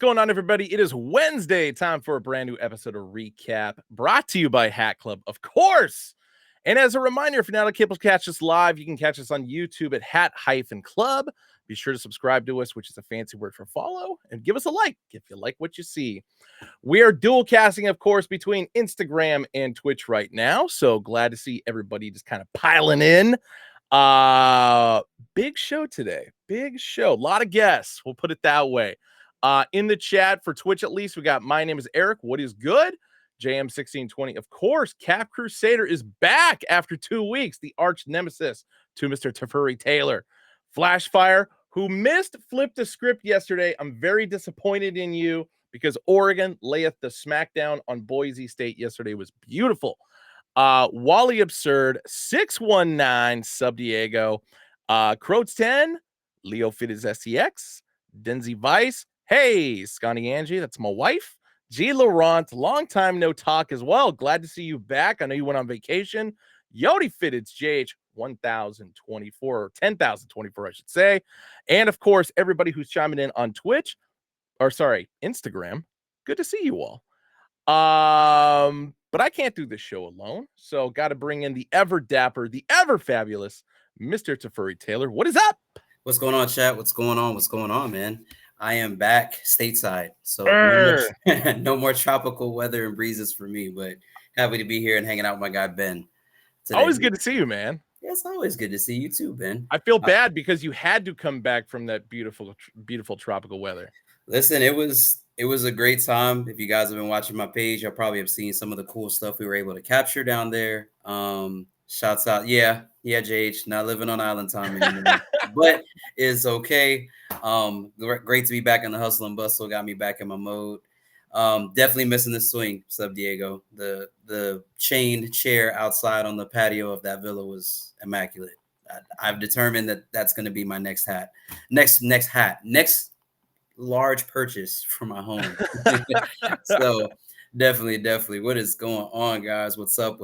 going on, everybody? It is Wednesday, time for a brand new episode of Recap, brought to you by Hat Club, of course. And as a reminder, if you're not able to catch us live, you can catch us on YouTube at Hat-Club. Be sure to subscribe to us, which is a fancy word for follow, and give us a like if you like what you see. We are dual casting, of course, between Instagram and Twitch right now. So glad to see everybody just kind of piling in. Big show today. Big show. A lot of guests. We'll put it that way. In the chat for Twitch, at least, we got my name is Eric. What is good? JM1620. Of course, Cap Crusader is back after 2 weeks. The arch nemesis to Mr. Teferi Taylor. Flashfire, who flipped the script yesterday. I'm very disappointed in you because Oregon layeth the smackdown on Boise State yesterday. Was beautiful. Wally Absurd, 619 Sub Diego, Croats 10, Leo Fitted STX, Denzi Vice. Hey, Scotty Angie, that's my wife. G. Laurent, long time no talk as well. Glad to see you back. I know you went on vacation. Yodi Fitted's JH 1024 or 10,024, I should say. And of course, everybody who's chiming in on Twitch, or sorry, Instagram. Good to see you all. But I can't do this show alone, so got to bring in the ever dapper, the ever fabulous Mr. Teferi Taylor. What is up? What's going on, chat? What's going on? What's going on, man? I am back stateside, so no more tropical weather and breezes for me, but happy to be here and hanging out with my guy, Ben. Today. Always good to see you, man. Yeah, it's always good to see you too, Ben. I feel bad because you had to come back from that beautiful tropical weather. Listen, it was a great time. If you guys have been watching my page, you'll probably have seen some of the cool stuff we were able to capture down there. Shouts out. Yeah, JH, not living on island time anymore, but it's okay. Great to be back in the hustle and bustle. Got me back in my mode. Definitely missing the swing, Sub Diego. The chained chair outside on the patio of that villa was immaculate. I've determined that that's going to be my next large purchase for my home. So definitely what is going on, guys? What's up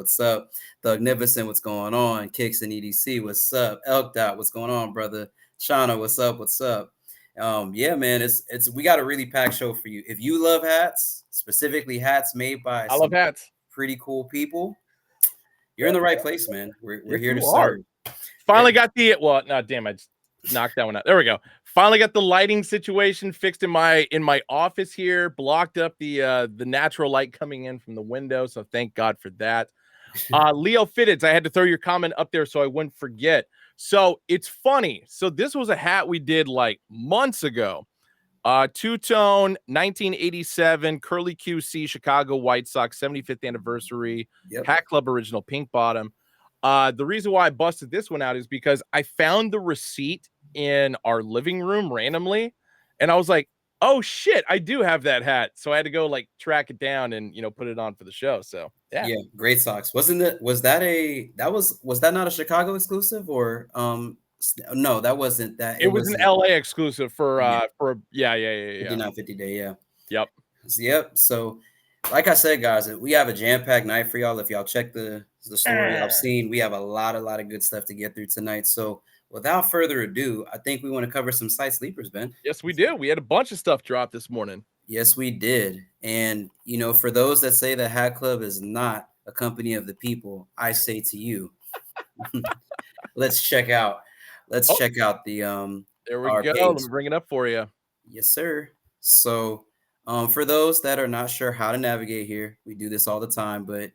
Thugnificent, what's going on? Kicks and EDC, what's up? Elk Dot, what's going on, brother? Shauna, what's up? Yeah, man, it's we got a really packed show for you. If you love hats, specifically hats made by love hats, pretty cool people, you're in the right place, man. We're here to serve. Finally got I just knocked that one out. There we go. Finally got the lighting situation fixed in my office here. Blocked up the natural light coming in from the window. So thank God for that. Leo Fitteds, I had to throw your comment up there so I wouldn't forget. So it's funny. So this was a hat we did like months ago. Two-tone 1987 Curly QC Chicago White Sox 75th anniversary. Yep. Hat Club original pink bottom. The reason why I busted this one out is because I found the receipt in our living room randomly, and I was like, oh shit, I do have that hat. So I had to go like track it down and put it on for the show. So yeah, great socks. Was that not a Chicago exclusive, or no, that wasn't that. It was an LA exclusive for 5950 day. Yep. So like I said, guys, we have a jam-packed night for y'all. If y'all check the story I've seen, we have a lot of good stuff to get through tonight. So without further ado, I think we want to cover some site sleepers, Ben. Yes, we do. We had a bunch of stuff drop this morning. Yes, we did. And, for those that say that Hat Club is not a company of the people, I say to you, let's check out the there we go. Let me bring it up for you. Yes, sir. So for those that are not sure how to navigate here, we do this all the time, but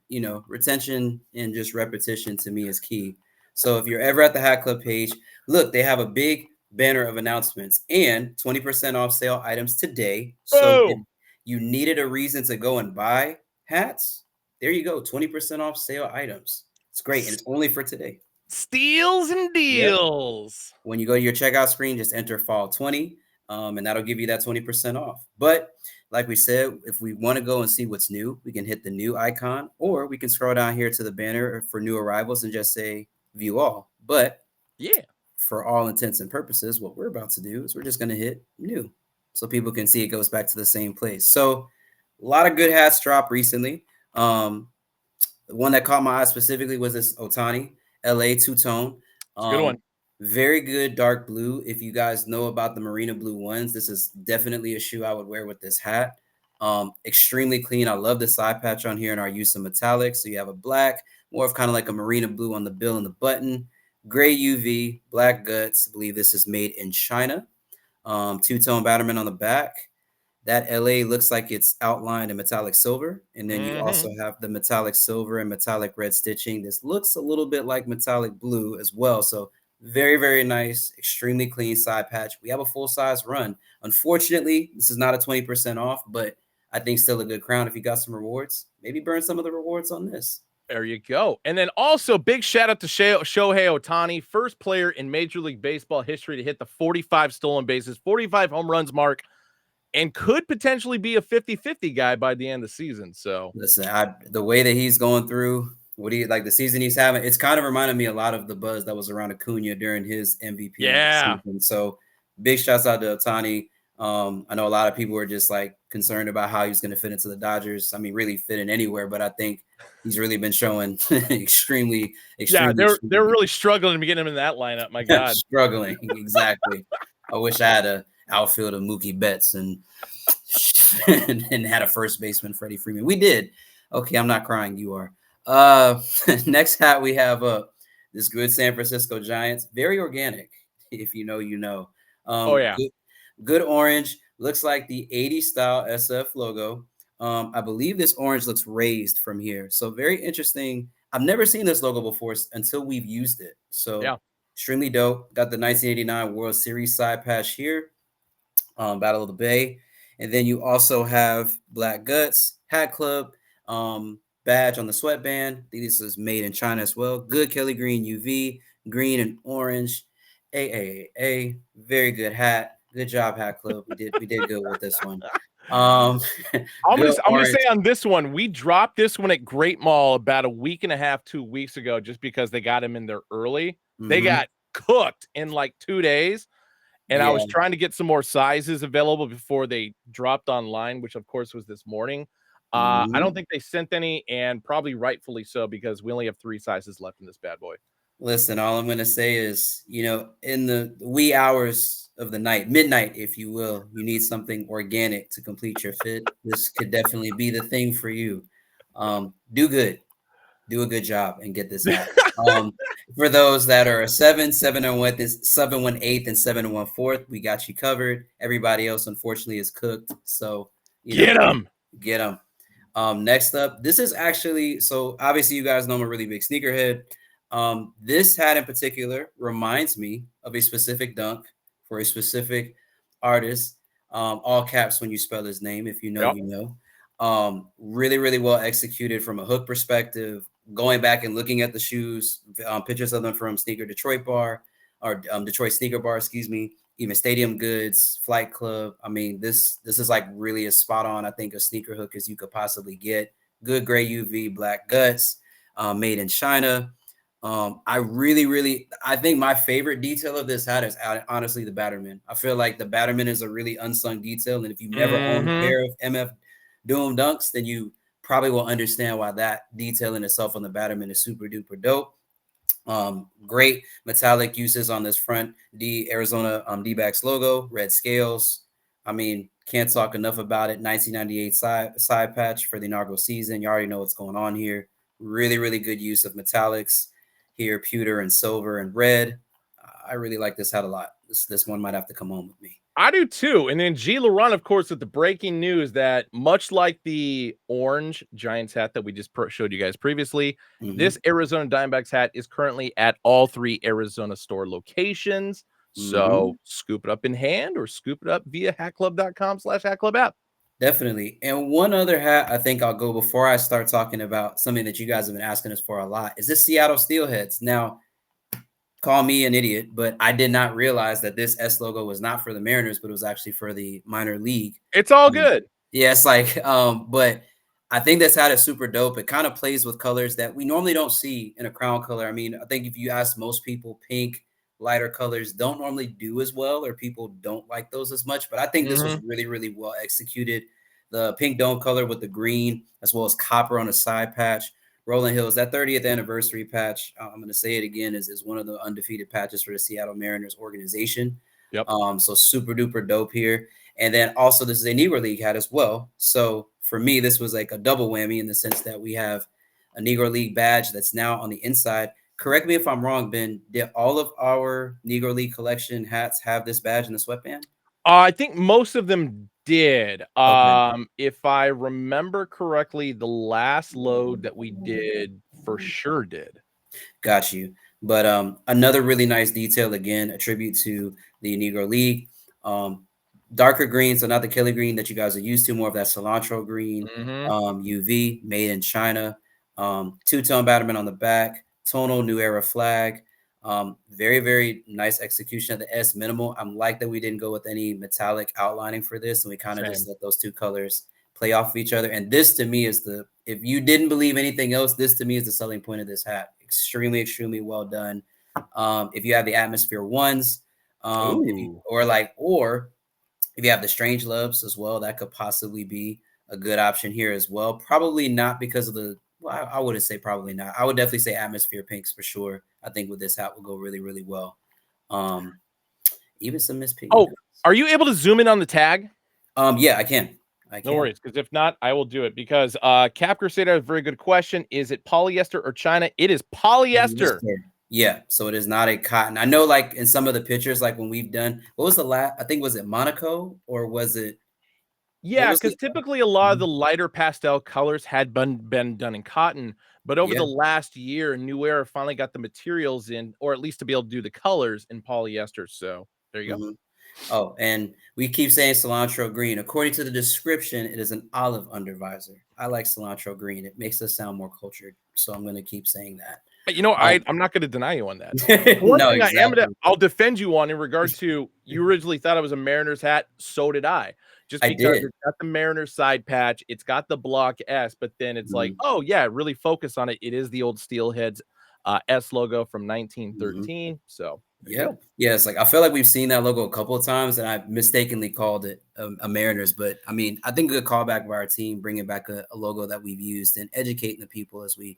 retention and just repetition to me is key. So if you're ever at the Hat Club page, look, they have a big banner of announcements and 20% off sale items today. So if you needed a reason to go and buy hats, there you go, 20% off sale items. It's great, and it's only for today. Steals and deals. Yep. When you go to your checkout screen, just enter fall 20, and that'll give you that 20% off. But like we said, if we want to go and see what's new, we can hit the new icon, or we can scroll down here to the banner for new arrivals and just say view all. But yeah, for all intents and purposes, what we're about to do is we're just going to hit new so people can see it goes back to the same place. So a lot of good hats dropped recently. The one that caught my eye specifically was this Otani LA two-tone. Good one. Very good dark blue. If you guys know about the Marina Blue ones, this is definitely a shoe I would wear with this hat. Extremely clean. I love the side patch on here and our use of metallic. So you have a black, more of kind of like a Marina Blue on the bill and the button. Gray UV, black guts. I believe this is made in China. Two-tone batterman on the back. That LA looks like it's outlined in metallic silver. And then you also have the metallic silver and metallic red stitching. This looks a little bit like metallic blue as well. So very, very nice, extremely clean side patch. We have a full-size run. Unfortunately, this is not a 20% off, but I think still a good crown. If you got some rewards, maybe burn some of the rewards on this. There you go. And then also big shout out to Shohei Ohtani, first player in Major League Baseball history to hit the 45 stolen bases, 45 home runs mark, and could potentially be a 50-50 guy by the end of the season. So listen, the way that he's going through, what he like the season he's having, it's kind of reminded me a lot of the buzz that was around Acuna during his MVP season. So big shouts out to Ohtani. I know a lot of people were just like concerned about how he's going to fit into the Dodgers. I mean, really fit in anywhere, but I think he's really been showing extremely. They're really struggling to get him in that lineup. My God, struggling exactly. I wish I had a outfield of Mookie Betts and had a first baseman Freddie Freeman. We did. Okay, I'm not crying. You are. Next hat we have this good San Francisco Giants. Very organic. If you know, you know. Good orange. Looks like the 80s style SF logo. I believe this orange looks raised from here. So very interesting. I've never seen this logo before until we've used it. So extremely dope. Got the 1989 World Series side patch here. Battle of the Bay. And then you also have Black Guts, Hat Club, badge on the sweatband. I think this is made in China as well. Good Kelly Green UV, green and orange. Very good hat. Good job, Hat Club. We did good with this one. I'm gonna say on this one, we dropped this one at Great Mall about a week and a half, 2 weeks ago, just because they got him in there early. They got cooked in like 2 days. And I was trying to get some more sizes available before they dropped online, which of course was this morning. I don't think they sent any, and probably rightfully so, because we only have 3 sizes left in this bad boy. Listen, all I'm going to say is, in the wee hours of the night, midnight, if you will, you need something organic to complete your fit. This could definitely be the thing for you. Do good. Do a good job and get this out. For those that are a 7, 7 and 1, 7/1/8, and 7 1/4, we got you covered. Everybody else, unfortunately, is cooked. So get them. Next up, this is actually, so obviously you guys know I'm a really big sneakerhead. This hat in particular reminds me of a specific dunk for a specific artist. All caps when you spell his name. If you know, you know. Really, really well executed from a hook perspective. Going back and looking at the shoes, pictures of them from Detroit Sneaker Bar, excuse me, even Stadium Goods, Flight Club. I mean, this is like really as spot on, I think, a sneaker hook as you could possibly get. Good gray UV, black guts, made in China. I think my favorite detail of this hat is honestly the Batterman. I feel like the Batterman is a really unsung detail. And if you've never owned a pair of MF Doom Dunks, then you probably will understand why that detail in itself on the Batterman is super duper dope. Great metallic uses on this front Arizona D-backs logo, red scales. I mean, can't talk enough about it. 1998 side patch for the inaugural season. You already know what's going on here. Really, really good use of metallics here, pewter and silver and red. I really like this hat a lot. This one might have to come home with me. I do too. And then G. Laurent, of course, with the breaking news that much like the orange Giants hat that we just showed you guys previously, this Arizona Diamondbacks hat is currently at all 3 Arizona store locations. So scoop it up in hand or scoop it up via hatclub.com/hatclub app. Definitely. And one other hat I think I'll go before I start talking about something that you guys have been asking us for a lot is this Seattle Steelheads. Now, call me an idiot, but I did not realize that this S logo was not for the Mariners, but it was actually for the minor league. It's all good. Yeah, it's like, but I think this hat is super dope. It kind of plays with colors that we normally don't see in a crown color. I mean, I think if you ask most people, pink, lighter colors don't normally do as well, or people don't like those as much. But I think this was really, really well executed. The pink dome color with the green, as well as copper on the side patch. Rolling Hills, that 30th anniversary patch, I'm going to say it again, is one of the undefeated patches for the Seattle Mariners organization. Yep. So super duper dope here. And then also this is a Negro League hat as well. So for me, this was like a double whammy in the sense that we have a Negro League badge that's now on the inside. Correct me if I'm wrong, Ben. Did all of our Negro League collection hats have this badge in the sweatband? I think most of them did. Okay. If I remember correctly, the last load that we did for sure did. Got you. But another really nice detail, again, a tribute to the Negro League. Darker green, so not the Kelly green that you guys are used to, more of that cilantro green, Mhm. UV, made in China, two-tone batterman on the back, tonal New Era flag. Very, very nice execution of the S minimal. I'm like that we didn't go with any metallic outlining for this, and we kind of just Same. let those two colors play off of each other. And this to me is the, if you didn't believe anything else, this to me is the selling point of this hat. Extremely, extremely well done. If you have the Atmosphere ones, if you Ooh. or if you have the Strange Loves as well, that could possibly be a good option here as well. Probably not because of the, well, I wouldn't say probably not. I would definitely say Atmosphere Pinks for sure. I think with this hat will go really, really well. Um, even some Miss Piggy Oh, Pinks. are you able to zoom in on the tag? Yeah, I can. I No can. worries, because if not, I will do it. Because Cap Crusader has a very good question. Is it polyester or China? It is polyester. Yeah, so it is not a cotton. I know, like in some of the pictures, like when we've done, what was the last? I think was it Monaco or was it? What Yeah, was because the? typically a lot of Mhm. the lighter pastel colors had been done in cotton, but over Yeah. the last year, New Era finally got the materials in, or at least to be able to do the colors in polyester. So there you go. Mhm. Oh, and we keep saying cilantro green. According to the description, it is an olive undervisor. I like cilantro green. It makes us sound more cultured, so I'm going to keep saying that. But, you know, Um, I'm not gonna deny you on that. One no, thing exactly. I'll defend you on in regard to you originally thought it was a Mariners hat, so did I. Just I because did. it's got the Mariners side patch, it's got the block S, but then it's like, Mhm, "Oh, yeah, really focus on it." It is the old Steelheads, S logo from mhm. 1913, so there you Yep. go. Yeah, it's like I feel like we've seen that logo a couple of times, and I mistakenly called it a Mariners. But I mean, I think a good callback by our team, bringing back a logo that we've used and educating the people as we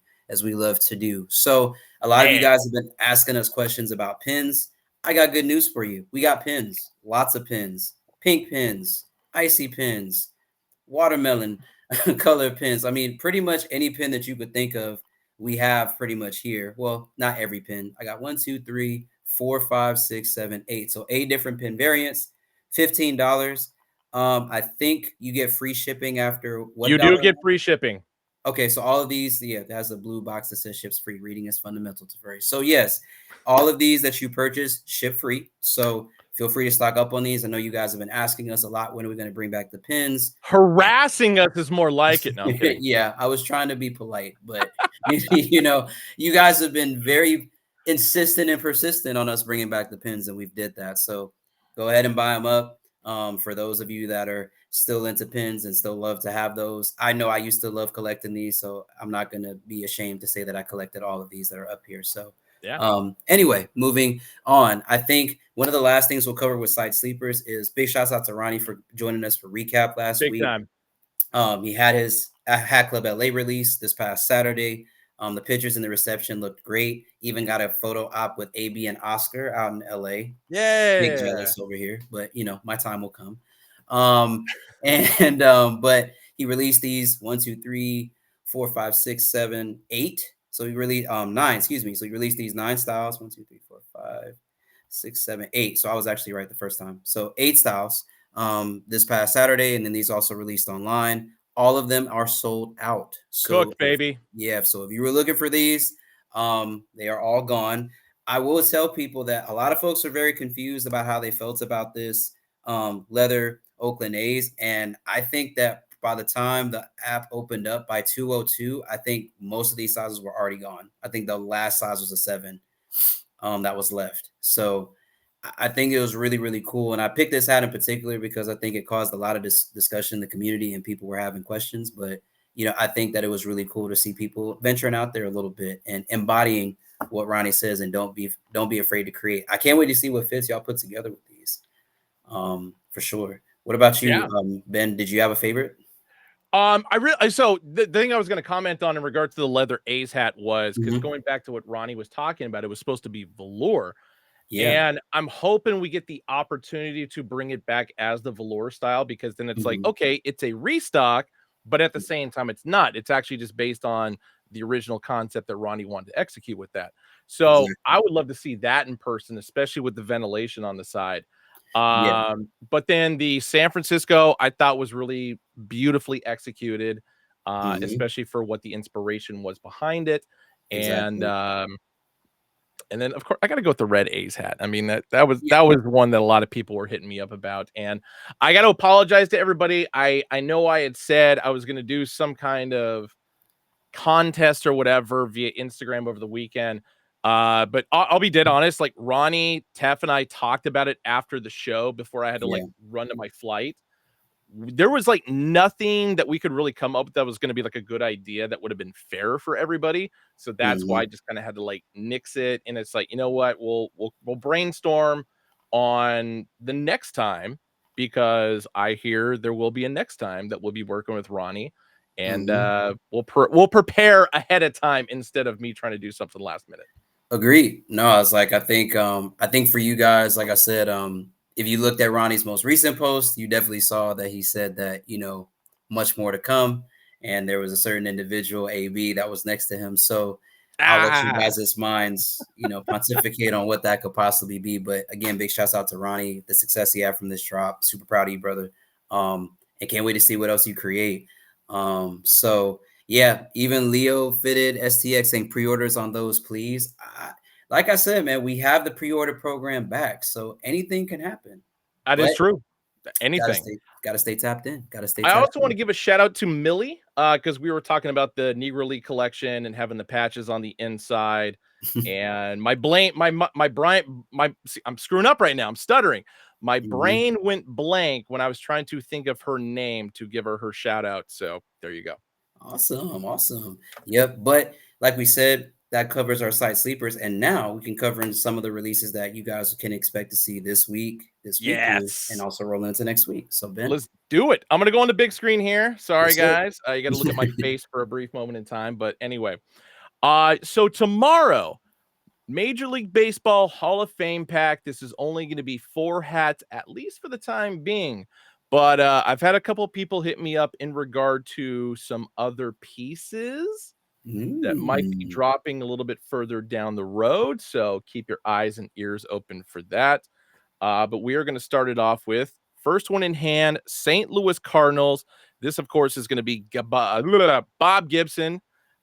love to do. So a lot of you Yeah. guys have been asking us questions about pins. I got good news for you. We got pins, lots of pins, pink pins, icy pins, watermelon color pins. I mean, pretty much any pin that you could think of, we have pretty much here. Well, not every pin. I got 1, 2, 3, 4, 5, 6, 7, 8. So 8 different pin variants, $15. I think you get free shipping after what You do dollar get amount? free shipping. Okay, so all of these, yeah, it has a blue box that says ships free. Reading is fundamental to furry. So yes, all of these that you purchase ship free. So feel free to stock up on these. I know you guys have been asking us a lot, when are we going to bring back the pins? Harassing us is more like it. No, I'm kidding. Yeah, I was trying to be polite, but you know, you guys have been very insistent and persistent on us bringing back the pins, and we've did that. So go ahead and buy them up. For those of you that are still into pins and still love to have those, I know I used to love collecting these, so I'm not gonna be ashamed to say that I collected all of these that are up here. So Yeah, anyway, moving on. I think one of the last things we'll cover with side sleepers is big shouts out to Ronnie for joining us for recap last big week. time. He had his Hat Club LA release this past Saturday. The pictures in the reception looked great. Even got a photo op with AB and Oscar out in LA. Big Yeah. jealous over here, but you know, my time will come. But he released these 1, 2, 3, 4, 5, 6, 7, 8. So he really 9, excuse me. So he released these 9 styles. 1, 2, 3, 4, 5, 6, 7, 8. So I was actually right the first time. So 8 styles this past Saturday, and then these also released online. All of them are sold out. So Cooked, baby. so if you were looking for these, they are all gone. I will tell people that a lot of folks are very confused about how they felt about this leather Oakland A's. And I think that by the time the app opened up by 2:02, I think most of these sizes were already gone. I think the last size was a 7 that was left. So I think it was really, really cool. And I picked this hat in particular because I think it caused a lot of discussion in the community and people were having questions. But, you know, I think that it was really cool to see people venturing out there a little bit and embodying what Ronnie says, and don't be afraid to create. I can't wait to see what fits y'all put together with these. For sure. What about you, Yeah. Ben? Did you have a favorite? So the thing I was going to comment on in regards to the leather A's hat was because Mhm. going back to what Ronnie was talking about, it was supposed to be velour. Yeah. And I'm hoping we get the opportunity to bring it back as the velour style because then it's like, Mhm. okay, it's a restock, but at the same time, it's not. It's actually just based on the original concept that Ronnie wanted to execute with that. So Exactly. I would love to see that in person, especially with the ventilation on the side. Yeah. But then the San Francisco, I thought was really beautifully executed, Mhm. especially for what the inspiration was behind it. And Exactly. and then, of course, I gotta go with the red A's hat. I mean, that Yeah. was one that a lot of people were hitting me up about, and I gotta apologize to everybody. I know I had said I was gonna do some kind of contest or whatever via Instagram over the weekend, but I'll be dead honest, like, Ronnie, Tef, and I talked about it after the show before I had to, like, Yeah. run to my flight. There was like nothing that we could really come up with that was going to be like a good idea that would have been fair for everybody. So that's why I Mhm. just kind of had to like nix it. And it's like, you know what? We'll brainstorm on the next time because I hear there will be a next time that we'll be working with Ronnie, and Mhm. we'll prepare ahead of time instead of me trying to do something last minute. Agreed. No, I was like, I think for you guys, like I said, if you looked at Ronnie's most recent post, you definitely saw that he said that, much more to come. And there was a certain individual, AB, that was next to him. So I'll let you Ah, guys' minds, pontificate on what that could possibly be. But again, big shouts out to Ronnie, the success he had from this drop. Super proud of you, brother. And can't wait to see what else you create. So yeah, even Leo fitted STX saying pre-orders on those, please. Like I said, man, we have the pre-order program back, so anything can happen. that But is true. gotta Anything. stay, gotta stay tapped in. Gotta stay I tapped also want to in. give a shout out to Millie, because we were talking about the Negro League collection and having the patches on the inside. And my brain, see, I'm screwing up right now. I'm stuttering. My Mhm. brain went blank when I was trying to think of her name to give her shout out. So there you go. Awesome, awesome. Yep. But like we said, that covers our site sleepers, and now we can cover in some of the releases that you guys can expect to see this weekend, and Yes. also roll into next week. So Ben, Let's do it. I'm gonna go on the big screen here. Sorry, yes, sir. guys. You got to look at my face for a brief moment in time. But anyway, so tomorrow, Major League Baseball Hall of Fame pack. This is only going to be 4 hats, at least for the time being. But I've had a couple people hit me up in regard to some other pieces that might be Mm. dropping a little bit further down the road. So keep your eyes and ears open for that. But we are going to start it off with first one in hand, St. Louis Cardinals. This, of course, is going to be Bob Gibson,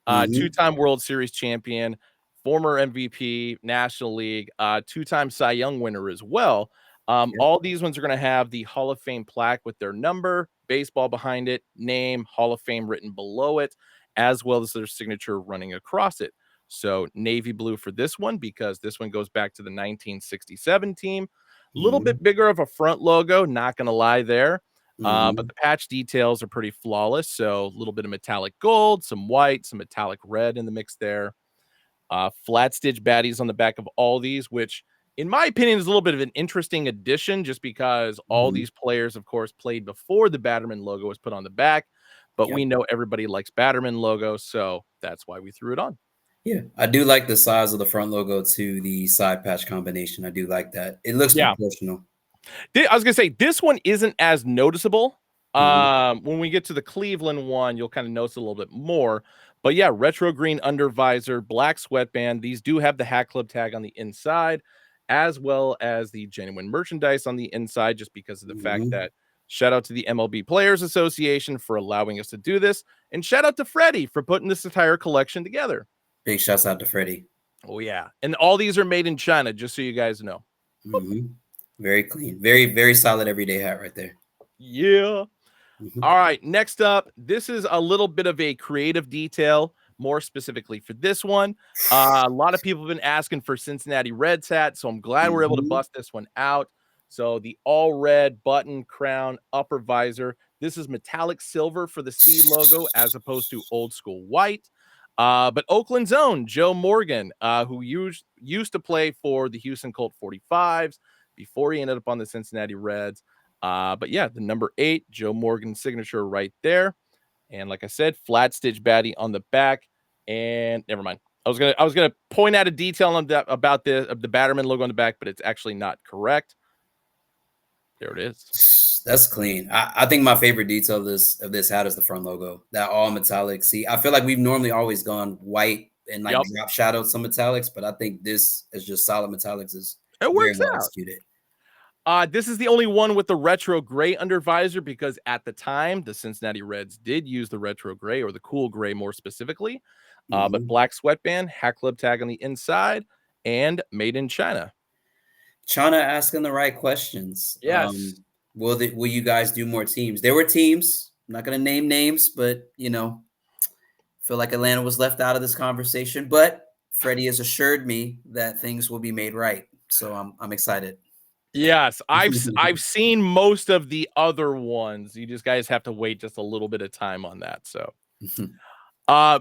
Mhm. two-time World Series champion, former MVP, National League, two-time Cy Young winner as well. Yep. All these ones are going to have the Hall of Fame plaque with their number, baseball behind it, name, Hall of Fame written below it, as well as their signature running across it. So navy blue for this one because this one goes back to the 1967 team. A little Mhm. bit bigger of a front logo, not going to lie there. But Mhm. the patch details are pretty flawless. So a little bit of metallic gold, some white, some metallic red in the mix there. Flat stitch baddies on the back of all these, which in my opinion is a little bit of an interesting addition just because all Mhm. these players, of course, played before the Batterman logo was put on the back. But Yep. we know everybody likes Batterman logo, so that's why we threw it on. Yeah, I do like the size of the front logo to the side patch combination. I do like that. It looks Yeah. proportional. I was gonna say this one isn't as noticeable. Mhm. When we get to the Cleveland one, you'll kind of notice a little bit more. But yeah, retro green under visor, black sweatband. These do have the Hat Club tag on the inside, as well as the genuine merchandise on the inside, just because of the fact Mhm. that shout out to the MLB Players Association for allowing us to do this, and shout out to Freddie for putting this entire collection together. Big shouts out to Freddie. Oh yeah, and all these are made in China, just so you guys know. Mhm. Very clean. Very, very solid everyday hat right there. Yeah. Mhm. All right, next up, this is a little bit of a creative detail, more specifically for this one. A lot of people have been asking for Cincinnati Reds hat, so I'm glad we're able to Mhm. bust this one out. So the all red button, crown, upper visor. This is metallic silver for the C logo as opposed to old school white. But Oakland's own Joe Morgan, who used to play for the Houston Colt 45s before he ended up on the Cincinnati Reds. But yeah, the number 8, Joe Morgan signature right there. And like I said, flat stitch baddie on the back. And never mind. I was gonna point out a detail on that about the Batterman logo on the back, but it's actually not correct. There it is. That's clean. I think my favorite detail of this hat is the front logo. That all metallic. See, I feel like we've normally always gone white and like Yep. drop shadowed some metallics, but I think this is just solid metallics is It very works well out. executed. This is the only one with the retro gray under visor because at the time, the Cincinnati Reds did use the retro gray or the cool gray more specifically. But Mhm. black sweatband, Hack Club tag on the inside, and made in China. China asking the right questions. Yes. Will you guys do more teams? There were teams. I'm not gonna name names, but feel like Atlanta was left out of this conversation. But Freddie has assured me that things will be made right, so I'm excited. Yes, I've seen most of the other ones. You just guys have to wait just a little bit of time on that. So,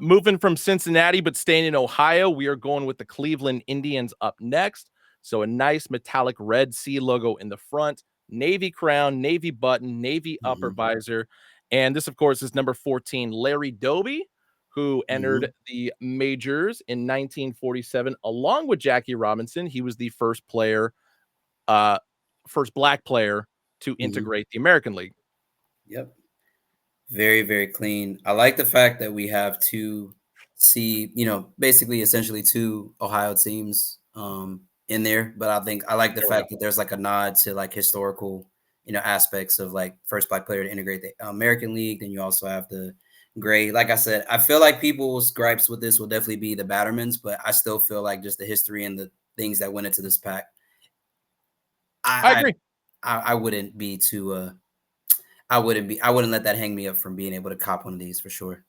moving from Cincinnati, but staying in Ohio, we are going with the Cleveland Indians up next. So a nice metallic red C logo in the front, navy crown, navy button, navy upper Mhm, visor. And this, of course, is number 14, Larry Doby, who entered mhm, the majors in 1947 along with Jackie Robinson. He was the uh, first black player to mhm. integrate the American League. Yep. Very, very clean. I like the fact that we have basically essentially two Ohio teams in there. But I like the There we go. fact that there's like a nod to like historical, aspects of like first black player to integrate the American League. Then you also have the gray. Like I said, I feel like people's gripes with this will definitely be the Battermans, but I still feel like just the history and the things that went into this pack. I I agree. I wouldn't be too I wouldn't let that hang me up from being able to cop one of these for sure.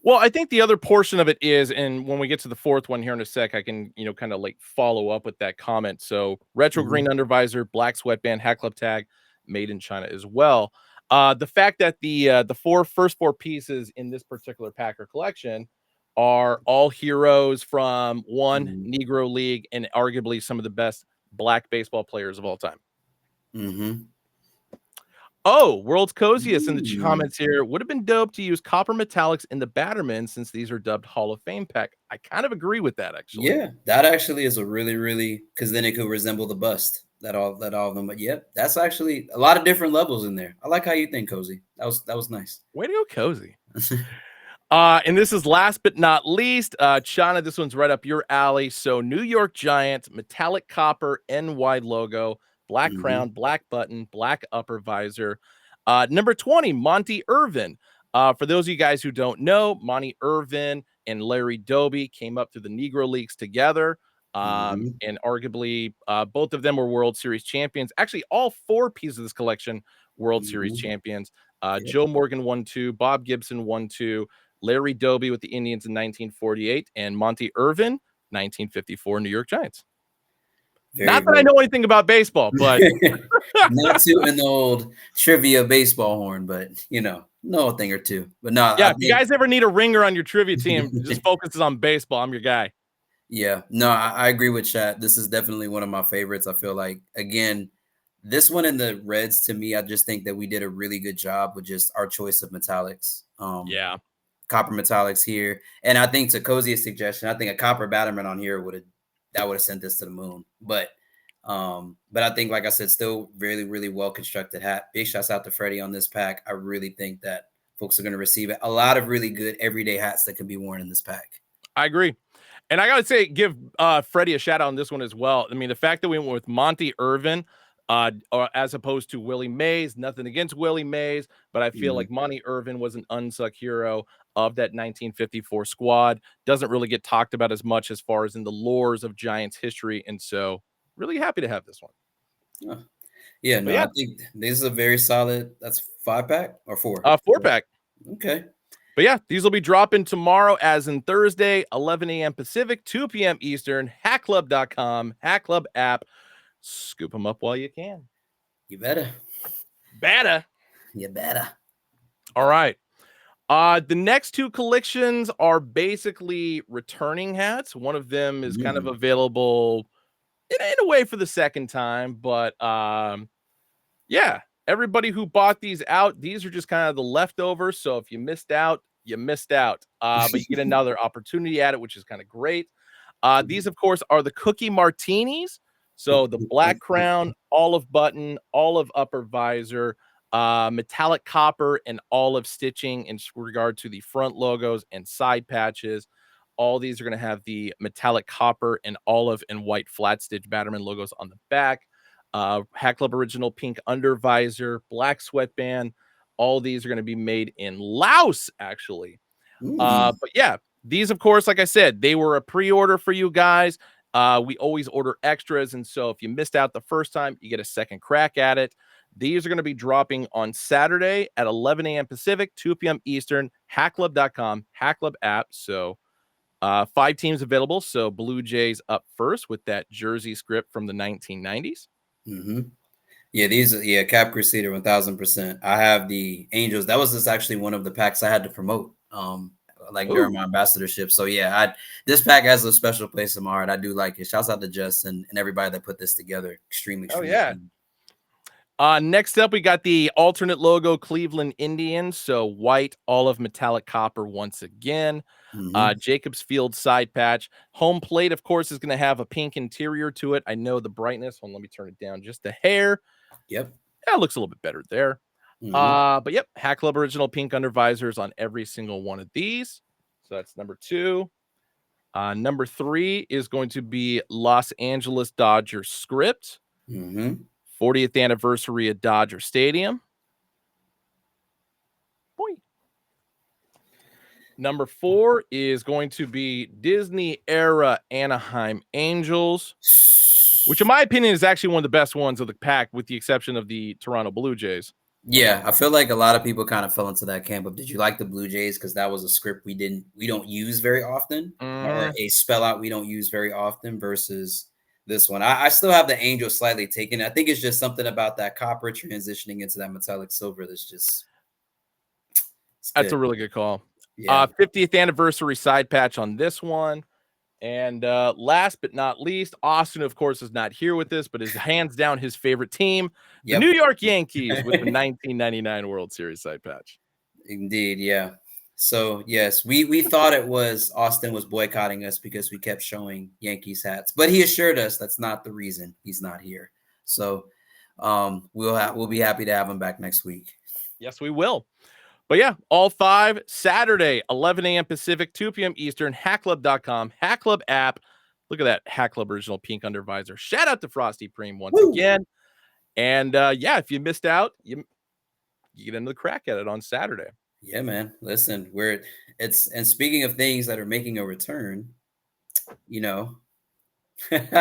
Well, I think the other portion of it is, and when we get to the fourth one here in a sec, I can, kind of like follow up with that comment. So retro Mhm, green undervisor, black sweatband, Hat Club tag, made in China as well. The fact that the first four pieces in this particular Packer collection are all heroes from one mhm, Negro League and arguably some of the best black baseball players of all time. mhm. Oh, World's Coziest in the Mm. comments here. Would have been dope to use copper metallics in the Batterman since these are dubbed Hall of Fame pack. I kind of agree with that, actually. Yeah, that actually is a really, really because then it could resemble the bust that all of them. But yep, that's actually a lot of different levels in there. I like how you think, Cozy. That was nice. Way to go, Cozy. And this is last but not least, Chana, this one's right up your alley. So New York Giants, metallic copper NY logo, black Mhm, crown, black button, black upper visor. Number 20, Monty Irvin. For those of you guys who don't know, Monty Irvin and Larry Doby came up through the Negro Leagues together. mhm, And arguably, both of them were World Series champions. Actually, all four pieces of this collection, World Series mhm. champions. Yep, Joe Morgan won two, Bob Gibson won two, Larry Doby with the Indians in 1948, and Monty Irvin, 1954 New York Giants. very, Not that I very. know anything about baseball, but Not tooting the old trivia baseball horn, but know a thing or two. But no, yeah, I if you think guys ever need a ringer on your trivia team, just focuses on baseball. I'm your guy. yeah, no, I agree with Chat. This is definitely one of my favorites. I feel like again, this one and the Reds to me, I just think that we did a really good job with just our choice of metallics. Yeah, Copper metallics here, and I think to Cozy's suggestion, I think a copper Batterman on here would have sent this to the moon. But I think, like I said, still really, really well constructed hat. Big shouts out to Freddie on this pack. I really think that folks are going to receive it. A lot of really good everyday hats that can be worn in this pack. I agree. And I gotta say, give Freddie a shout out on this one as well. I mean, the fact that we went with Monty Irvin, as opposed to Willie Mays, nothing against Willie Mays, but I feel Mhm. like Monty Irvin was an unsung hero of that 1954 squad. Doesn't really get talked about as much as far as in the lores of Giants history, and so really happy to have this one. Oh, yeah, But no, yeah, I think this is a very solid. That's 5 pack or four. four Four. pack. Okay. But yeah, these will be dropping tomorrow, as in Thursday, 11 a.m. Pacific, 2 p.m. Eastern. Hackclub.com, Hack Club app. Scoop them up while you can. You better. Better. You better. All right. The next two collections are basically returning hats. One of them is kind of Mm. available in a way for the second time, but yeah. everybody who bought these out, these are just kind of the leftovers. So if you missed out, you missed out. But you get another opportunity at it, which is kind of great. These, of course, are the cookie martinis. So the black crown, olive button, olive upper visor, metallic copper, and olive stitching in regard to the front logos and side patches. All these are going to have the metallic copper and olive and white flat stitch Batterman logos on the back. Hat Club original pink under visor, black sweatband. All these are going to be made in Laos, actually. But yeah, these, of course, like I said, they were a pre-order for you guys. We always order extras. And so if you missed out the first time, you get a second crack at it. These are going to be dropping on Saturday at 11 a.m. Pacific, 2 p.m. Eastern, hackclub.com, Hackclub app. So 5 teams available. So Blue Jays up first with that jersey script from the 1990s. Yeah, Cap Crusader 1000%. I have the Angels. That was just actually one of the packs I had to promote during my ambassadorship. So yeah, this pack has a special place in my heart. I do like it. Shouts out to Jess and everybody that put this together. Extremely. Next up, we got the alternate logo Cleveland Indians. So white, olive, metallic copper once again. Jacobs Field side patch. Home plate, of course, is going to have a pink interior to it. I know the brightness. Let me turn it down just a hair. Yep. Yeah, it looks a little bit better there. But yep, Hat Club original pink under visors on every single one of these. So that's number 2. Number 3 is going to be Los Angeles Dodgers script. 40th anniversary of Dodger Stadium. Boy. Number 4 is going to be Disney era Anaheim Angels, which in my opinion is actually one of the best ones of the pack, with the exception of the Toronto Blue Jays. Yeah, I feel like a lot of people kind of fell into that camp of, did you like the Blue Jays? Because that was a script we don't use very often, or a spell out we don't use very often, versus this one. I still have the Angel slightly taken. I think it's just something about that copper transitioning into that metallic silver that's just that's a really good call. Yeah. 50th anniversary side patch on this one. And last but not least, Austin, of course, is not here with this, but is hands down his favorite team, the New York Yankees, with the 1999 World Series side patch. Indeed, yeah. So yes, we thought it was Austin was boycotting us because we kept showing Yankees hats, but he assured us that's not the reason he's not here. So we'll be happy to have him back next week. Yes, we will. But yeah, all 5 Saturday, 11 a.m. Pacific, 2 p.m. Eastern, hackclub.com, Hackclub app. Look at that Hat Club original pink under visor. Shout out to Frosty Preem once again. And yeah, if you missed out, you get into the crack at it on Saturday. Yeah, man. Listen, and speaking of things that are making a return, there's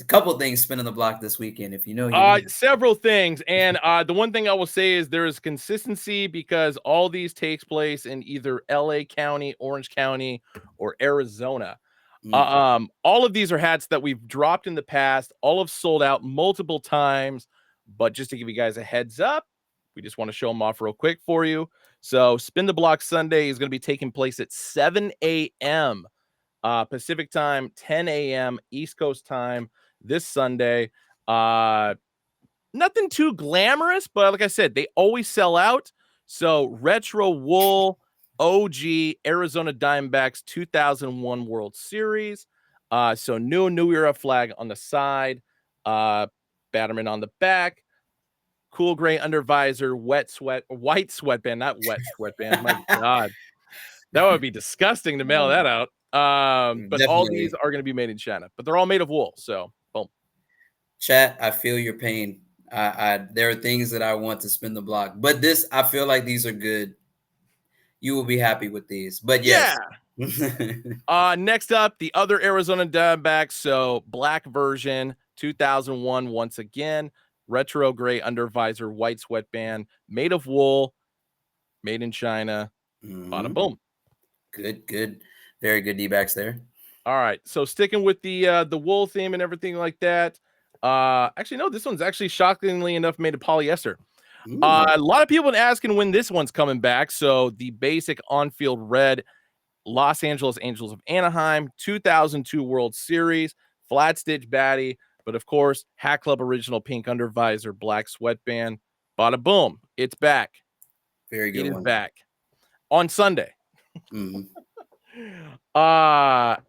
a couple things spinning the block this weekend. If you know, several things. And the one thing I will say is there is consistency, because all these takes place in either LA County, Orange County, or Arizona. All of these are hats that we've dropped in the past. All have sold out multiple times. But just to give you guys a heads up, we just want to show them off real quick for you. So Spin the Block Sunday is going to be taking place at 7 a.m. Pacific time, 10 a.m. East Coast time this Sunday. Nothing too glamorous, but like I said, they always sell out. So retro wool, OG Arizona Diamondbacks 2001 World Series. So new era flag on the side, Batterman on the back, cool gray under visor, white sweatband, not wet sweatband. My God, that would be disgusting to mail that out. But definitely. All these are going to be made in China, but they're all made of wool. So boom. Chat, I feel your pain. There are things that I want to spin the block, but I feel like these are good. You will be happy with these, but yes. Yeah. Next up, the other Arizona Diamondbacks. So black version, 2001. Once again, retro gray under visor, white sweatband, made of wool, made in China. Bada boom. Good. Very good D-backs there. All right. So sticking with the wool theme and everything like that. Actually, no, this one's actually shockingly enough made of polyester. A lot of people have been asking when this one's coming back. So the basic on-field red Los Angeles Angels of Anaheim 2002 World Series flat stitch baddie. But of course, Hat Club original pink undervisor, black sweatband. Bada boom. It's back. Very good It is one. back on Sunday. Mm-hmm.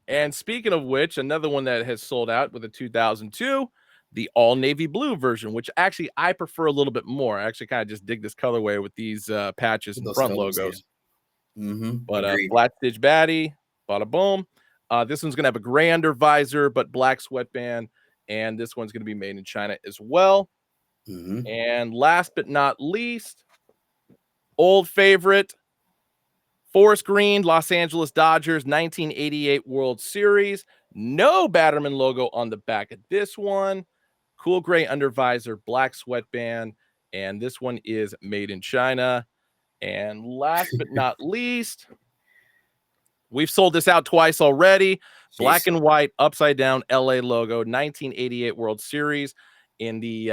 And speaking of which, another one that has sold out with a 2002, the all navy blue version, which actually I prefer a little bit more. I actually kind of just dig this colorway with these patches and Those front colors, logos. yeah. Mm-hmm. But Agreed. flat stitch baddie, bada boom. This one's gonna have a gray under visor, but black sweatband, and this one's gonna be made in China as well. Mm-hmm. And last but not least, old favorite, forest green, Los Angeles Dodgers, 1988 World Series. No Batterman logo on the back of this one. Cool gray under visor, black sweatband, and this one is made in China. And last but not least, we've sold this out twice already. Black and white, upside down LA logo, 1988 World Series in the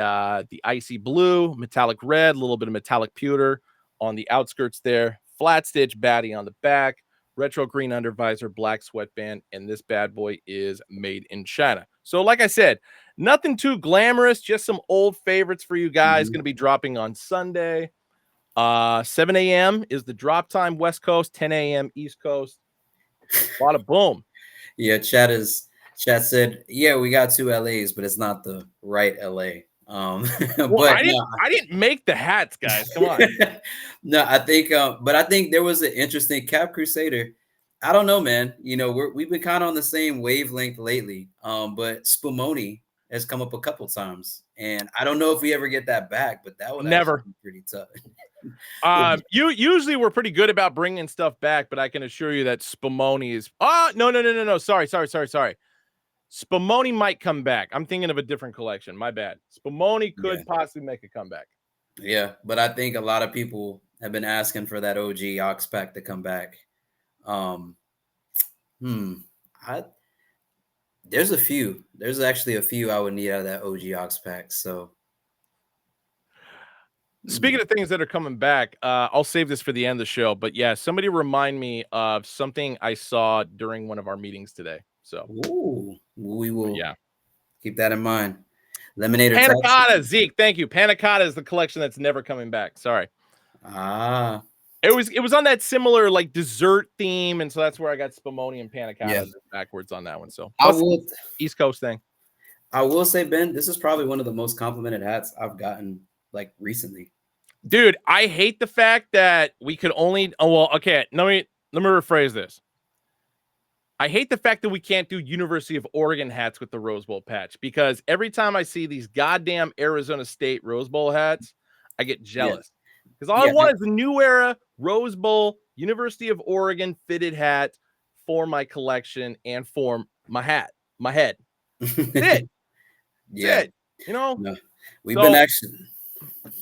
icy blue, metallic red, a little bit of metallic pewter on the outskirts there. Flat stitch baddie on the back, retro green under visor, black sweatband, and this bad boy is made in China. So, like I said, nothing too glamorous, just some old favorites for you guys. Mm-hmm. Going to be dropping on Sunday. 7 a.m. is the drop time, West Coast, 10 a.m. East Coast. Bada boom. Yeah, chat said, yeah, we got 2 LAs, but it's not the right LA. Well, But I didn't make the hats, guys. Come on. No, I think, but I think there was an interesting Cap Crusader. I don't know, man. You know, we've been kind of on the same wavelength lately. But Spumoni has come up a couple times, and I don't know if we ever get that back, but that would actually Never. be pretty tough. You usually we're pretty good about bringing stuff back, but I can assure you that Spumoni is. No. Sorry. Spumoni might come back. I'm thinking of a different collection. My bad. Spumoni could possibly make a comeback. Yeah, but I think a lot of people have been asking for that OG Ox pack to come back. There's a few. There's actually a few I would need out of that OG Ox pack. So, speaking of things that are coming back, I'll save this for the end of the show. But yeah, somebody remind me of something I saw during one of our meetings today. So, we will keep that in mind. Lemonade or Panna Cotta, Zeke. Thank you. Panna Cotta is the collection that's never coming back. Sorry. It was on that similar like dessert theme, and so that's where I got Spumoni and Panna Cotta backwards on that one. So East Coast thing. I will say, Ben, this is probably one of the most complimented hats I've gotten like recently. Dude, I hate the fact that we could only. Oh well, okay. Let me rephrase this. I hate the fact that we can't do University of Oregon hats with the Rose Bowl patch, because every time I see these goddamn Arizona State Rose Bowl hats, I get jealous. Because all I want is a new era Rose Bowl University of Oregon fitted hat for my collection and for my head. That's it. That's it. You know, we've been actually.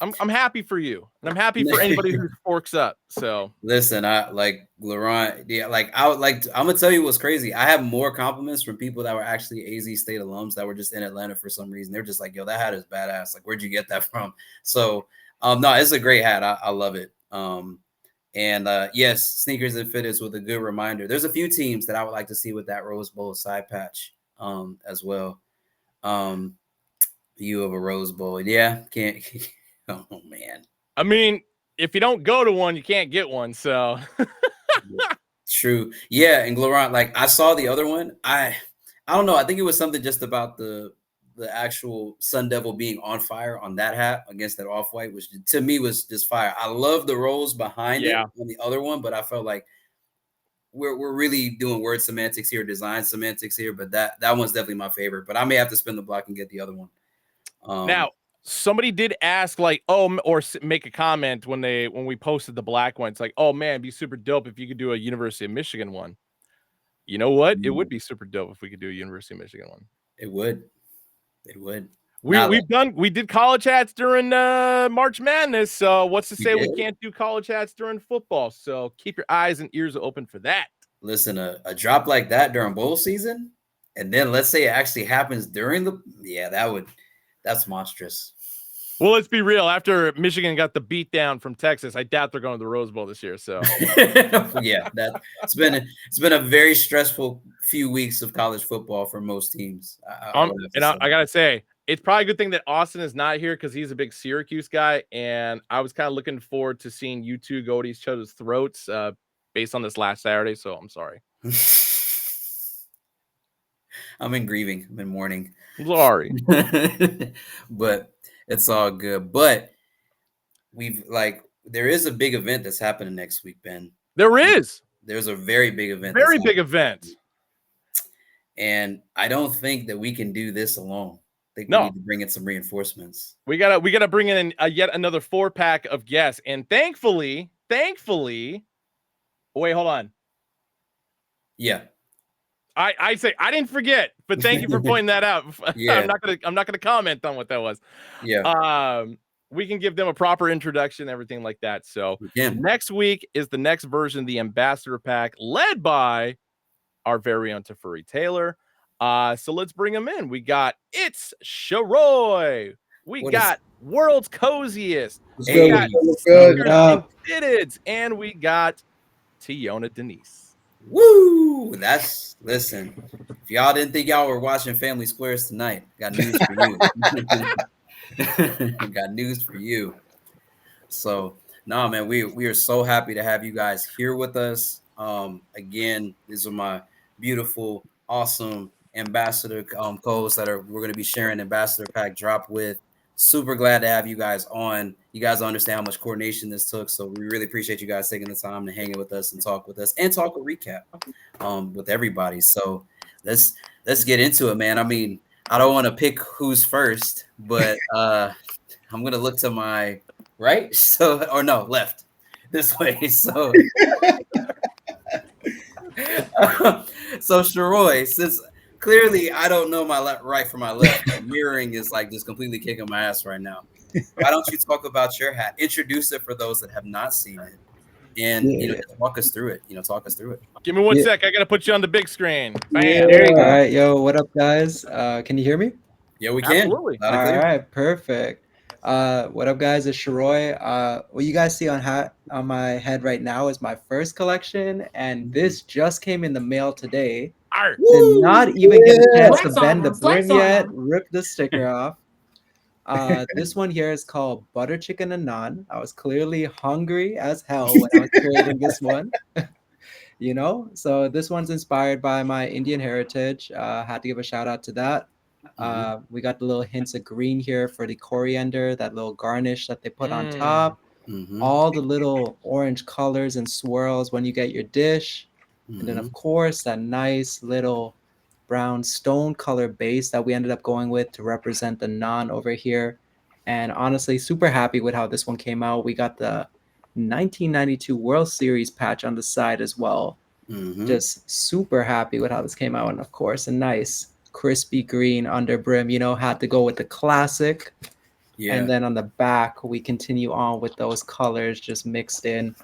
I'm happy for you, and I'm happy for anybody who forks up. So listen, I like Laurent. Yeah, like I would like. I'm gonna tell you what's crazy. I have more compliments from people that were actually AZ State alums that were just in Atlanta for some reason. They're just like, "Yo, that hat is badass. Like, where'd you get that from?" So, no, it's a great hat. I love it. And yes, sneakers and fitteds with a good reminder. There's a few teams that I would like to see with that Rose Bowl side patch, as well. View of a Rose Bowl, can't. Oh man. I mean, if you don't go to one, you can't get one. So true. Yeah, and Laurent, like I saw the other one. I don't know. I think it was something just about the actual Sun Devil being on fire on that hat against that off-white, which to me was just fire. I love the rose behind it on the other one, but I felt like we're really doing word semantics here, design semantics here. But that one's definitely my favorite. But I may have to spin the block and get the other one. Now, somebody did ask, like, or make a comment when we posted the black one. It's like, oh man, it'd be super dope if you could do a University of Michigan one. You know what? It would be super dope if we could do a University of Michigan one. It would. It would. We did college hats during March Madness. So what's to say we can't do college hats during football? So keep your eyes and ears open for that. Listen, a drop like that during bowl season, and then let's say it actually happens during that's monstrous. Well, let's be real. After Michigan got the beat down from Texas, I doubt they're going to the Rose Bowl this year. So it's been a very stressful few weeks of college football for most teams. I would have to And say. I gotta say, it's probably a good thing that Austin is not here because he's a big Syracuse guy, and I was kind of looking forward to seeing you two go at each other's throats based on this last Saturday. So I'm sorry. I'm in grieving. I'm in mourning. I'm sorry. But it's all good. But there is a big event that's happening next week, Ben. There is. There's a very big event. Very big event. And I don't think that we can do this alone. I think we need to bring in some reinforcements. We gotta bring in yet another 4-pack of guests. And thankfully, wait, hold on. Yeah. I say I didn't forget, but thank you for pointing that out. Yeah. I'm not gonna comment on what that was. Yeah. We can give them a proper introduction, everything like that. So next week is the next version of the Ambassador Pack, led by our very own Tafuri Taylor. So let's bring him in. We got It's Sharoy. We got World's Coziest. We got Stitteds, and we got Tiona Denise. Woo! Listen. If y'all didn't think y'all were watching Family Squares tonight, got news for you. Got news for you. So, no, man, we are so happy to have you guys here with us. Again, these are my beautiful, awesome ambassador co-hosts that we're going to be sharing Ambassador Pack drop with. Super glad to have you guys on. You guys understand how much coordination this took, so we really appreciate you guys taking the time to hang with us and talk with us and talk a recap with everybody. So let's get into it, man. I mean, I don't want to pick who's first, but I'm gonna look to my right, left, this way. So, so Sharoy, since clearly I don't know my right from my left, mirroring is like just completely kicking my ass right now. Why don't you talk about your hat? Introduce it for those that have not seen it, and walk us through it. Talk us through it. Give me 1 sec. I gotta put you on the big screen. Bam. There you go. All right, yo, what up, guys? Can you hear me? Yeah, we can. Absolutely. All right, perfect. What up, guys? It's Sharoy. What you guys see on my head right now is my first collection, and this just came in the mail today. Did not even get a chance to bend the brim yet. Rip the sticker off. This one here is called Butter Chicken and Naan. I was clearly hungry as hell when I was creating this one. So this one's inspired by my Indian heritage. Had to give a shout out to that. We got the little hints of green here for the coriander, that little garnish that they put on top. All the little orange colors and swirls when you get your dish. And then, of course, that nice little brown stone color base that we ended up going with to represent the naan over here. And honestly, super happy with how this one came out. We got the 1992 World Series patch on the side as well. Just super happy with how this came out. And of course, a nice crispy green under brim, had to go with the classic. And then on the back, we continue on with those colors just mixed in.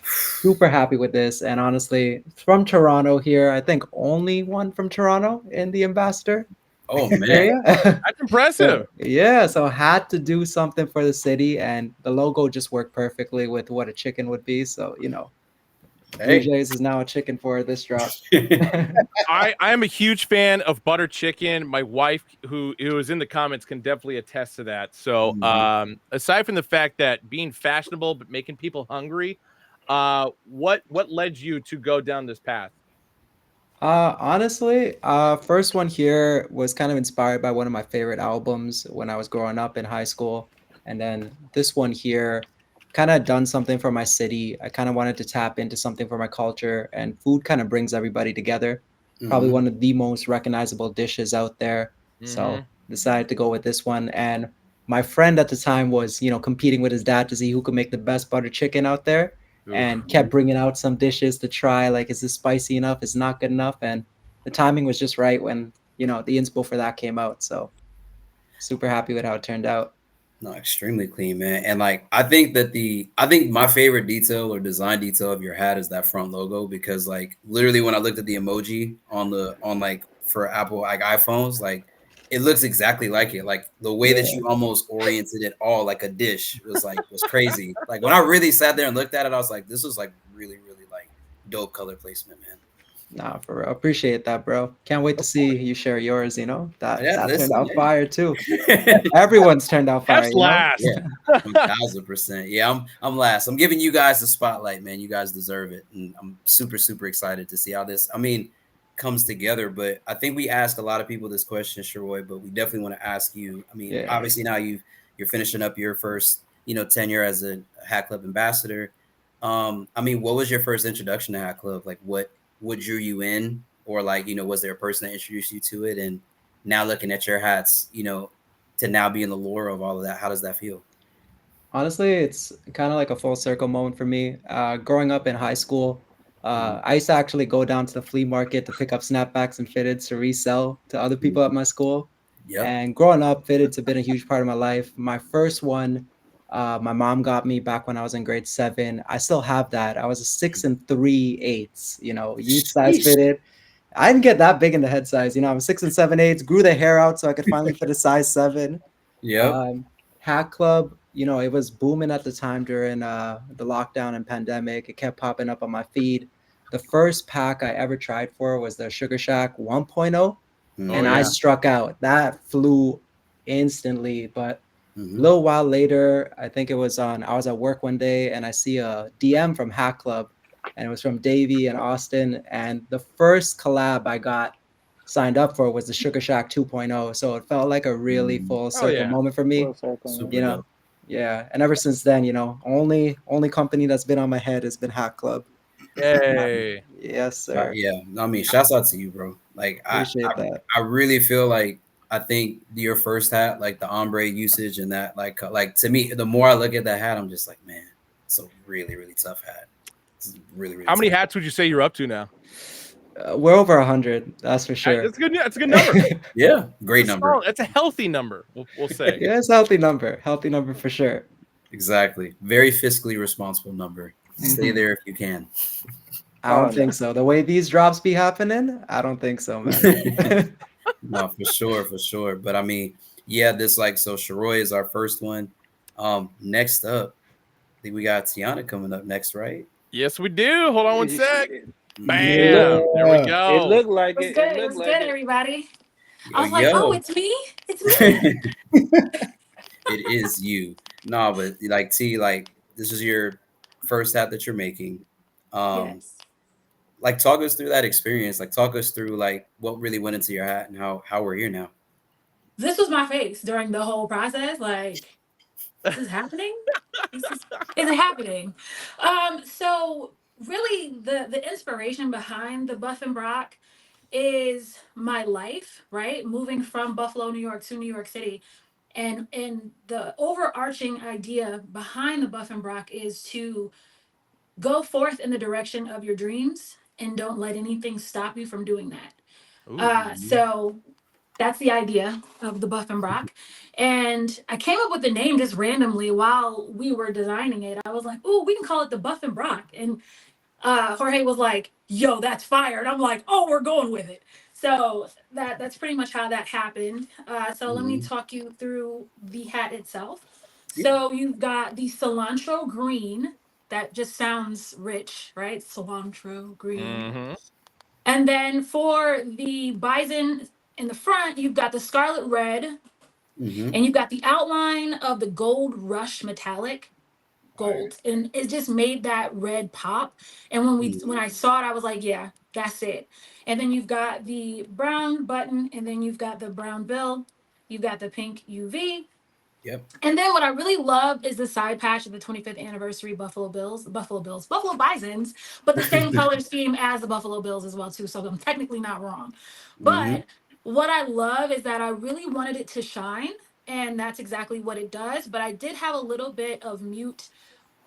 Super happy with this. And honestly, from Toronto here, I think only one from Toronto in the Ambassador. Oh, man. That's impressive. So had to do something for the city, and the logo just worked perfectly with what a chicken would be. So, DJs is now a chicken for this drop. I am a huge fan of butter chicken. My wife, who is in the comments, can definitely attest to that. So aside from the fact that being fashionable but making people hungry, what led you to go down this path? Honestly, first one here was kind of inspired by one of my favorite albums when I was growing up in high school. And then this one here kind of done something for my city. I kind of wanted to tap into something for my culture, and food kind of brings everybody together. Probably one of the most recognizable dishes out there. So decided to go with this one. And my friend at the time was, competing with his dad to see who could make the best butter chicken out there. And kept bringing out some dishes to try, like, is this spicy enough? Is it not good enough? And the timing was just right when, the inspo for that came out. So super happy with how it turned out. No, extremely clean, man. And I think my favorite detail or design detail of your hat is that front logo, because literally when I looked at the emoji for Apple iPhones, it looks exactly like it. The way that you almost oriented it all like a dish was crazy. When I really sat there and looked at it, I was like, this was really, really dope color placement, man. Nah, for real. Appreciate that, bro. Can't wait to see you share yours, you know. That Yeah, turned listen, out yeah. fire too. Everyone's turned out fire, That's you know? last. Yeah, 1000%. Yeah, I'm last. I'm giving you guys the spotlight, man. You guys deserve it, and I'm super excited to see how this. I mean, comes together. But I think we ask a lot of people this question, Sharoy, but we definitely want to ask you. I mean, Yeah. obviously now you're finishing up your first, tenure as a Hat Club ambassador. I mean, what was your first introduction to Hat Club? Like, what drew you in, or like, was there a person that introduced you to it? And now looking at your hats, to now be in the lore of all of that, how does that feel? Honestly, it's kind of like a full circle moment for me. Growing up in high school, Mhm. I used to actually go down to the flea market to pick up snapbacks and fitteds to resell to other people at my school. Yep. And growing up, fitteds have been a huge part of my life. My first one, my mom got me back when I was in grade 7. I still have that. I was a 6 and 3/8, youth size Sheesh. fitted. I didn't get that big in the head size. I'm 6 and 7/8. Grew the hair out so I could finally fit a size 7. Yep. Um, Hack Club, it was booming at the time during the lockdown and pandemic. It kept popping up on my feed. The first pack I ever tried for was the Sugar Shack 1.0, Oh and I yeah. struck out. That flew instantly. But a Mm-hmm. little while later, I think I was at work one day and I see a DM from Hack Club, and it was from Davey and Austin. And the first collab I got signed up for was the Sugar Shack 2.0. So it felt like a really full Oh circle yeah. moment for me. Full circle. Super You know, dope. yeah. And ever since then, only company that's been on my head has been Hack Club. Yay. Yes, sir. Yeah. I mean, shouts out to you, bro. Like Appreciate that. I really feel like I think your first hat, like the ombre usage and that, like to me, the more I look at that hat, I'm just like, man, it's a really tough hat. It's really How many tough. hats would you say you're up to now? We're over 100, that's for sure. That's good. That's a good number. Yeah, great That's a number. solid- that's a healthy number. We'll say. Yeah, it's a healthy number for sure. Exactly. Very fiscally responsible number. Stay Mhm. there if you can. I Oh, don't think no. so. The way these drops be happening, I don't think so, man. No, for sure. But I mean, yeah, this like so Sharoy is our first one. Next up, I think we got Tiana coming up next, right? Yes, we do. Hold on one sec. It look Bam. There we Yeah. it go. looked like What's it. good? It looked What's like good, it. everybody? I Yo, was like, oh, yo. it's me. It's me. It is you. No, but like T, like this is your first hat that you're making. Um, Yes. like talk us through that experience. Like talk us through like what really went into your hat and how we're here now. This was my face during the whole process. Like, this is happening. This is it happening? So really, the inspiration behind the Buff and Brock is my life, right? Moving from Buffalo, New York to New York City. And the overarching idea behind the Buff and Brock is to go forth in the direction of your dreams and don't let anything stop you from doing that. Ooh. So that's the idea of the Buff and Brock. And I came up with the name just randomly while we were designing it. I was like, "Ooh, we can call it the Buff and Brock." And Jorge was like, "Yo, that's fire!" And I'm like, "Oh, we're going with it." So that's pretty much how that happened. So let me Mhm. talk you through the hat itself. Yeah. So you've got the cilantro green. That just sounds rich, right? Cilantro green. Mm-hmm. And then for the bison in the front, you've got the scarlet red, Mm-hmm. and you've got the outline of the gold rush metallic Fire. gold, and it just made that red pop. And when I saw it, I was like, yeah, that's it. And then you've got the brown button, and then you've got the brown bill, you've got the pink UV, Yep. and then what I really love is the side patch of the 25th anniversary Buffalo Bisons, but the same color scheme as the Buffalo Bills as well too. So I'm technically not wrong. Mm-hmm. But what I love is that I really wanted it to shine, and that's exactly what it does. But I did have a little bit of mute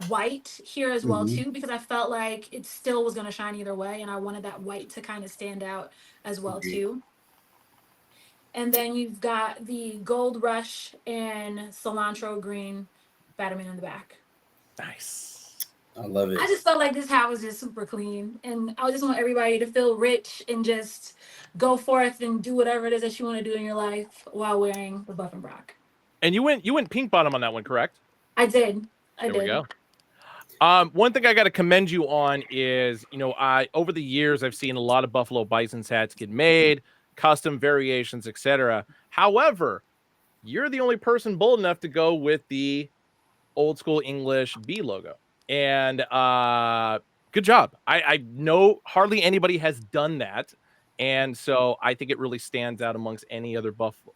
white here as well Mm-hmm. too, because I felt like it still was going to shine either way, and I wanted that white to kind of stand out as well Agreed. too. And then you've got the Gold Rush and Cilantro Green Batterman in the back. Nice. I love I it. just felt like this hat was just super clean. And I just want everybody to feel rich and just go forth and do whatever it is that you want to do in your life while wearing the Buff and Brock. And you went pink bottom on that one, correct? I did. I There we did. go. One thing I got to commend you on is, over the years, I've seen a lot of Buffalo Bison's hats get made, custom variations, etc. However, you're the only person bold enough to go with the old school English B logo. And good job. I know hardly anybody has done that. And so I think it really stands out amongst any other Buffalo,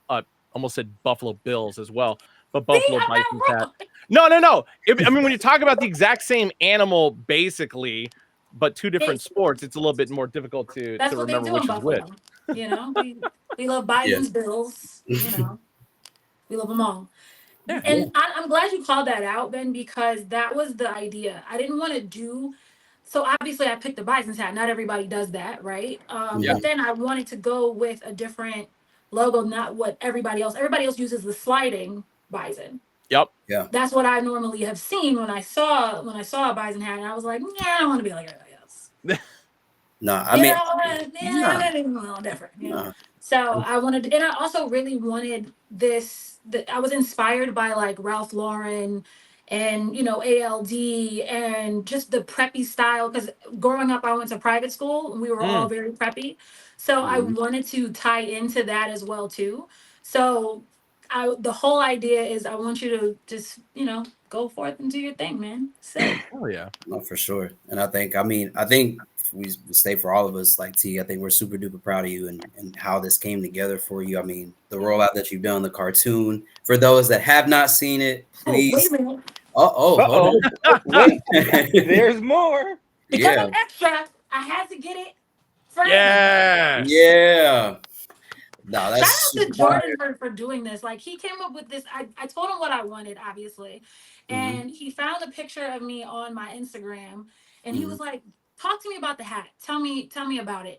almost said Buffalo Bills as well, but See, Buffalo I'm Bison's not hat. wrong. No. I mean, when you talk about the exact same animal, basically, but two different sports, it's a little bit more difficult to That's what they remember do in which is which. Buffalo. We love Yeah. Bison's, Bills. We love them all. Yeah. And I'm glad you called that out, Ben, because that was the idea. I didn't want to do. So obviously, I picked the Bison's hat. Not everybody does that, right? Yeah. But then I wanted to go with a different logo, not what everybody else. Everybody else uses the sliding Bison. Yep. Yeah. That's what I normally have seen when I saw a Bison hat, and I was like, yeah, I don't want to be like everybody else. No, I mean, I didn't want a little different. So I wanted, and I also really wanted this. I was inspired by like Ralph Lauren and ALD and just the preppy style, because growing up I went to private school and we were all very preppy. So I wanted to tie into that as well too. So the whole idea is I want you to just go forth and do your thing, man. Sick. Oh yeah. No, for sure. And I think we say for all of us, like T, I think we're super duper proud of you and how this came together for you. I mean, the rollout that you've done, the cartoon. For those that have not seen it, please. Wait a minute. Hold on. Wait, there's more. Because Yeah. I'm extra, I had to get it first. Yes. Yeah. No, that's Shout out to Jordan for doing this. Like, he came up with this. I told him what I wanted, obviously. And he found a picture of me on my Instagram. And he was like, talk to me about the hat. Tell me about it.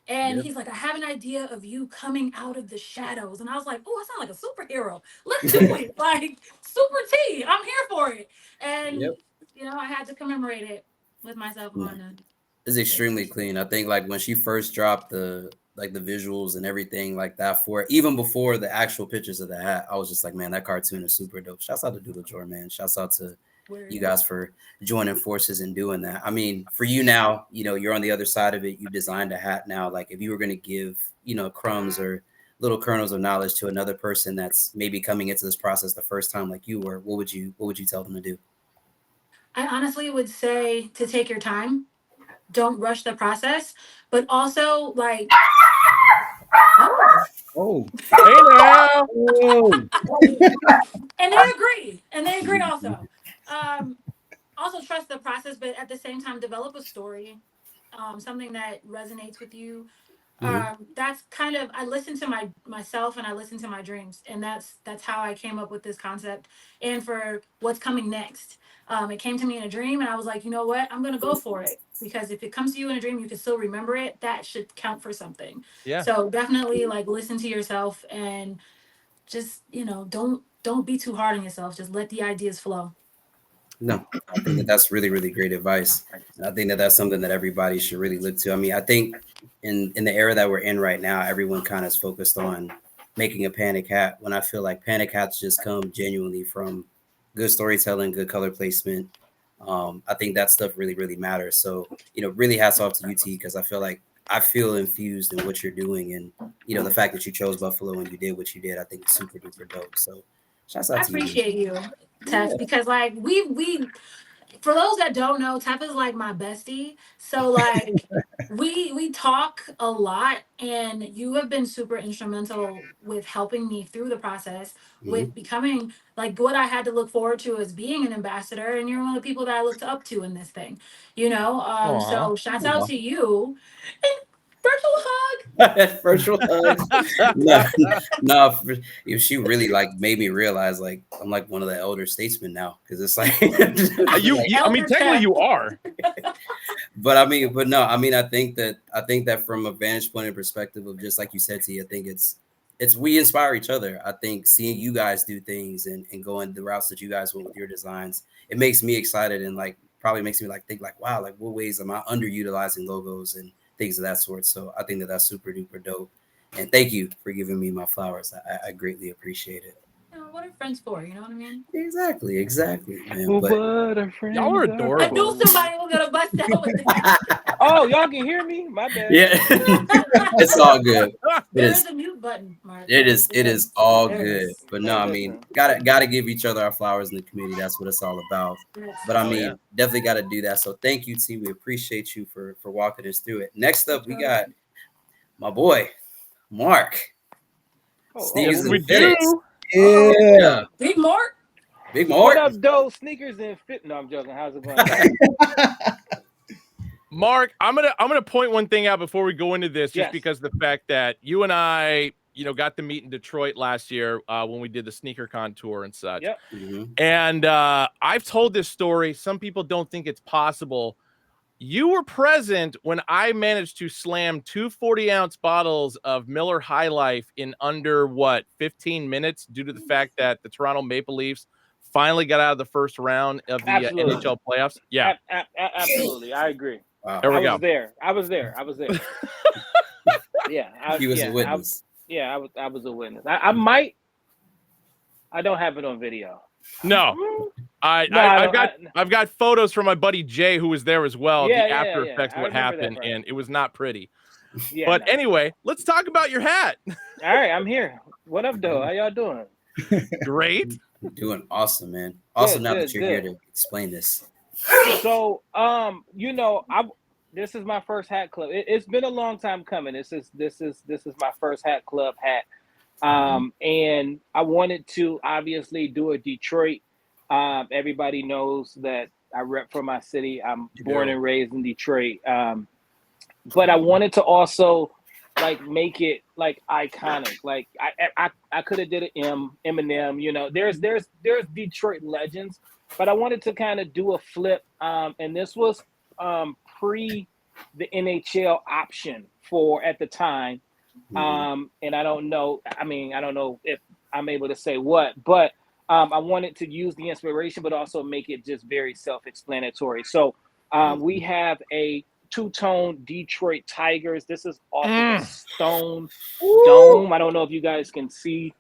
And he's like, I have an idea of you coming out of the shadows. And I was like, oh, I sound like a superhero. Let's do it. Like, super T. I'm here for it. And, I had to commemorate it with myself on it. It's extremely clean. I think like when she first dropped the visuals and everything like that for it, even before the actual pictures of the hat, I was just like, man, that cartoon is super dope. Shouts out to Doodle Jordan, man. Shouts out to you guys for joining forces and doing that. I mean, for you now, you're on the other side of it. You designed a hat now. Like if you were going to give, crumbs or little kernels of knowledge to another person that's maybe coming into this process the first time like you were, what would you tell them to do? I honestly would say to take your time. Don't rush the process, but also like Hey now. and they agree also. Also trust the process, but at the same time develop a story, something that resonates with you. That's kind of, I listen to myself and I listen to my dreams, and that's how I came up with this concept and for what's coming next. It came to me in a dream and I was like, you know what, I'm gonna go for it, because if it comes to you in a dream you can still remember it. That should count for something. Yeah. So definitely like listen to yourself and just don't be too hard on yourself. Just let the ideas flow. No, I think that's really, really great advice. And I think that's something that everybody should really look to. I mean, I think in the era that we're in right now, everyone kind of is focused on making a panic hat, when I feel like panic hats just come genuinely from good storytelling, good color placement. I think that stuff really, really matters. So, really hats off to UT, because I feel infused in what you're doing. And, the fact that you chose Buffalo and you did what you did, I think is super duper dope. So shouts out I to you. appreciate you, Tef, because like we for those that don't know, Tef is like my bestie. So like we talk a lot, and you have been super instrumental with helping me through the process with becoming like what I had to look forward to as being an ambassador, and you're one of the people that I looked up to in this thing. So shouts out to you. And virtual hug. Virtual hugs. No, she really like made me realize like I'm like one of the elder statesmen now, because it's like I mean, technically you are. But I think that from a vantage point and perspective of just like you said, T, I think it's we inspire each other. I think seeing you guys do things and going the routes that you guys went with your designs, it makes me excited, and like probably makes me like think like, wow, like what ways am I underutilizing logos and things of that sort. So I think that that's super duper dope. And thank you for giving me my flowers. I greatly appreciate it. What friends for. You know what I mean? Exactly, man. Well, But what a friend. Y'all are I adorable. knew somebody was gonna bust out with that. Oh, y'all can hear me? My bad. yeah, it's all good. There is a mute button, Mark. It is all There good. is. But no, I mean, gotta give each other our flowers in the community. That's what it's all about. But I mean, definitely got to do that. So thank you, T. We appreciate you for walking us through it. Next up, we got my boy, Mark. Sneakers and Fits. Yeah. Big Mark. Big What Mark. up, Doe? Sneakers and Fit. No, I'm joking. How's it going? Mark, I'm gonna point one thing out before we go into this, just because the fact that you and I, got to meet in Detroit last year when we did the SneakerCon tour and such. Yep. And I've told this story. Some people don't think it's possible. You were present when I managed to slam 2 40-ounce bottles of Miller High Life in under 15 minutes due to the fact that the Toronto Maple Leafs finally got out of the first round of the NHL playoffs. Yeah, absolutely. I agree. Wow. There we go. I was there. Yeah, he was a witness. I was a witness. I don't have it on video. No. I've got photos from my buddy Jay, who was there as well. The after effects of what happened, and it was not pretty. But anyway, let's talk about your hat. All right, I'm here. What up, though? How y'all doing? Great. You're doing awesome, man. Awesome now that you're here to explain this. So, this is my first hat club. It's been a long time coming. This is my first hat club hat. And I wanted to obviously do a Detroit. Everybody knows that I rep for my city. I'm born and raised in Detroit. But I wanted to also make it iconic. Like I could have did an Eminem, there's Detroit legends, but I wanted to kind of do a flip. And this was pre the NHL option for at the time. And I don't know if I'm able to say what, but I wanted to use the inspiration, but also make it just very self-explanatory. So we have a two-tone Detroit Tigers. This is off of the Stone Dome. I don't know if you guys can see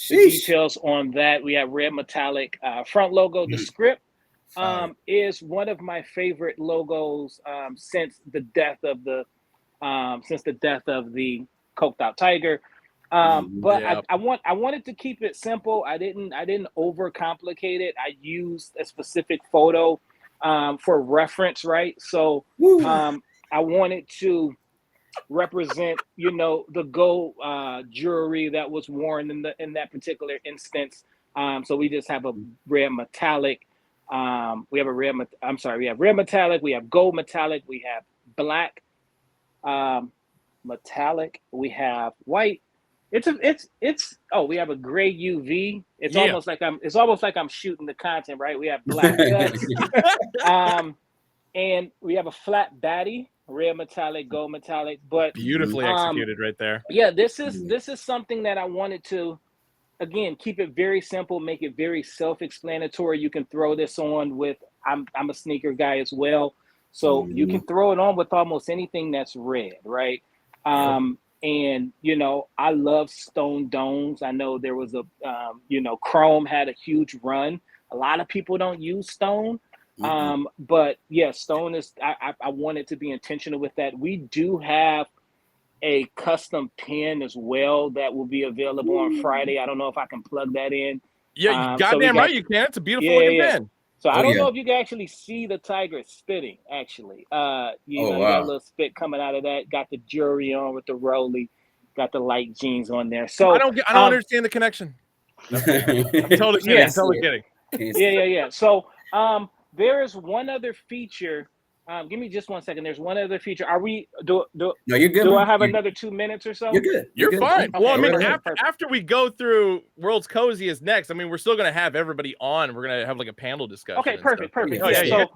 the details on that. We have red metallic front logo. The script is one of my favorite logos since the death of the coked out tiger. But I wanted to keep it simple. I didn't overcomplicate it. I used a specific photo for reference, right? So I wanted to represent, the gold jewelry that was worn in that particular instance. So we just have a red metallic. We have red metallic. We have gold metallic. We have black metallic. We have white. We have a gray UV. It's almost like I'm shooting the content, right? We have black guts. And we have a flat baddie, red metallic, gold metallic, but beautifully executed right there. Yeah, this is something that I wanted to, again, keep it very simple, make it very self-explanatory. You can throw this on with, I'm a sneaker guy as well, so you can throw it on with almost anything that's red, right? And, I love stone domes. I know there was Chrome had a huge run. A lot of people don't use stone. But yeah, stone is, I wanted to be intentional with that. We do have a custom pin as well that will be available on Friday. I don't know if I can plug that in. Yeah, goddamn right you can. It's a beautiful looking pin. So I don't know if you can actually see the tiger spitting, actually. You got a little spit coming out of that. Got the jewelry on with the Rolly. Got the light jeans on there. So I don't understand the connection. I'm totally kidding. Yeah. So there is one other feature. Give me just 1 second. There's one other feature. Are we? No, you're good. Do I have another 2 minutes or so? You're good. You're fine. Okay, well, I mean, after we go through World's Coziest next, I mean, we're still gonna have everybody on. We're gonna have like a panel discussion. Okay, perfect. So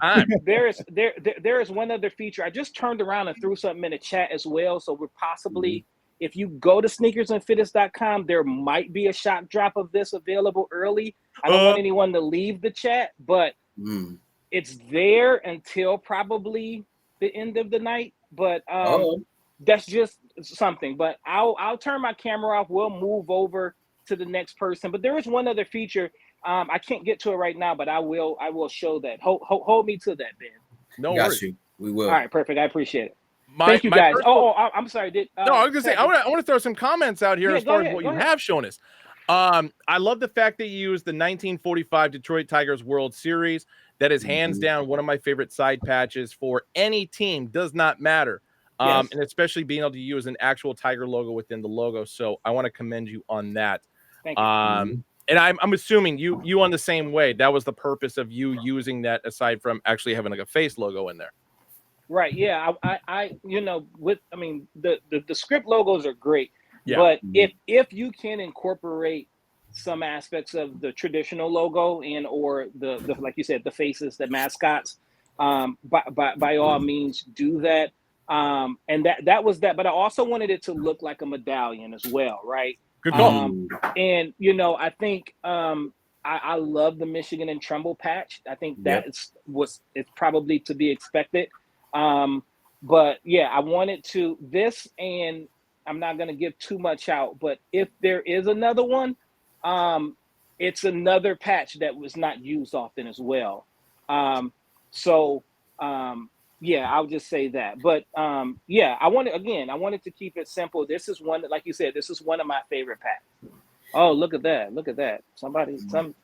there is one other feature. I just turned around and threw something in the chat as well. So we're possibly, if you go to sneakersandfittest.com, there might be a shock drop of this available early. I don't want anyone to leave the chat, but it's there until probably the end of the night. But that's just something. But I'll turn my camera off. We'll move over to the next person. But there is one other feature. I can't get to it right now, but I will show that. Hold me to that, Ben. No Got worries. you. We will. All right, perfect. I appreciate it. Thank you, guys. I'm sorry. No, I was gonna say I want to throw some comments out here as far as what you have shown us. I love the fact that you used the 1945 Detroit Tigers World Series. That is hands down one of my favorite side patches for any team. Does not matter. And especially being able to use an actual Tiger logo within the logo. So I want to commend you on that. Thank you. And I'm assuming you on the same way. That was the purpose of you using that, aside from actually having like a face logo in there. Right. Yeah. I the script logos are great, but if you can incorporate some aspects of the traditional logo or the like you said, the faces, the mascots, by all means do that. And that was that. But I also wanted it to look like a medallion as well, right? Good call. And I think I love the Michigan and Trumbull patch. I think it's probably to be expected. But yeah, I wanted to this, and I'm not going to give too much out, but if there is another one, it's another patch that was not used often as well. Yeah, I'll just say that. But yeah, I wanted to keep it simple. This is one, like you said, this is one of my favorite packs. Oh, look at that. Look at that.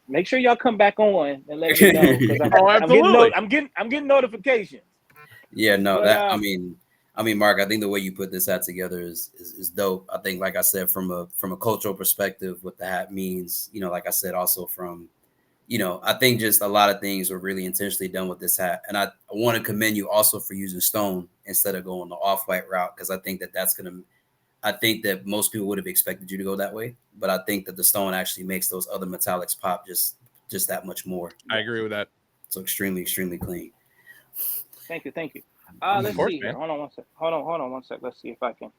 Make sure y'all come back on and let me know. I'm getting notifications. Yeah, no, but, I mean, Mark, I think the way you put this hat together is dope. I think, like I said, from a cultural perspective, what the hat means, like I said, also from, I think just a lot of things were really intentionally done with this hat. And I want to commend you also for using stone instead of going the off-white route, because I think that most people would have expected you to go that way. But I think that the stone actually makes those other metallics pop just that much more. I agree with that. So extremely, extremely clean. Thank you. Let's see here. Hold on one sec. Let's see if I can.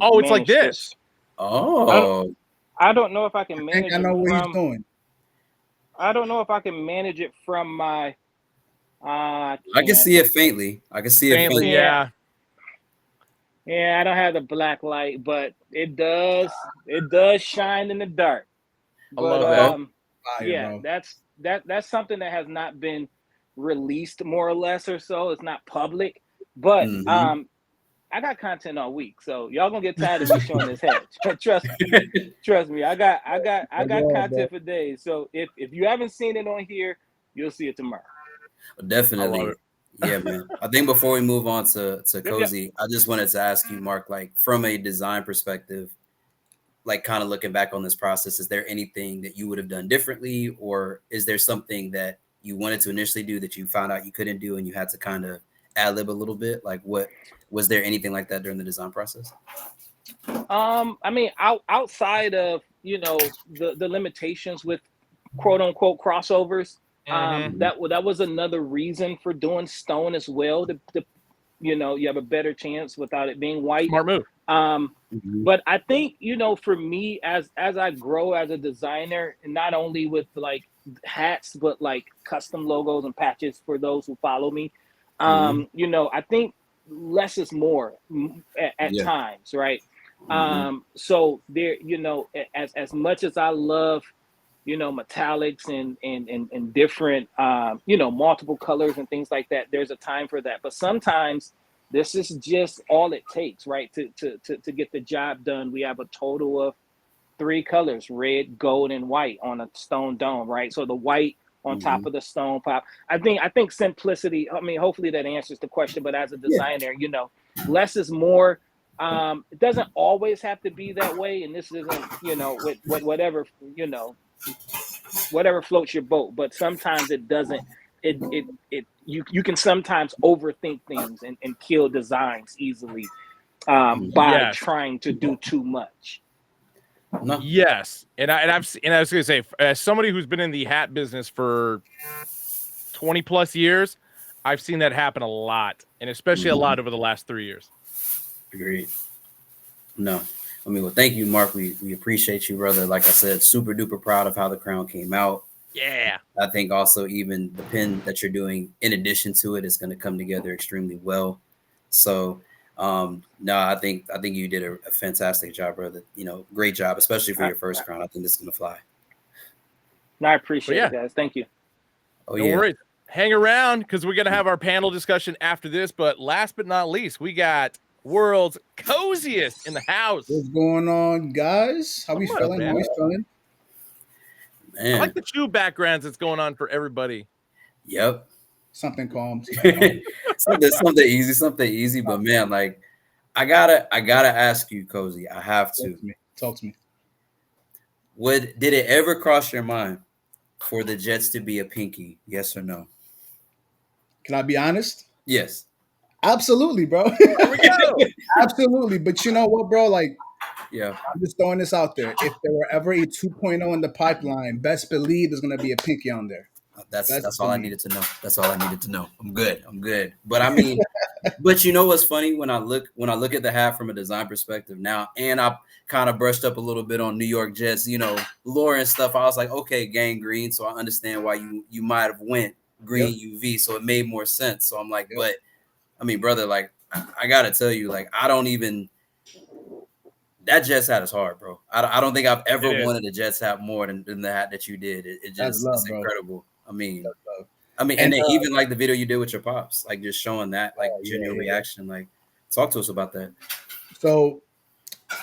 Oh, it's like this. Oh. I don't know if I can manage. I know where he's going. I don't know if I can manage it from my. I can see it faintly. Yeah. Yeah, I don't have the black light, but it does shine in the dark. I love that. Yeah, that's something that has not been released more or less or so. It's not public, but I got content all week, so y'all gonna get tired of me showing this head. Trust me. I got content for days. So if you haven't seen it on here, you'll see it tomorrow. Definitely. Yeah, man. I think before we move on to Cozy, I just wanted to ask you, Mark, like from a design perspective, like kind of looking back on this process, is there anything that you would have done differently, or is there something that you wanted to initially do that you found out you couldn't do and you had to kind of ad lib a little bit? Like, what was there anything like that during the design process? I mean, outside of the limitations with quote unquote crossovers, that was another reason for doing stone as well. To you have a better chance without it being white. Smart move. But I think for me as I grow as a designer, and not only with like hats, but like custom logos and patches for those who follow me. I think less is more at times, right? So there, as much as I love, metallics and different, multiple colors and things like that, there's a time for that. But sometimes this is just all it takes, right? To get the job done. We have a total of 3 colors: red, gold, and white on a stone dome, right? So the white on top of the stone pop. I think simplicity, I mean, hopefully that answers the question, but as a designer, less is more. It doesn't always have to be that way. And this isn't, with whatever, whatever floats your boat, but sometimes it doesn't, you can sometimes overthink things and kill designs easily by trying to do too much. No. Yes, and I was going to say, as somebody who's been in the hat business for 20 plus years, I've seen that happen a lot, and especially a lot over the last 3 years. Agreed. No, I mean, well, thank you, Mark. We appreciate you, brother. Like I said, super duper proud of how the crown came out. Yeah, I think also even the pin that you're doing in addition to it is going to come together extremely well. So No, I think you did a fantastic job, brother. Great job, especially for your first crown. I think this is gonna fly. No, I appreciate it, guys. Thank you. Oh, no worries. Hang around because we're gonna have our panel discussion after this. But last but not least, we got world's coziest in the house. What's going on, guys? How we feeling? How we feeling? Man. I like the two backgrounds that's going on for everybody. Yep. Something calm. something easy. But man, like I gotta ask you, Cozy. I have to. Talk to me. Did it ever cross your mind for the Jets to be a pinky? Yes or no? Can I be honest? Yes. Absolutely, bro. There we go. Absolutely. But you know what, bro? Like, yeah, I'm just throwing this out there. If there were ever a 2.0 in the pipeline, best believe there's gonna be a pinky on there. That's all I needed to know. That's all I needed to know. I'm good. But I mean, but you know what's funny when I look at the hat from a design perspective now, and I kind of brushed up a little bit on New York Jets, lore and stuff. I was like, okay, gang green, so I understand why you might have went green UV, so it made more sense. So I'm like, but I mean, brother, like I gotta tell you, like that Jets hat is hard, bro. I don't think I've ever wanted a Jets hat more than the hat that you did. It's incredible. I mean, and then even like the video you did with your pops, like just showing that like genuine reaction. Like, talk to us about that. So,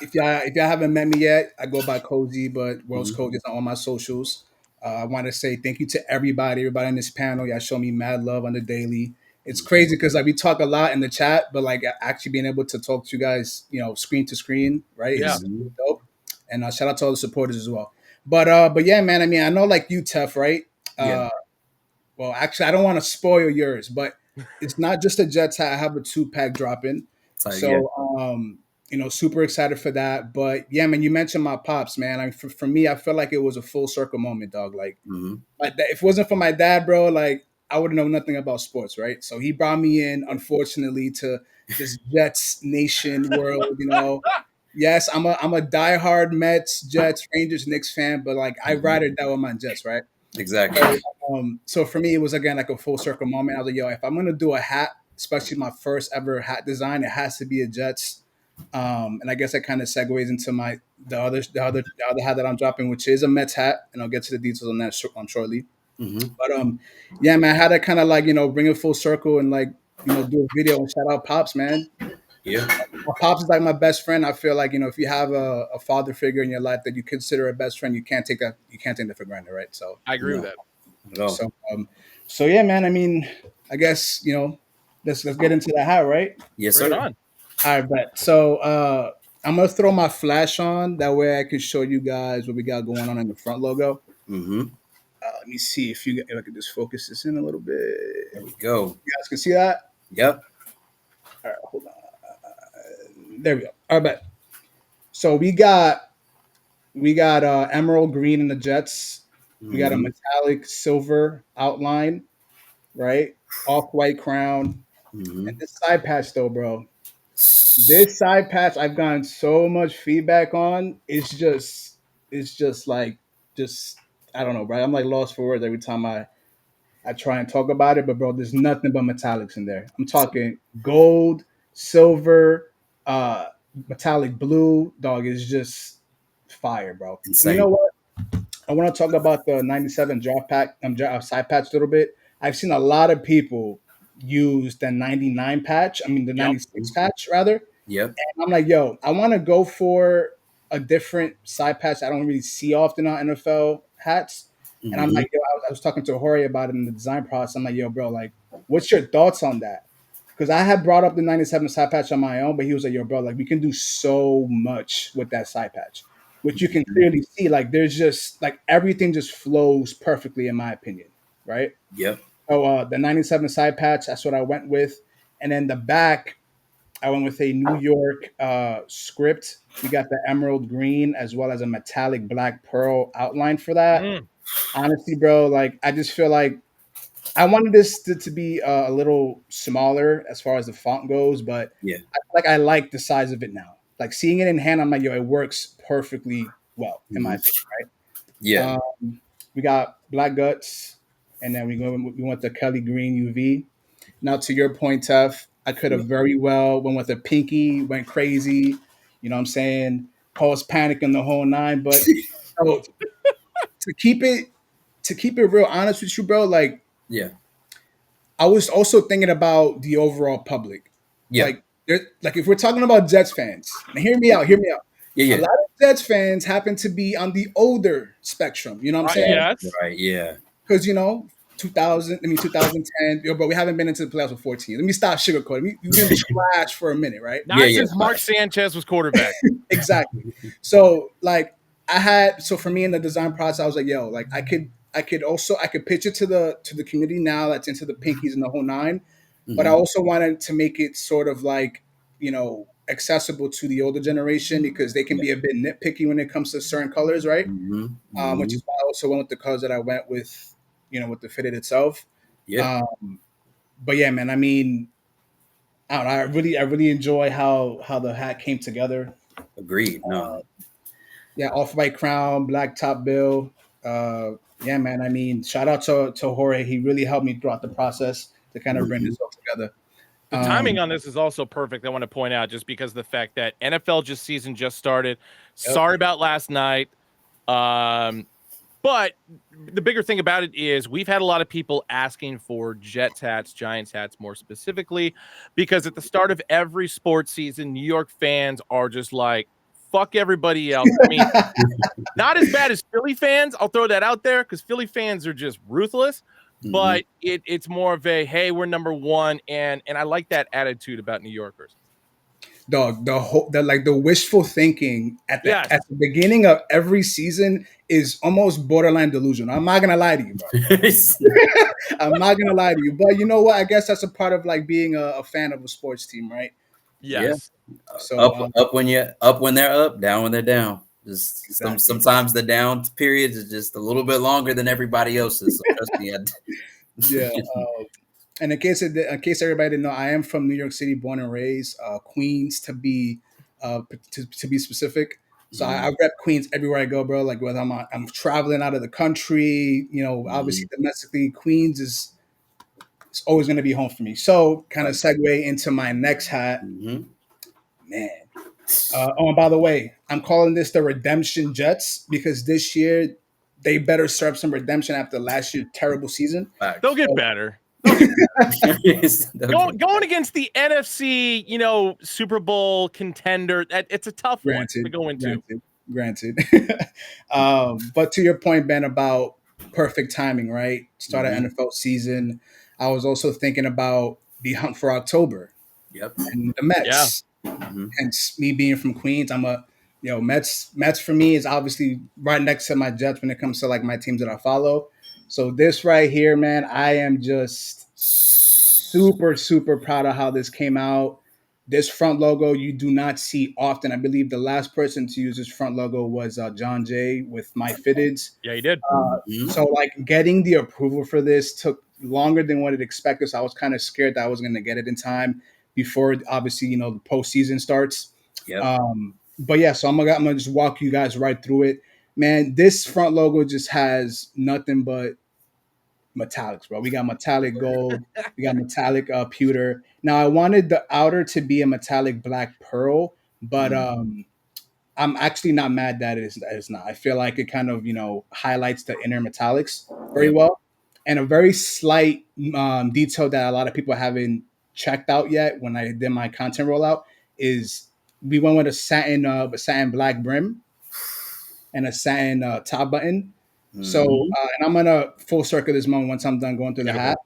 if y'all haven't met me yet, I go by Cozy, but World's Cozy is on all my socials. I want to say thank you to everybody on this panel. Y'all show me mad love on the daily. It's crazy because like we talk a lot in the chat, but like actually being able to talk to you guys, screen to screen, right? Yeah. It's dope. And shout out to all the supporters as well. But yeah, man. I mean, I know like you, Tef, right? Well, actually, I don't want to spoil yours, but it's not just a Jets hat. I have a 2-pack dropping. So, super excited for that. But yeah, man, you mentioned my pops, man. I mean, for me, I feel like it was a full circle moment, dog. Like, if it wasn't for my dad, bro, like I would know nothing about sports, right? So he brought me in, unfortunately, to this Jets nation world. Yes, I'm a diehard Mets, Jets, Rangers, Knicks fan, but like I ride or die with my Jets, right? Exactly. So for me, it was again like a full circle moment. I was like, yo, if I'm gonna do a hat, especially my first ever hat design, it has to be a Jets. And I guess that kind of segues into the other hat that I'm dropping, which is a Mets hat, and I'll get to the details on that shortly. But yeah, man, I had to kind of like bring it full circle and like do a video and shout out Pops, man. Yeah, my Pops is like my best friend. I feel like if you have a father figure in your life that you consider a best friend, you can't take that for granted, right? So I agree with that. So yeah, man. I mean, I guess let's get into the hat, right? Yes, Right sir. on. All right, bet. So I'm gonna throw my flash on that way I can show you guys what we got going on in the front logo. Let me see if I can just focus this in a little bit. There we go. You guys can see that? Yep. All right, hold on. There we go. All right, bet. So we got emerald green in the Jets. We got a metallic silver outline, right? Off-white crown. And this side patch though, bro. This side patch I've gotten so much feedback on. It's just like I don't know, bro. I'm like lost for words every time I try and talk about it, but bro, there's nothing but metallics in there. I'm talking gold, silver, metallic blue. Dog is just fire, bro. Insane. You know what? I want to talk about the 97 draft pack, side patch a little bit. I've seen a lot of people use the 99 patch. I mean, the 96 patch rather. Yep. And I'm like, yo, I want to go for a different side patch I don't really see often on NFL hats. And I'm like, yo, I was talking to Jorge about it in the design process. I'm like, yo, bro, like, what's your thoughts on that? Because I had brought up the 97 side patch on my own, but he was like, yo, bro, like, we can do so much with that side patch, which you can clearly see. Like, there's just, like, everything just flows perfectly, in my opinion, right? Yep. So the 97 side patch, that's what I went with. And then the back, I went with a New York script. We got the emerald green as well as a metallic black pearl outline for that. Honestly, bro, like I just feel like I wanted this to be a little smaller as far as the font goes, but yeah, I like the size of it now. Like seeing it in hand, I'm like, yo, it works perfectly well in my opinion, right? Yeah. We got black guts, and then we went the Kelly green UV. Now to your point, Tef, I could have very well went with a pinky, went crazy. You know what I'm saying? Caused panic in the whole nine. But so, to keep it real honest with you, bro, like Yeah. I was also thinking about the overall public. Yeah. Like if we're talking about Jets fans, now hear me out. Yeah. A Yeah. lot of Jets fans happen to be on the older spectrum. You know what I'm saying? Yes. Right. Yeah. Because 2010, but we haven't been into the playoffs for 14. Let me stop sugarcoating. We've been trash for a minute, right? Not since Mark Sanchez was quarterback. Exactly. So like so for me in the design process, I was like, yo, like I could pitch it to the community now that's into the pinkies and the whole nine, but I also wanted to make it sort of like, accessible to the older generation because they can be a bit nitpicky when it comes to certain colors, right? Which is why I also went with the colors that I went with, with the fitted itself. Yeah. But yeah, man, I mean, I don't know, I really enjoy how the hat came together. Agreed. No. Yeah, off-white crown, black top bill. Yeah, man. I mean, shout out to Jorge. He really helped me throughout the process to kind of bring this all together. The timing on this is also perfect. I want to point out just because of the fact that NFL season just started. Yep. Sorry about last night. But the bigger thing about it is we've had a lot of people asking for Jets hats, Giants hats more specifically, because at the start of every sports season, New York fans are just like, fuck everybody else. I mean, not as bad as Philly fans. I'll throw that out there because Philly fans are just ruthless. But it's more of a, hey, we're number one, and I like that attitude about New Yorkers. The wishful thinking at the beginning of every season is almost borderline delusional. I'm not gonna lie to you, bro. I'm not gonna lie to you, but you know what? I guess that's a part of like being a fan of a sports team, right? Yes. Yeah. So up when they're up, down when they're down. Just sometimes the down periods is just a little bit longer than everybody else's. So trust me. Yeah. And in case everybody didn't know, I am from New York City, born and raised, Queens to be specific. So I rep Queens everywhere I go, bro. Like whether I'm traveling out of the country, obviously domestically, Queens is always going to be home for me. So kind of segue into my next hat, man. And by the way, I'm calling this the Redemption Jets because this year they better serve some redemption after last year's terrible season. They'll get better. Going against the NFC, Super Bowl contender, it's a tough one to go into. Granted. But to your point, Ben, about perfect timing, right? Start of NFL season. I was also thinking about the hunt for October. Yep. And the Mets. Yeah. Hence me being from Queens, I'm Mets for me is obviously right next to my Jets when it comes to like my teams that I follow. So this right here, man, I am just super, super proud of how this came out. This front logo you do not see often. I believe the last person to use this front logo was John Jay with My Fitteds. Yeah, he did. So like getting the approval for this took longer than what it expected. So I was kind of scared that I was going to get it in time before, obviously, the postseason starts. Yep. But yeah, so I'm gonna just walk you guys right through it. Man, this front logo just has nothing but metallics, bro. We got metallic gold, we got metallic pewter. Now I wanted the outer to be a metallic black pearl, but I'm actually not mad that it's not. I feel like it kind of highlights the inner metallics very well, and a very slight detail that a lot of people haven't checked out yet when I did my content rollout is we went with a satin black brim and a satin top button. So, and I'm gonna full circle this moment once I'm done going through the hat.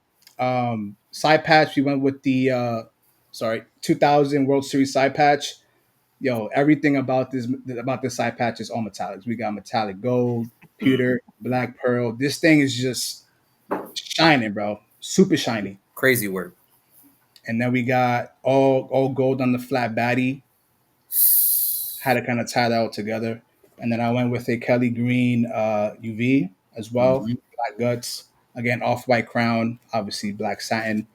Side patch, we went with the 2000 World Series side patch. Everything about this side patch is all metallics. We got metallic gold, pewter, black pearl. This thing is just shining, bro. Super shiny. Crazy work. And then we got all gold on the flat baddie. Had to kind of tie that all together. And then I went with a Kelly Green UV as well. Black guts. Again, off-white crown. Obviously, black satin.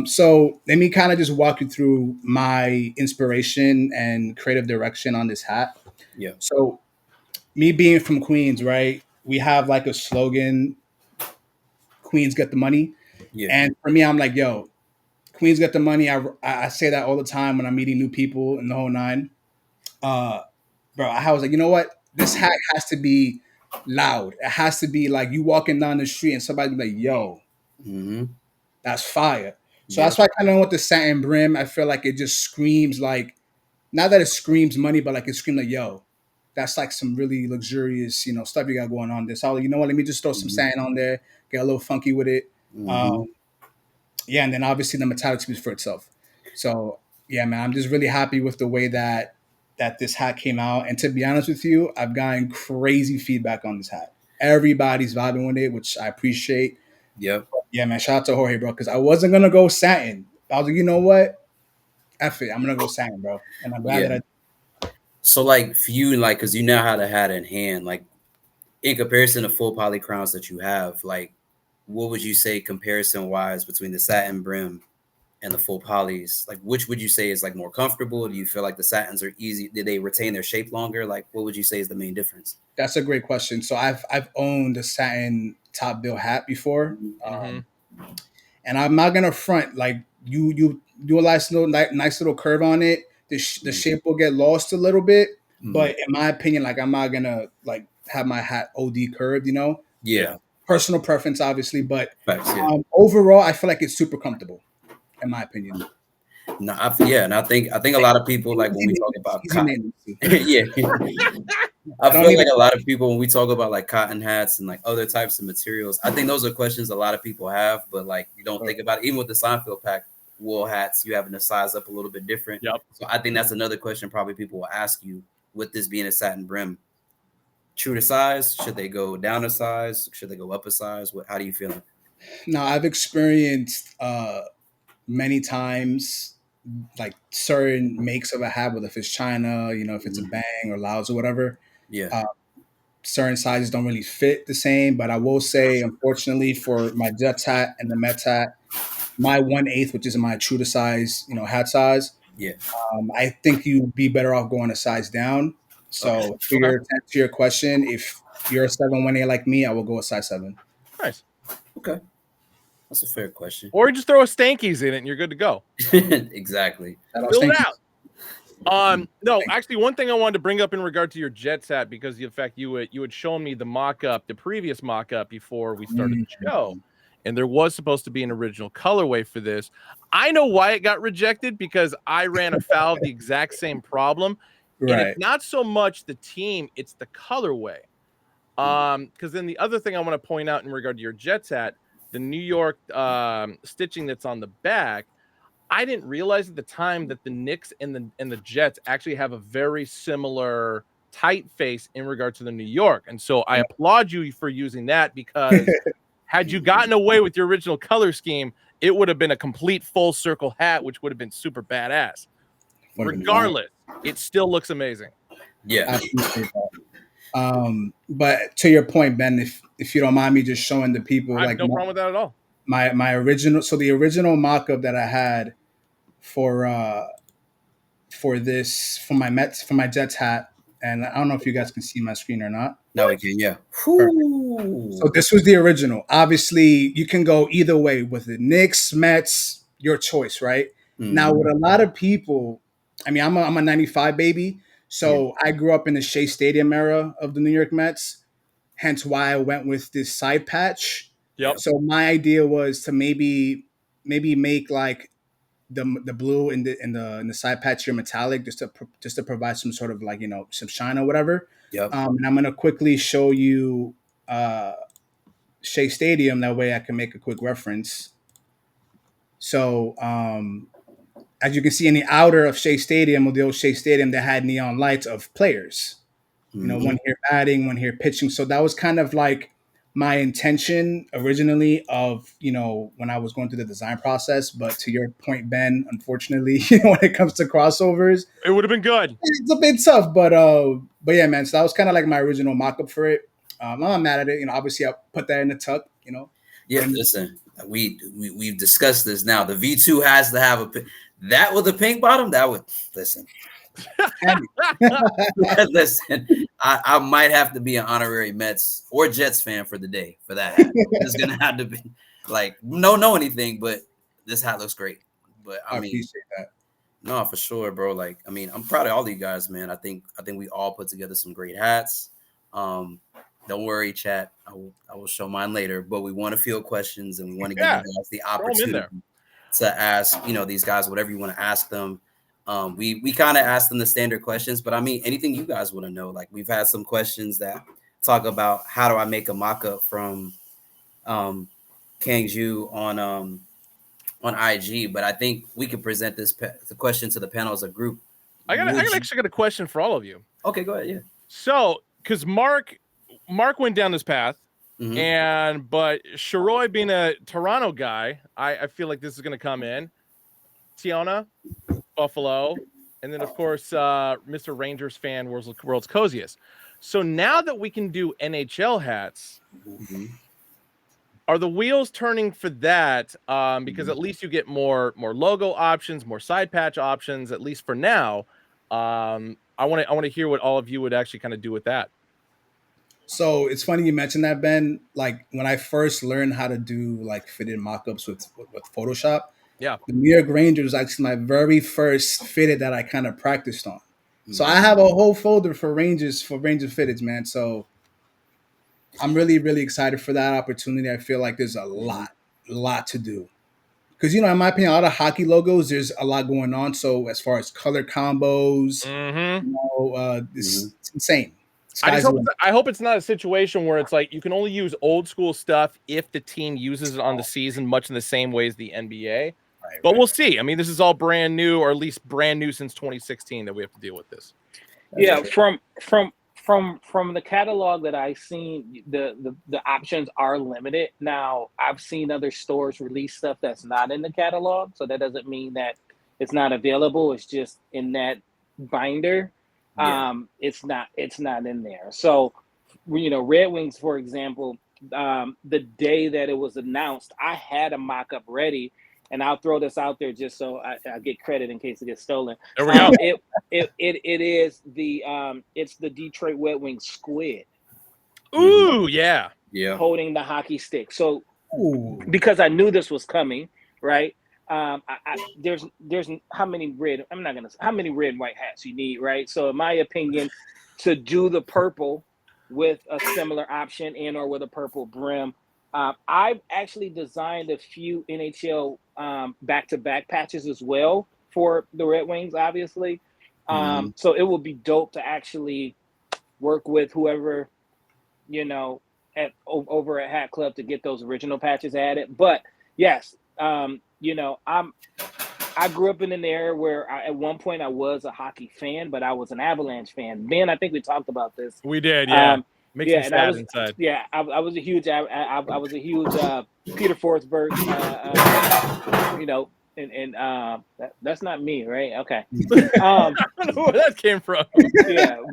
So let me kind of just walk you through my inspiration and creative direction on this hat. Yeah. So me being from Queens, right? We have like a slogan, Queens get the money. Yeah. And for me, I'm like, Queens get the money. I say that all the time when I'm meeting new people in the whole nine. Bro, I was like, you know what? This hat has to be loud. It has to be like you walking down the street and somebody be like, yo, that's fire. So that's why I kind of want the satin brim. I feel like it just screams like, not that it screams money, but like it screams like, yo, that's like some really luxurious, stuff you got going on there. So, you know what? Let me just throw some satin on there, get a little funky with it. Yeah, and then obviously the metallic speaks for itself. So yeah, man, I'm just really happy with the way that this hat came out. And to be honest with you, I've gotten crazy feedback on this hat. Everybody's vibing with it, which I appreciate. Yep. Yeah, man. Shout out to Jorge, bro, because I wasn't gonna go satin. I was like, you know what? F it. I'm gonna go satin, bro. And I'm glad that I. So like for you, like, because you now had a hat in hand, like in comparison to full poly crowns that you have, like, what would you say comparison wise between the satin brim and the full polys? Like, which would you say is like more comfortable? Do you feel like the satins are easy? Did they retain their shape longer? Like, what would you say is the main difference? That's a great question. So I've owned a satin top bill hat before, and I'm not gonna front. Like you do a nice little curve on it. The shape will get lost a little bit, but in my opinion, like I'm not gonna like have my hat OD curved. Yeah. Personal preference, obviously, but overall, I feel like it's super comfortable, in my opinion. No, and I think a lot of people, like when we talk about cotton, I feel like a lot of people when we talk about like cotton hats and like other types of materials, I think those are questions a lot of people have, but like you don't think about it. Even with the Seinfeld pack wool hats, you having to size up a little bit different. Yep. So I think that's another question probably people will ask you with this being a satin brim. True to size? Should they go down a size? Should they go up a size? How do you feel? No, I've experienced many times like certain makes of a hat, whether if it's China, if it's a Bang or Laos or whatever. Yeah. Certain sizes don't really fit the same, but I will say, unfortunately, for my Jets hat and the Mets hat, my 1/8, which is my true to size, hat size. Yeah. I think you'd be better off going a size down. So to your question, if you're a 7/1/8 like me, I will go a size 7. Nice. Okay. That's a fair question. Or just throw a Stankies in it and you're good to go. Exactly. Fill it out. No, actually, one thing I wanted to bring up in regard to your Jets hat, because in fact you had shown me the previous mock-up before we started the show, and there was supposed to be an original colorway for this. I know why it got rejected, because I ran afoul of the exact same problem. Right. And it's not so much the team, it's the colorway. Because then the other thing I want to point out in regard to your Jets hat, the New York stitching that's on the back, I didn't realize at the time that the Knicks and the Jets actually have a very similar typeface in regard to the New York. And so I applaud you for using that, because had you gotten away with your original color scheme, it would have been a complete full circle hat, which would have been super badass. Regardless, it still looks amazing. Yeah. I appreciate that. But to your point, Ben, if you don't mind me just showing the people, I have no problem with that at all. My original, so the original mock-up that I had for my Jets hat, and I don't know if you guys can see my screen or not. No, we can, yeah. So this was the original. Obviously, you can go either way with the Knicks, Mets, your choice, right? Now, with a lot of people, I mean, I'm a 95 baby, so I grew up in the Shea Stadium era of the New York Mets, hence why I went with this side patch. Yep. So my idea was to maybe make like the blue in the side patch here metallic, just to provide some sort of like some shine or whatever. Yep. And I'm gonna quickly show you Shea Stadium, that way I can make a quick reference. So as you can see in the outer of Shea Stadium, or the old Shea Stadium, that had neon lights of players. One here batting, one here pitching. So that was kind of like my intention originally of, when I was going through the design process. But to your point, Ben, unfortunately, when it comes to crossovers, it would have been good. It's a bit tough, but yeah, man. So that was kind of like my original mock-up for it. I'm not mad at it. Obviously I put that in the tuck, Yeah, listen, we've discussed this now. The V2 has to have that with a pink bottom. That would listen. Listen, I might have to be an honorary Mets or Jets fan for the day for that hat. It's gonna have to be like, don't know anything, but this hat looks great. But I appreciate that. No, for sure, bro. Like, I mean, I'm proud of all you guys, man. I think we all put together some great hats. Don't worry, chat. I will show mine later. But we want to field questions, and we want to give you guys the opportunity to ask, these guys whatever you want to ask them. We kind of ask them the standard questions, but I mean, anything you guys want to know. Like, we've had some questions that talk about how do I make a mock-up from Kangju on IG, but I think we could present the question to the panel as a group. I actually got a question for all of you. Okay, go ahead. Yeah. So, because Mark went down this path, but Shiroi being a Toronto guy, I feel like this is going to come in. Tiana, Buffalo, and then of course Mr. Rangers fan, world's coziest. So now that we can do NHL hats. Are the wheels turning for that? Because at least you get more logo options, more side patch options, at least for now. I want to hear what all of you would actually kind of do with that. So it's funny you mentioned that, Ben. Like, when I first learned how to do like fitted mock-ups with Photoshop, the New York Rangers was actually my very first fitted that I kind of practiced on. So I have a whole folder for Rangers fitteds, man. So I'm really, really excited for that opportunity. I feel like there's a lot to do. Because, in my opinion, a lot of hockey logos, there's a lot going on. So as far as color combos, it's insane. I hope it's not a situation where it's like you can only use old school stuff if the team uses it on the season, much in the same way as the NBA. But we'll see. I mean, this is all brand new, or at least brand new since 2016 that we have to deal with this. From the catalog that I've seen, the options are limited. Now, I've seen other stores release stuff that's not in the catalog, so that doesn't mean that it's not available. It's just in that binder. It's not in there. So, Red Wings, for example, the day that it was announced, I had a mock-up ready. And I'll throw this out there just so I get credit in case it gets stolen. There we go. It is it's the Detroit Red Wings squid. Ooh, yeah. Holding the hockey stick. So because I knew this was coming, right? There's how many red and white hats you need, right? So in my opinion, to do the purple with a similar option and or with a purple brim, I've actually designed a few NHL back-to-back patches as well for the Red Wings, obviously. So it would be dope to actually work with whoever, over at Hat Club to get those original patches added. But yes, I grew up in an era where at one point I was a hockey fan, but I was an Avalanche fan. Ben, I think we talked about this. We did, yeah. Makes me sad inside. Yeah, I was a huge Peter Forsberg, and that's not me, right? Okay. I don't know where that came from.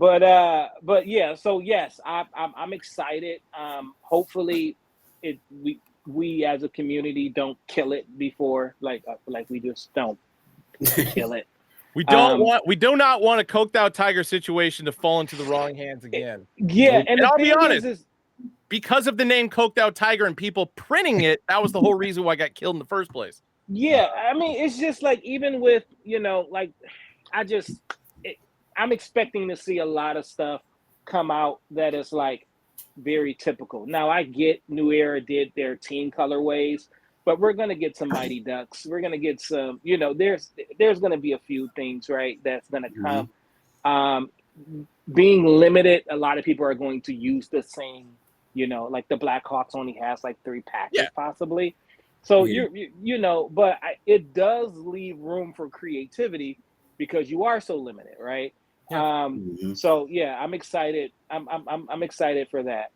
But yeah. So yes, I'm excited. Hopefully, we as a community don't kill it before, like we just don't kill it. We do not want a coked out tiger situation to fall into the wrong hands again. And I'll be honest, because of the name coked out tiger and people printing it, that was the whole reason why I got killed in the first place. Yeah, I mean, it's just like, even with, I'm expecting to see a lot of stuff come out that is like very typical. Now, I get New Era did their team colorways, but we're going to get some Mighty Ducks. We're going to get some, there's going to be a few things, right, that's going to come. Being limited, a lot of people are going to use the same, like the Blackhawks only has like 3 patches possibly. So, it does leave room for creativity because you are so limited, right? So, yeah, I'm excited. I'm excited for that.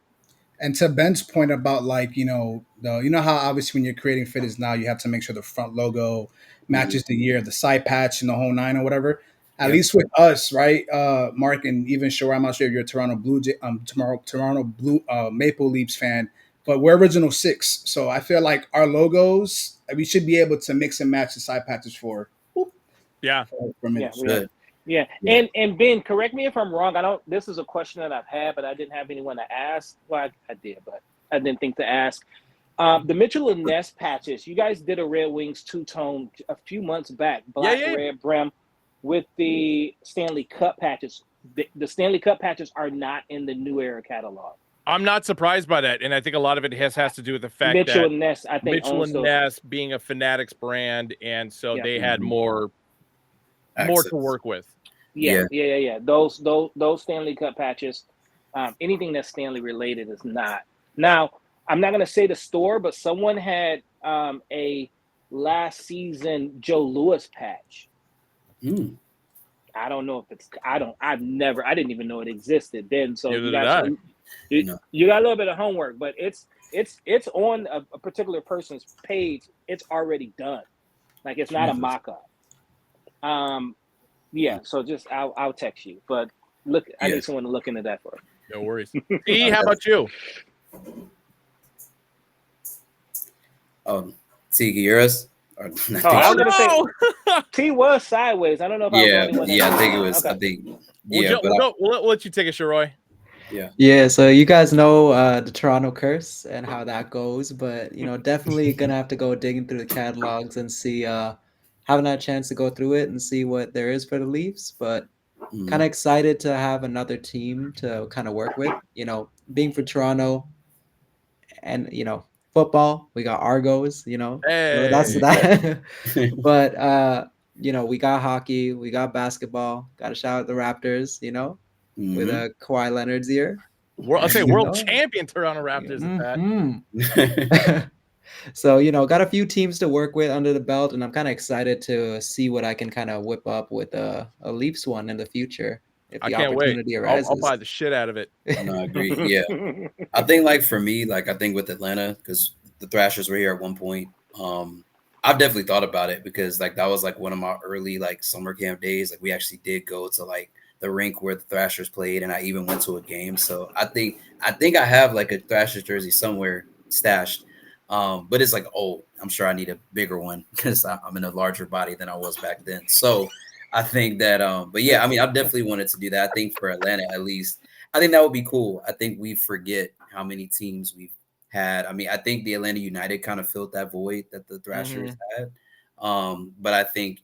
And to Ben's point about like, how obviously when you're creating fitteds now, you have to make sure the front logo matches the year, the side patch and the whole 9 or whatever. At least with us, right, Mark, and even sure, I'm not sure if you're a Toronto Blue Maple Leafs fan, but we're original 6. So I feel like our logos, we should be able to mix and match the side patches for minutes. Yeah. And Ben, correct me if I'm wrong. This is a question that I've had, but I didn't have anyone to ask. Well, I did, but I didn't think to ask. The Mitchell and Ness patches. You guys did a Red Wings two-tone a few months back, black, red brim, with the Stanley Cup patches. The Stanley Cup patches are not in the New Era catalog. I'm not surprised by that, and I think a lot of it has to do with the fact Mitchell that and Ness, I think, Mitchell and Ness being a Fanatics brand, and so they had more to work with. Yeah. Those Stanley Cup patches, anything that's Stanley related is not. Now, I'm not going to say the store, but someone had a last season Joe Louis patch. I don't know if it's. I didn't even know it existed then. So you got a little bit of homework, but it's on a particular person's page. It's already done. Like, it's not a mock-up. Yeah. So just I'll text you, but look, I need someone to look into that for. No worries. E, how about you? T, yours? I was gonna say T was sideways. I don't know if I was the only one. I think it was. Okay. I think. We'll let you take it, Sharoy. Yeah. So you guys know the Toronto curse and how that goes, but definitely gonna have to go digging through the catalogs and see. Haven't had a chance to go through it and see what there is for the Leafs, but kind of excited to have another team to kind of work with. Being for Toronto, and football, we got Argos. Hey. That's that. But we got hockey, we got basketball. Got to shout out the Raptors. With Kawhi Leonard's here. I'll say world champion Toronto Raptors at that. So, got a few teams to work with under the belt, and I'm kind of excited to see what I can kind of whip up with a Leafs one in the future if the opportunity arises. I'll buy the shit out of it. No, I agree. Yeah. I think for me, I think with Atlanta, because the Thrashers were here at one point, I've definitely thought about it because that was one of my early summer camp days. We actually did go to the rink where the Thrashers played, and I even went to a game. So I think I have a Thrashers jersey somewhere stashed. But it's old. I'm sure I need a bigger one because I'm in a larger body than I was back then. So I think that, but yeah, I definitely wanted to do that. I think for Atlanta, at least, I think that would be cool. I think we forget how many teams we've had. I think the Atlanta United kind of filled that void that the Thrashers had. But I think,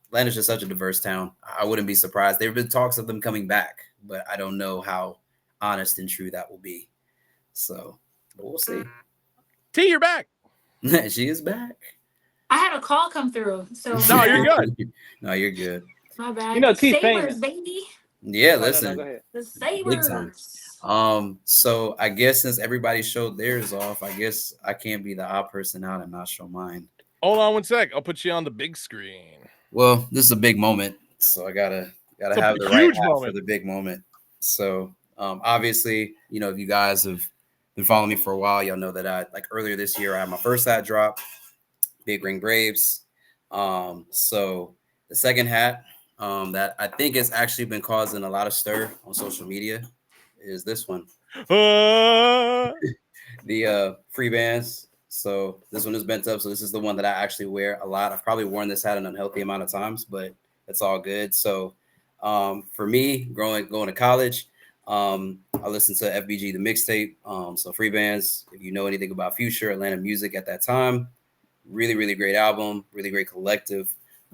Atlanta's just such a diverse town. I wouldn't be surprised. There have been talks of them coming back, but I don't know how honest and true that will be. So, but we'll see. T, you're back. She is back. I had a call come through, so no, you're good. No, you're good. My bad. T Sabres, famous. baby. Yeah, listen. No, go ahead. The Sabres. So I guess since everybody showed theirs off, I guess I can't be the odd person out and not show mine. Hold on one sec. I'll put you on the big screen. Well, this is a big moment, so I gotta have the right hat for the big moment. So obviously, if you guys have been following me for a while, y'all know that I earlier this year I had my first hat drop, Big Ring Braves. So the second hat that I think has actually been causing a lot of stir on social media is this one. The free bands. So this one is bent up. So this is the one that I actually wear a lot. I've probably worn this hat an unhealthy amount of times, but it's all good. So for me, going to college, I listened to FBG, the mixtape. So free bands, if you know anything about Future, Atlanta music at that time, really, really great album, really great collective.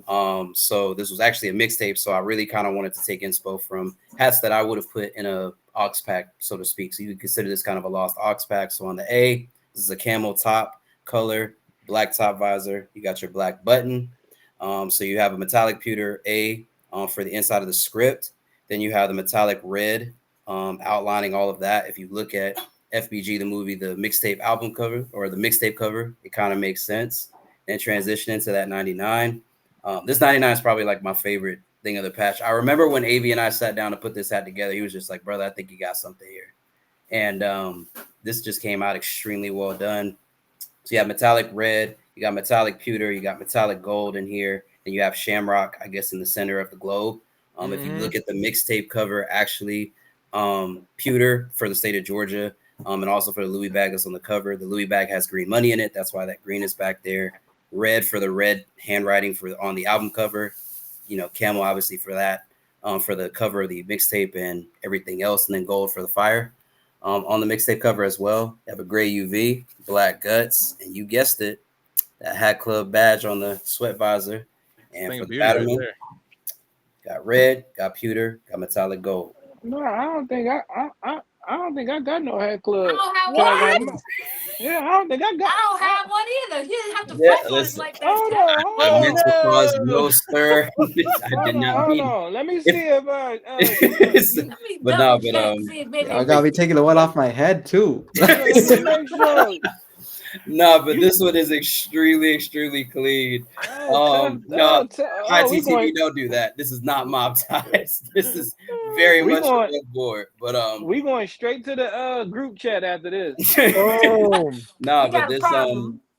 So this was actually a mixtape. So I really kind of wanted to take inspo from hats that I would have put in a aux pack, so to speak. So you could consider this kind of a lost aux pack. So on the A, this is a camel top color, black top visor. You got your black button. So you have a metallic pewter A for the inside of the script. Then you have the metallic red outlining all of that. If you look at FBG, the movie, the mixtape album cover or the mixtape cover, it kind of makes sense. And transition into that 99. This 99 is probably my favorite thing of the patch. I remember when AV and I sat down to put this hat together, he was just like, brother, I think you got something here. And this just came out extremely well done. So you have metallic red, you got metallic pewter, you got metallic gold in here, and you have shamrock, I guess, in the center of the globe. If you look at the mixtape cover, actually, pewter for the state of Georgia, and also for the Louis bag that's on the cover. The Louis bag has green money in it. That's why that green is back there. Red for the red handwriting on the album cover. Camel obviously for that, for the cover of the mixtape and everything else, and then gold for the fire. On the mixtape cover as well, you have a gray UV, black guts, and you guessed it, that Hat Club badge on the sweat visor. And for the Batterman, right, got red, got pewter, got metallic gold. No, I don't think I got no Hat Club. I don't have one. Yeah, I don't think I got. I don't have one either. You didn't have to flex on it like that. Hold meant to cause no stir. I did not mean. Hold on. Let me see if I gotta be taking the one off my head too. No, but this one is extremely clean. ITTV, don't do that. This is not mob ties. This is very much above board. But we going straight to the group chat after this. But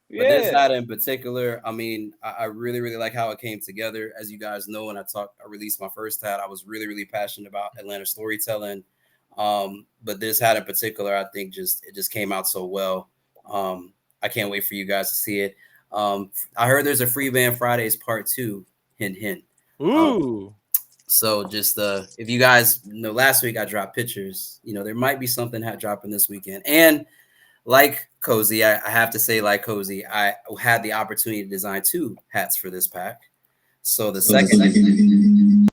this hat in particular, I mean, I really like how it came together. As you guys know, when I released my first hat, I was really passionate about Atlanta storytelling. But this hat in particular, I think it just came out so well. I can't wait for you guys to see it. I heard there's a Free Band Fridays Part 2. Hint, hint. Ooh. So just if you guys know, last week I dropped pictures. There might be something hat dropping this weekend. And like Cozy, I have to say, like Cozy, I had the opportunity to design 2 hats for this pack. So the second.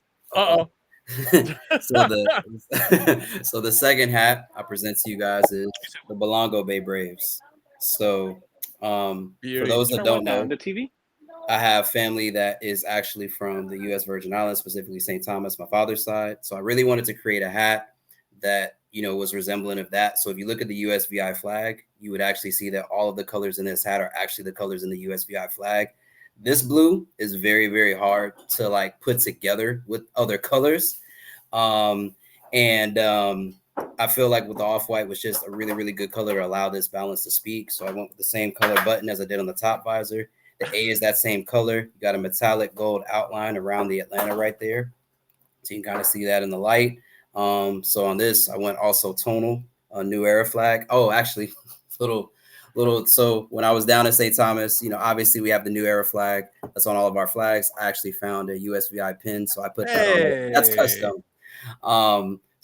So the second hat I present to you guys is the Belongo Bay Braves. So for those that don't know, the TV, I have family that is actually from the U.S. Virgin Islands, specifically St. Thomas, my father's side. So I really wanted to create a hat that was resembling of that. So if you look at the USVI flag, you would actually see that all of the colors in this hat are actually the colors in the USVI flag. This blue is very hard to put together with other colors. I feel like with the off-white was just a really good color to allow this balance to speak. So I went with the same color button as I did on the top visor. The A is that same color. You got a metallic gold outline around the Atlanta right there. So you can kind of see that in the light. So on this, I went also tonal, a New Era flag. Oh, actually, little. So when I was down in St. Thomas, obviously we have the New Era flag. That's on all of our flags. I actually found a USVI pin, so I put that on there. That's custom.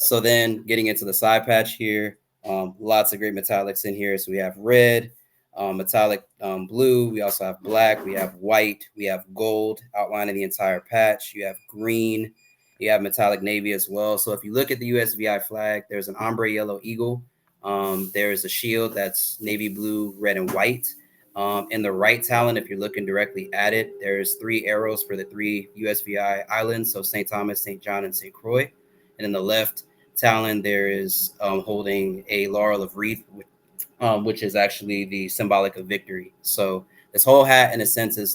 So then getting into the side patch here, lots of great metallics in here. So we have red, metallic blue. We also have black. We have white. We have gold outlining the entire patch. You have green. You have metallic navy as well. So if you look at the USVI flag, there's an ombre yellow eagle. There's a shield that's navy blue, red, and white. In the right talon, if you're looking directly at it, there's 3 arrows for the 3 USVI islands. So St. Thomas, St. John, and St. Croix. And in the left talon, there is holding a laurel of wreath, which is actually the symbolic of victory. So this whole hat, in a sense, is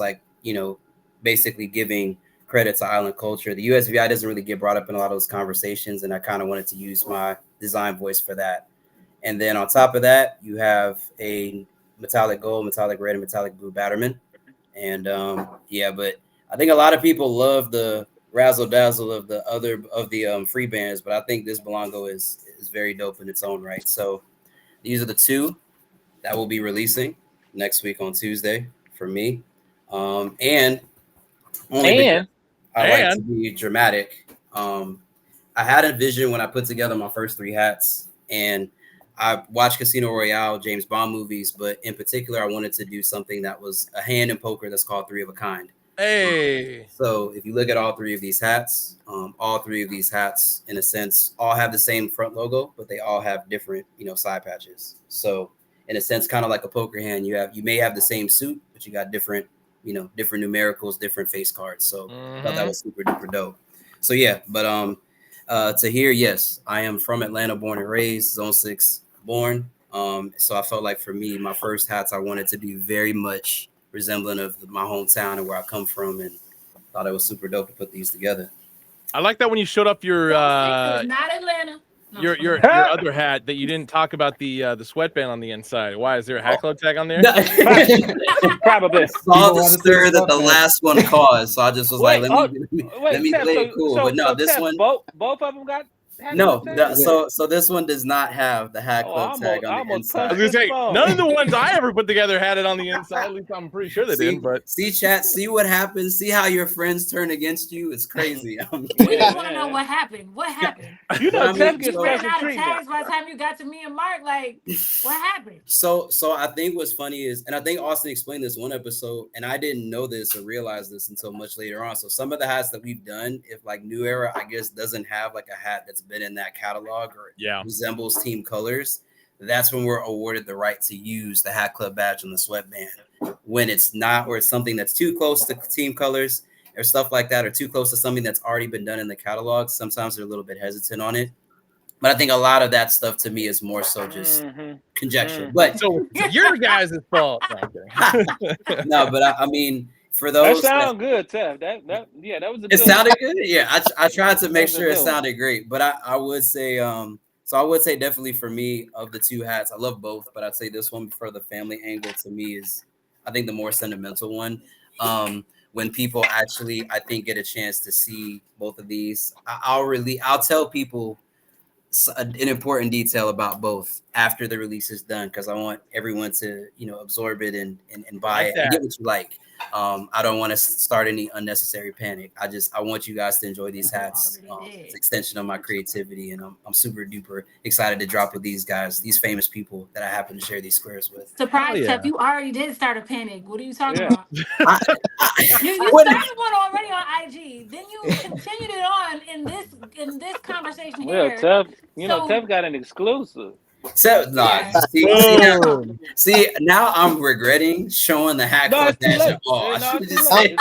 basically giving credit to island culture. The USVI doesn't really get brought up in a lot of those conversations, and I kind of wanted to use my design voice for that. And then on top of that, you have a metallic gold, metallic red, and metallic blue Batterman. And but I think a lot of people love the razzle dazzle of the free bands, but I think this Belongo is very dope in its own right. So these are the 2 that will be releasing next week on Tuesday for me. And I like to be dramatic. I had a vision when I put together my first 3 hats, and I watched Casino Royale, James Bond movies, but in particular, I wanted to do something that was a hand in poker that's called 3 of a kind. Hey. So if you look at all 3 of these hats, in a sense, all have the same front logo, but they all have different, side patches. So in a sense, kind of like a poker hand, you may have the same suit, but you got different, different numericals, different face cards. So I thought that was super duper dope. So yeah, but to hear, yes, I am from Atlanta, born and raised, Zone 6 born. So I felt like for me, my first hats, I wanted to be very much resembling of my hometown and where I come from, and thought it was super dope to put these together. I like that when you showed up your not Atlanta. No. Your other hat that you didn't talk about the sweatband on the inside. Why is there a hat club tag on there? Probably. I saw the stir that the last one caused, so I just was let me play it cool. So, but no, so this Tef, one both of them got No, so this one does not have the Hat Club tag on the inside. I was gonna say none of the ones I ever put together had it on the inside. At least I'm pretty sure they didn't. But see, chat, see what happens. See how your friends turn against you. It's crazy. We just want to know what happened. What happened? You know, Tim you ran out of tags by the time you got to me and Mark. Like, what happened? So I think what's funny is, and I think Austin explained this one episode, and I didn't know this or realize this until much later on. So some of the hats that we've done, if like New Era, I guess, doesn't have like a hat that's been in that catalog or resembles team colors, that's when we're awarded the right to use the Hat Club badge on the sweatband. When it's not, or it's something that's too close to team colors or stuff like that, or too close to something that's already been done in the catalog, sometimes they're a little bit hesitant on it. But I think a lot of that stuff to me is more so just conjecture. But so your guys' fault. No, but I mean, for those that sound good, Tev. That was a it sounded good. Yeah, I tried to make sure it sounded great. But I would say so I would say definitely for me, of the two hats, I love both, but I'd say this one for the family angle to me is, I think, the more sentimental one. When people actually, I think, get a chance to see both of these, I'll tell people an important detail about both after the release is done, because I want everyone to, absorb it and buy it and get what you like. I don't want to start any unnecessary panic. I want you guys to enjoy these hats. It's an extension of my creativity, and I'm super duper excited to drop with these guys, these famous people that I happen to share these squares with. Surprise, Tef, you already did start a panic. What are you talking about? You started one already on IG. Then you continued it on in this conversation here. Tef, Tef got an exclusive. So see, now I'm regretting showing the Hat Club dash at all. I should have just said,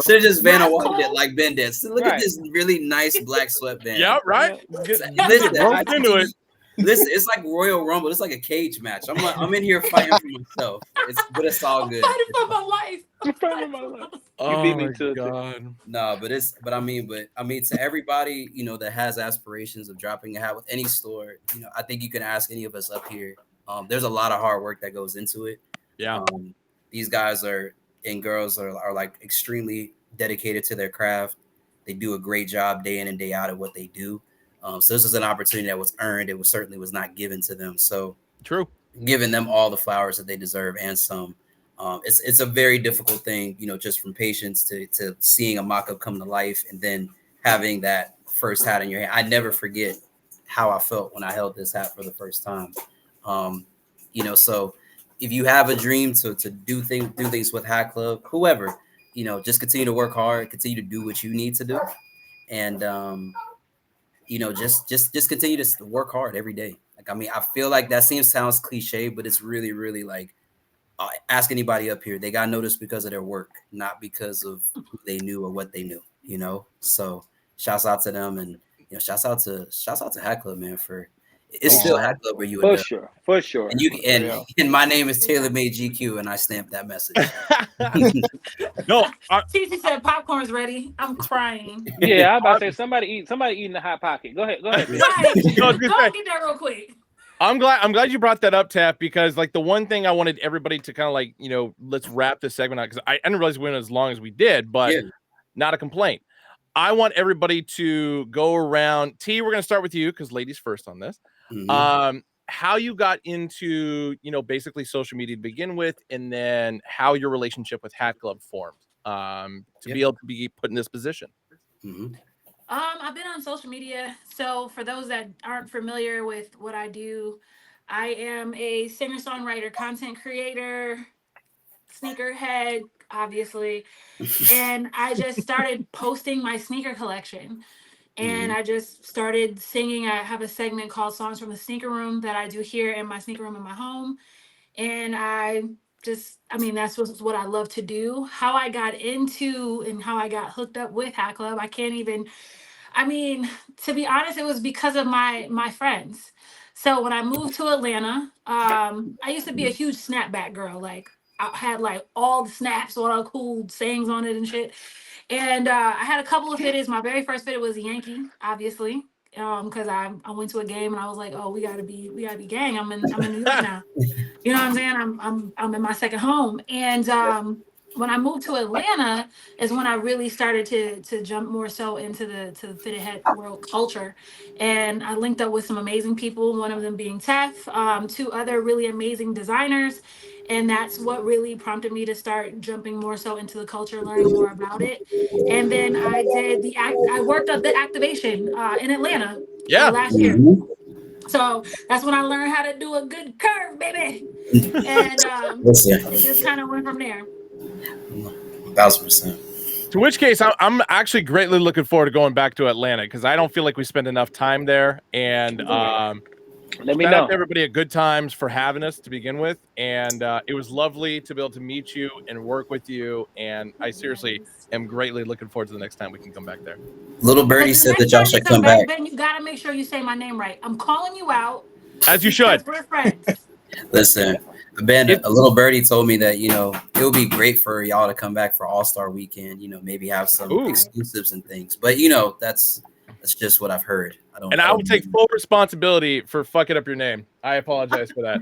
should have just Vanna walked it like Ben did. So look at this really nice black sweatband. Yeah, right. Listen, it's like Royal Rumble. It's like a cage match. I'm in here fighting for myself. But it's all good. I'm fighting for my life. You beat me to God. No, but I mean, to everybody, that has aspirations of dropping a hat with any store, I think you can ask any of us up here. There's a lot of hard work that goes into it. Yeah. These guys and girls are like extremely dedicated to their craft. They do a great job day in and day out at what they do. So this is an opportunity that was earned. It certainly was not given to them. So true, giving them all the flowers that they deserve and some. It's a very difficult thing, just from patience to seeing a mock-up come to life and then having that first hat in your hand. I never forget how I felt when I held this hat for the first time. So if you have a dream to do things with Hat Club, whoever, just continue to work hard, continue to do what you need to do, and just continue to work hard every day. Like, I mean, I feel like that sounds cliche, but it's really, really like, ask anybody up here. They got noticed because of their work, not because of who they knew or what they knew, So shouts out to them, and shouts out to Hat Club, man, for it's still Hat Club where you for sure. And my name is Taylor Made GQ, and I stamped that message. No, Titi said popcorn's ready. I'm crying. Yeah, I'm about to say somebody eating the Hot Pocket. Go ahead. Right. Go get that real quick. I'm glad you brought that up, Tap, because like the one thing I wanted everybody to kind of like, let's wrap this segment out, because I didn't realize we went as long as we did, but not a complaint. I want everybody to go around. T, we're going to start with you because ladies first on this. Mm-hmm. How you got into, basically social media to begin with, and then how your relationship with Hat Club formed to be able to be put in this position. Mm-hmm. I've been on social media. So for those that aren't familiar with what I do, I am a singer-songwriter, content creator, sneakerhead, obviously. And I just started posting my sneaker collection. And I just started singing. I have a segment called Songs from the Sneaker Room that I do here in my sneaker room in my home. And that's what I love to do. How I got into and how I got hooked up with Hat Club, to be honest, it was because of my friends. So when I moved to Atlanta, I used to be a huge snapback girl. Like, I had like all the snaps, all the cool sayings on it and shit. And I had a couple of fitteds. My very first fitted was a Yankee, obviously, because I went to a game and I was like, oh, we gotta be gang. I'm in New York now. You know what I'm saying? I'm in my second home. And when I moved to Atlanta is when I really started to jump more so into the fitted head world culture, and I linked up with some amazing people. One of them being Tef, two other really amazing designers, and that's what really prompted me to start jumping more so into the culture, learning more about it. And then I did the act. I worked on the activation in Atlanta Yeah. last year. So that's when I learned how to do a good curve, baby, and Listen, it just kind of went from there. 1000%. To which case, I'm actually greatly looking forward to going back to Atlanta because I don't feel like we spent enough time there. And Let me shout out know. to everybody at Good Times for having us to begin with. And it was lovely to be able to meet you and work with you. And I seriously am greatly looking forward to the next time we can come back there. Little Birdie Listen, the said that next y'all time you should come come back, back. Ben, you gotta make sure you say my name right. I'm calling you out As you because should. we're friends. Listen, Ben, a little birdie told me that, it would be great for y'all to come back for All-Star Weekend, maybe have some Ooh. exclusives and things. But, that's just what I've heard. And I will take full responsibility for fucking up your name. I apologize for that.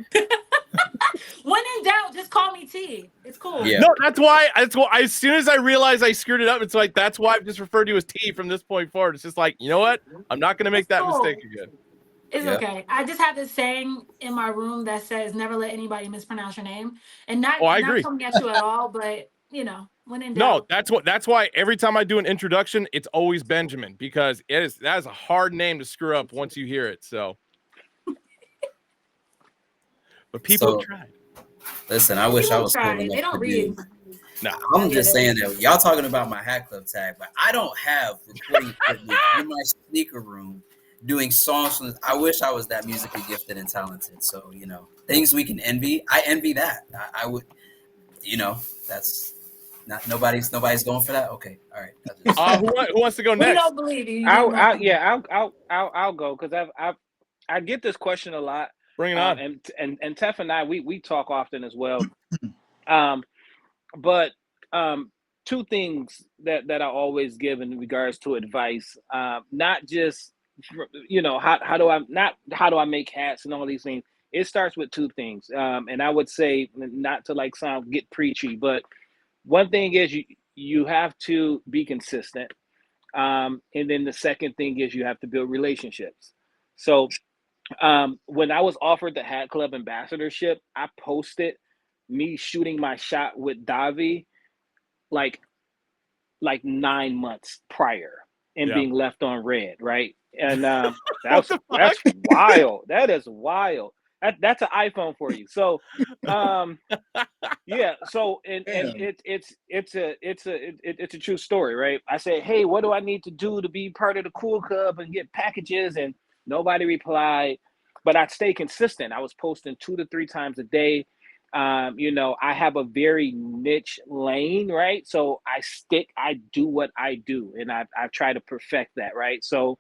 When in doubt, just call me T. It's cool. Yeah. No, that's why. As soon as I realized I screwed it up, it's like that's why I've just referred to you as T from this point forward. It's just like, you know what? I'm not going to make It's that cool. mistake again. It's Yeah. okay. I just have this saying in my room that says never let anybody mispronounce your name. And not Oh, I not agree. coming at you at all, but when in No, doubt. that's why every time I do an introduction, it's always Benjamin because that is a hard name to screw up once you hear it. So, but people have tried. Listen, I wish I People was cool try. They enough to don't do. read. No, I'm just saying that y'all talking about my Hat Club tag, but I don't have recording equipment in my sneaker room doing songs. I wish I was that musically gifted and talented. So, things we can envy. I envy that. I would, that's not nobody's going for that. Okay, all right. Who wants to go We next? don't believe you. You don't know. I'll go because I get this question a lot. Bring it on. And Tef and I we talk often as well. But two things that I always give in regards to advice, not just how do I make hats and all these things. It starts with two things, and I would say not to get preachy, but one thing is you have to be consistent, and then the second thing is you have to build relationships. So when I was offered the Hat Club ambassadorship, I posted me shooting my shot with Davi like 9 months prior and being left on red, right? And that's wild. That is wild. That's an iPhone for you. So yeah, so and it's a true story, right? I said, hey, what do I need to do to be part of the Cool Club and get packages? And nobody replied, but I stay consistent. I was posting 2 to 3 times a day. I have a very niche lane, right? So I do what I do, and I try to perfect that, right? So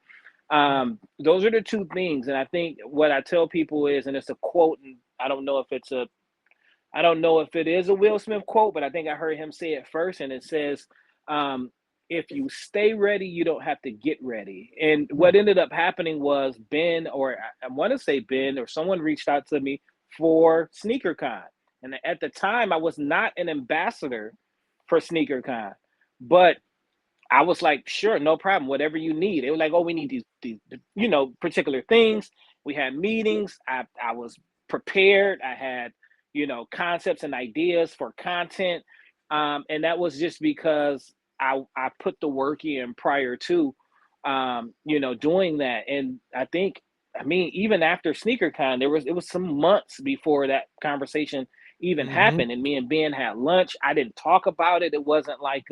those are the two things. And I think what I tell people is, and it's a quote, and I don't know if it is a Will Smith quote, but I think I heard him say it first, and it says, if you stay ready, you don't have to get ready. And what ended up happening was Ben, or I want to say Ben, or someone reached out to me for SneakerCon. And at the time, I was not an ambassador for SneakerCon, but I was like, sure, no problem, whatever you need. They were like, oh, we need these particular things. We had meetings. I was prepared. I had, concepts and ideas for content. And that was just because I put the work in prior to, doing that. And even after SneakerCon, it was some months before that conversation even happened. And me and Ben had lunch. I didn't talk about it. It wasn't like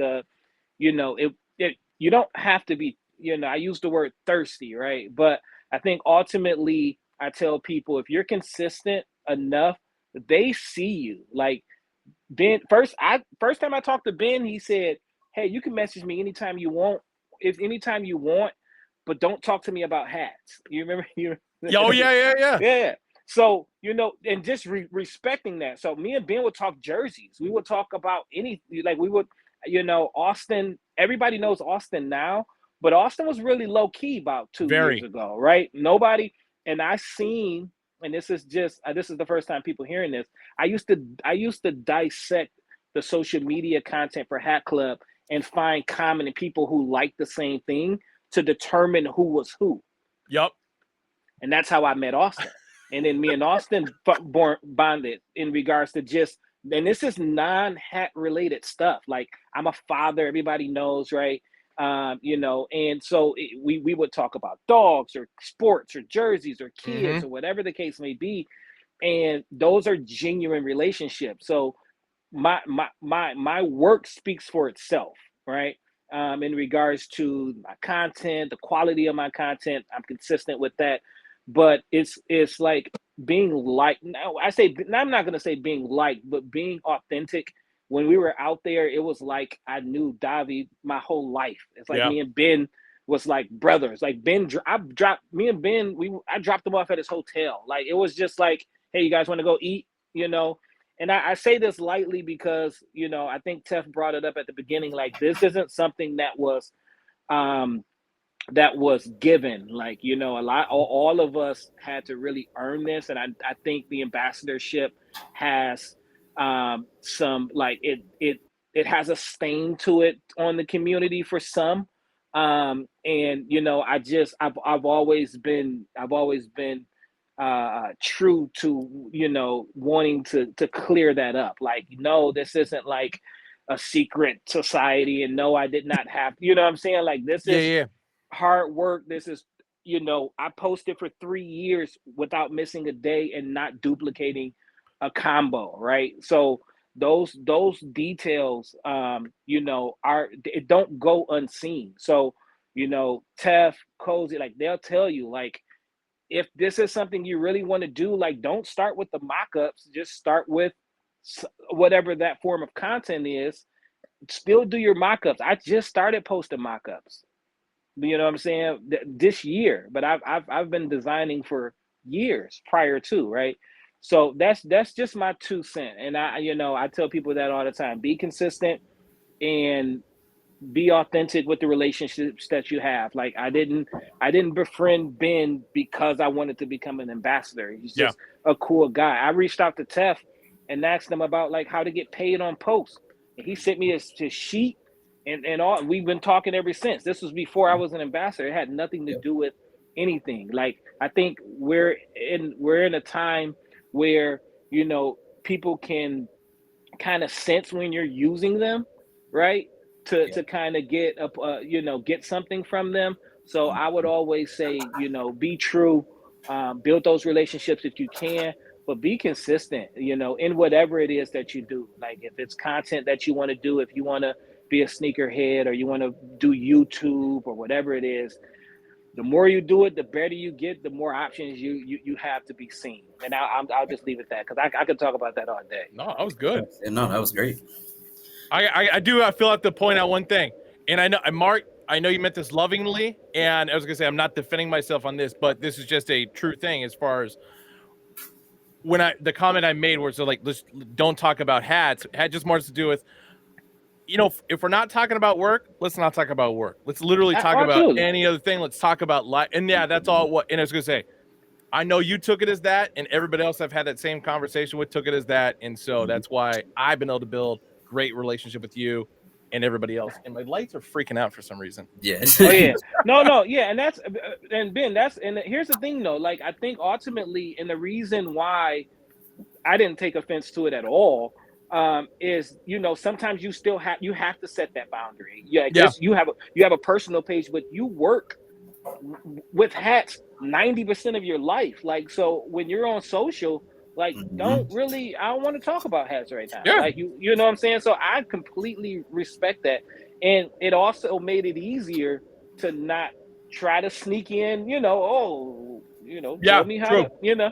you don't have to be, I use the word thirsty, right? But I think ultimately I tell people, if you're consistent enough, they see you. Like Ben, first time I talked to Ben, he said, hey, you can message me anytime you want, but don't talk to me about hats. You remember? Oh, yeah. Yeah. So, and just respecting that. So me and Ben would talk jerseys. We would talk about anything. Like we would, Austin, everybody knows Austin now, but Austin was really low key about 2 years ago, right? Nobody, and and this is the first time people hearing this. I used to dissect the social media content for Hat Club and find common and people who like the same thing to determine who was who. Yep. And that's how I met Austin. And then me and Austin bonded in regards to just, and this is non-hat related stuff. Like, I'm a father, everybody knows, right? You know, and so we would talk about dogs or sports or jerseys or kids or whatever the case may be. And those are genuine relationships. So my work speaks for itself, right? In regards to my content, the quality of my content, I'm consistent with that. But it's like being like, I'm not gonna say being liked, but being authentic. When we were out there, it was like I knew Davi my whole life. It's like me and Ben was like brothers. Like Ben, I dropped him off at his hotel. Like, it was just like, hey, you guys want to go eat? You know. And I say this lightly because, you know, I think Tef brought it up at the beginning. Like, this isn't something that was given. Like, you know, all of us had to really earn this. And I think the ambassadorship has some, like, it has a stain to it on the community for some. And, you know, I've always been true to, you know, wanting to clear that up. Like, no, this isn't like a secret society, and no, I did not have, you know what I'm saying? Like, this is hard work. This is, you know, I posted for 3 years without missing a day and not duplicating a combo, right? So those details, you know, it don't go unseen. So, you know, Tef, Cozy, like, they'll tell you, like, if this is something you really want to do, like, don't start with the mock-ups. Just start with whatever that form of content is. Still do your mock-ups. I just started posting mock-ups. You know what I'm saying? This year, but I've been designing for years prior to, right? So that's just my 2 cents. And I tell people that all the time. Be consistent and be authentic with the relationships that you have. Like, I didn't befriend Ben because I wanted to become an ambassador. He's just a cool guy. I reached out to Tef and asked him about, like, how to get paid on posts. And he sent me his sheet and all. We've been talking ever since. This was before I was an ambassador. It had nothing to do with anything. Like, I think we're in a time where, you know, people can kind of sense when you're using them, right? To kind of get up, get something from them. So I would always say, you know, be true, build those relationships if you can, but be consistent, you know, in whatever it is that you do. Like, if it's content that you want to do, if you want to be a sneakerhead or you want to do YouTube or whatever it is, the more you do it, the better you get, the more options you have to be seen. And I'll just leave it at that, because I could talk about that all day. No, that was good. No, that was great. I feel like to point out one thing, and I know, Mark, I know you meant this lovingly, and I was gonna say I'm not defending myself on this, but this is just a true thing as far as when the comment I made where it's like, let's don't talk about hats. It had just more to do with, you know, if we're not talking about work, let's not talk about work. Let's literally talk about any other thing. Let's talk about life. And yeah, that's all. And I was gonna say, I know you took it as that, and everybody else I've had that same conversation with took it as that, and so that's why I've been able to build great relationship with you and everybody else. And my lights are freaking out for some reason. Yeah. Oh yeah. No. Yeah. And Ben, and here's the thing though. Like, I think ultimately, and the reason why I didn't take offense to it at all, is, you know, sometimes you have to set that boundary. Yeah. You have a personal page, but you work with hats 90% of your life. Like, so when you're on social, like, I don't want to talk about hats right now. Yeah. Like, you know what I'm saying? So I completely respect that. And it also made it easier to not try to sneak in, you know, tell me how to, you know.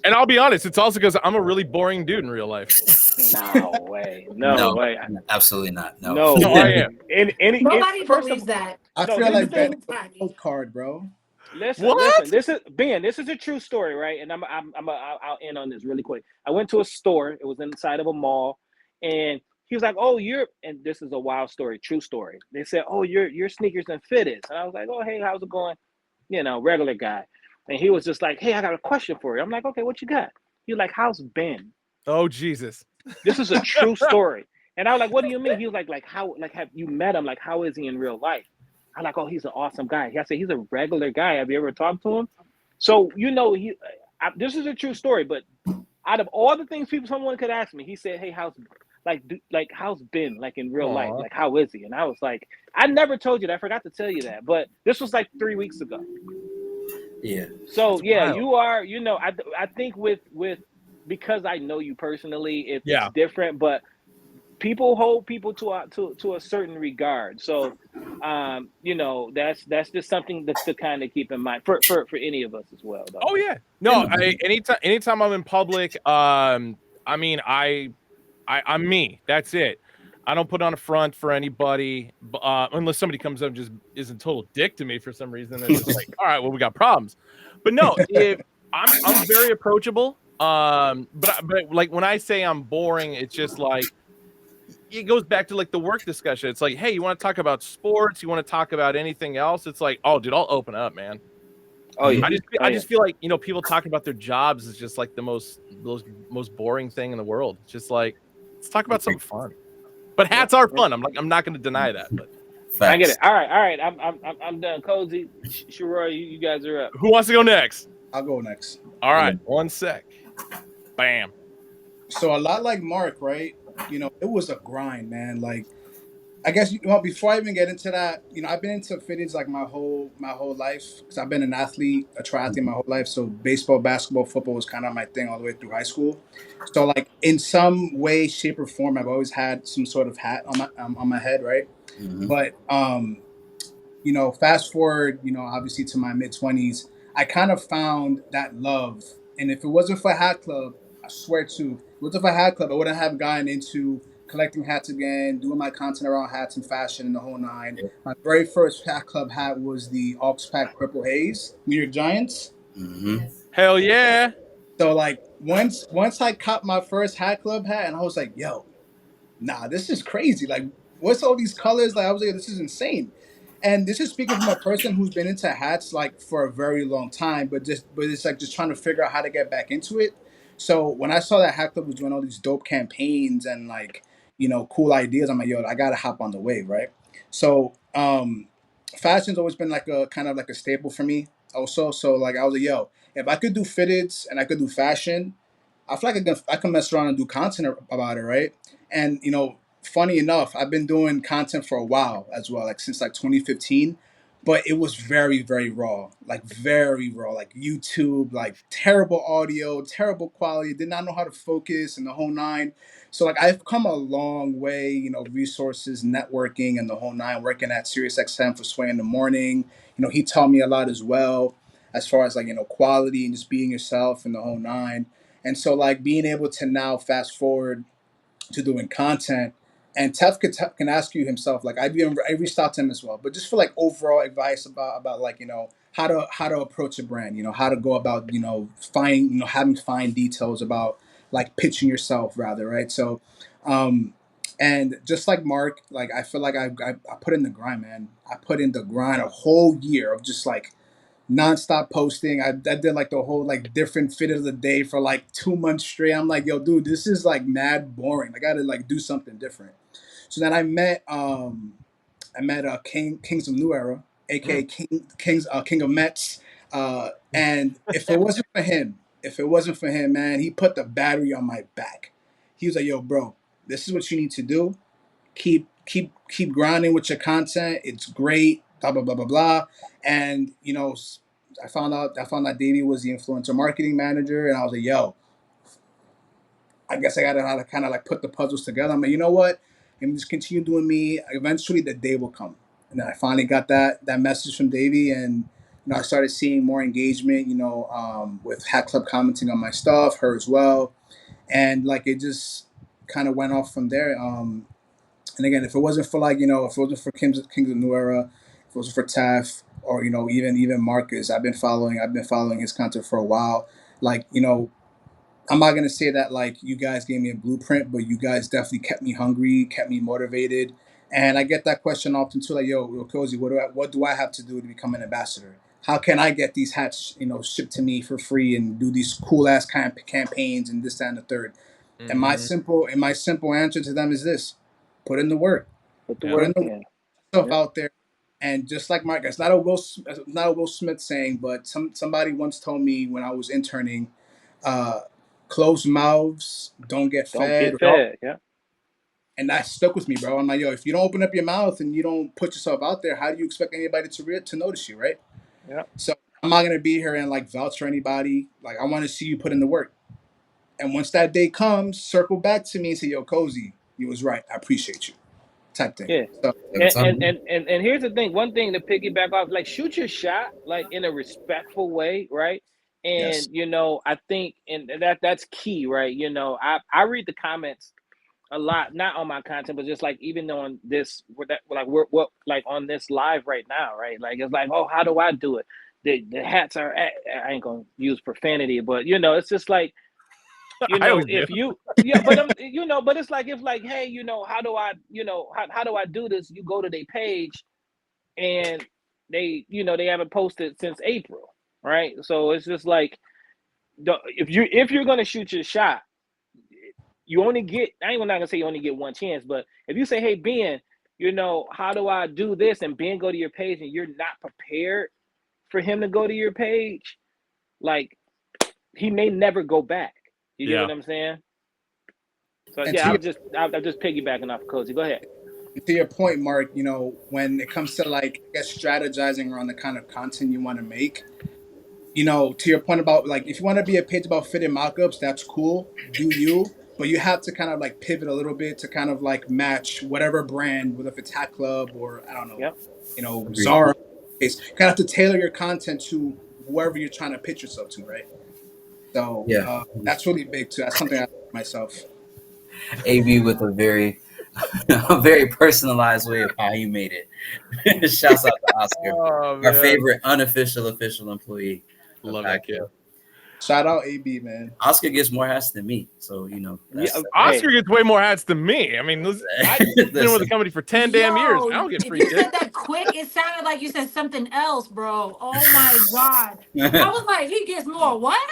And I'll be honest, it's also because I'm a really boring dude in real life. No way. No way. Absolutely not. No. No, I am. Nobody believes that. I No, feel here's like the that card, bro. Listen, this is Ben. This is a true story, right? And I'll end on this really quick. I went to a store. It was inside of a mall, and he was like, "Oh, and this is a wild story, true story." They said, "Oh, your sneakers and fitteds," and I was like, "Oh, hey, how's it going?" You know, regular guy. And he was just like, "Hey, I got a question for you." I'm like, "Okay, what you got?" He was like, "How's Ben?" Oh Jesus. This is a true story. And I was like, what do you mean? He was like how, like, have you met him? Like, how is he in real life? I'm like, oh, he's an awesome guy. I said, he's a regular guy. Have you ever talked to him? So, this is a true story, but out of all the things someone could ask me, he said, hey, how's Ben, like, in real life? Like, how is he? And I was like, I never told you that. I forgot to tell you that. But this was like 3 weeks ago. Yeah. So, That's yeah, wild. you are, I think with because I know you personally, it's different, but people hold people to a certain regard. So, that's just something to kind of keep in mind for any of us as well, though. Oh yeah. No, anytime I'm in public, I mean, I'm me. That's it. I don't put on a front for anybody, unless somebody comes up and just is a total dick to me for some reason. It's just like, all right, well, we got problems. But no, if I'm very approachable. But like when I say I'm boring, it's just like it goes back to like the work discussion. It's like, hey, you want to talk about sports? You want to talk about anything else? It's like, oh, dude, I'll open up, man. Oh yeah. I just feel like, people talking about their jobs is just like the most boring thing in the world. It's just like, let's talk about something fun. But hats are fun. I'm not going to deny that. But Facts. I get it. All right. I'm done. Cozy, Shiroi, you guys are up. Who wants to go next? I'll go next. All right, 1 sec. Bam. So a lot like Mark, right? It was a grind, man. Like, I guess before I even get into that, I've been into fitness like my whole life because I've been an athlete, a triathlete my whole life. So baseball, basketball, football was kind of my thing all the way through high school. So like in some way, shape, or form, I've always had some sort of hat on my head, right? Mhm. But fast forward, obviously to my mid-20s, I kind of found that love. And if it wasn't for Hat Club, I swear to, if it wasn't for Hat Club, I wouldn't have gotten into collecting hats again, doing my content around hats and fashion and the whole nine. My very first Hat Club hat was the Aux Pack Purple Haze, New York Giants. Mhm. Hell yeah. So like once I caught my first Hat Club hat, and I was like, yo, nah, this is crazy. Like, what's all these colors? Like, I was like, this is insane. And this is speaking from a person who's been into hats like for a very long time, but it's like just trying to figure out how to get back into it. So when I saw that Hat Club was doing all these dope campaigns and like, cool ideas, I'm like, yo, I gotta hop on the wave, right? So fashion's always been like a kind of like a staple for me also. So like I was like, yo, if I could do fitteds and I could do fashion, I feel like I can mess around and do content about it, right? And funny enough, I've been doing content for a while as well, like since like 2015, but it was very, very raw, like very raw, like YouTube, like terrible audio, terrible quality, did not know how to focus and the whole nine. So like I've come a long way, resources, networking and the whole nine, working at SiriusXM for Sway in the Morning. He taught me a lot as well as far as like, quality and just being yourself and the whole nine. And so like being able to now fast forward to doing content, and Tef can ask you himself, like I reached out to him as well, but just for like overall advice about like how to approach a brand, how to go about having fine details about like pitching yourself rather, right? So and just like Mark, like I feel like I put in the grind, man. I put in the grind a whole year of just like nonstop posting. I did like the whole like different fit of the day for like 2 months straight. I'm like, yo, dude, this is like mad boring. I gotta like do something different. So then I met Kings of New Era, aka King of Mets. And if it wasn't for him, man, he put the battery on my back. He was like, yo, bro, this is what you need to do. Keep grinding with your content. It's great. Blah blah blah blah blah. And I found out Davey was the influencer marketing manager, and I was like, yo, I guess I gotta how to kind of like put the puzzles together. I'm like, you know what? And just continue doing me. Eventually, the day will come. And then I finally got that message from Davey, and I started seeing more engagement. With Hat Club commenting on my stuff, her as well, and like it just kind of went off from there. And again, if it wasn't for like if it wasn't for Kings of New Era, if it wasn't for Taf or even Marcus, I've been following his content for a while. Like I'm not gonna say that like you guys gave me a blueprint, but you guys definitely kept me hungry, kept me motivated. And I get that question often too, like, yo, Cozy, what do I have to do to become an ambassador? How can I get these hats, shipped to me for free and do these cool ass campaigns and this, that, and the third? And my simple answer to them is this: put in the work. Put the Yeah. Put in work the in. stuff Yeah. out there. And just like Mark, it's not a Will Smith saying, but somebody once told me when I was interning, uh, closed mouths don't get Don't fed. get fed. Yeah. And that stuck with me, bro. I'm like, yo, if you don't open up your mouth and you don't put yourself out there, how do you expect anybody to notice you, right? Yeah. So I'm not gonna be here and like vouch for anybody. Like I want to see you put in the work. And once that day comes, circle back to me and say, yo, Cozy, you was right. I appreciate you. Type thing. Yeah. So And here's the thing. One thing to piggyback off, like shoot your shot, like in a respectful way, right? yes. And I think and that's key, right? I read the comments a lot, not on my content, but just like even on this, we're like on this live right now, right? Like it's like, oh, how do I do it? The hats are. I ain't gonna use profanity, but it's just like, I always do. if you, yeah, but but it's like if like, hey, how do I, how do I do this? You go to their page, and they haven't posted since April, right? So it's just like, if you're gonna shoot your shot, you only get, I ain't not gonna say you only get one chance, but if you say, hey, Ben, how do I do this? And Ben go to your page and you're not prepared for him to go to your page, like he may never go back. You get what I'm saying? So And yeah, I'm just piggybacking off of Cozy. Go ahead. to your point, Mark, when it comes to like, I guess, strategizing around the kind of content you want to make, to your point about like, if you want to be a page about fitting mockups, that's cool. Do you? But you have to kind of like pivot a little bit to kind of like match whatever brand, whether if it's Hat Club or I don't know, Yep. Agreed. Zara. It's kind of have to tailor your content to whoever you're trying to pitch yourself to, right? So Yeah. that's really big too. That's something I myself. AB with a very personalized way of how he made it. Shouts out to Oscar, our favorite unofficial official employee. Love that kid. Shout out AB, man. Oscar gets more hats than me, so Oscar gets way more hats than me. I mean, I've been with the company for 10 damn years. I don't get free. If you said that quick, it sounded like you said something else, bro. Oh my god! I was like, he gets more what?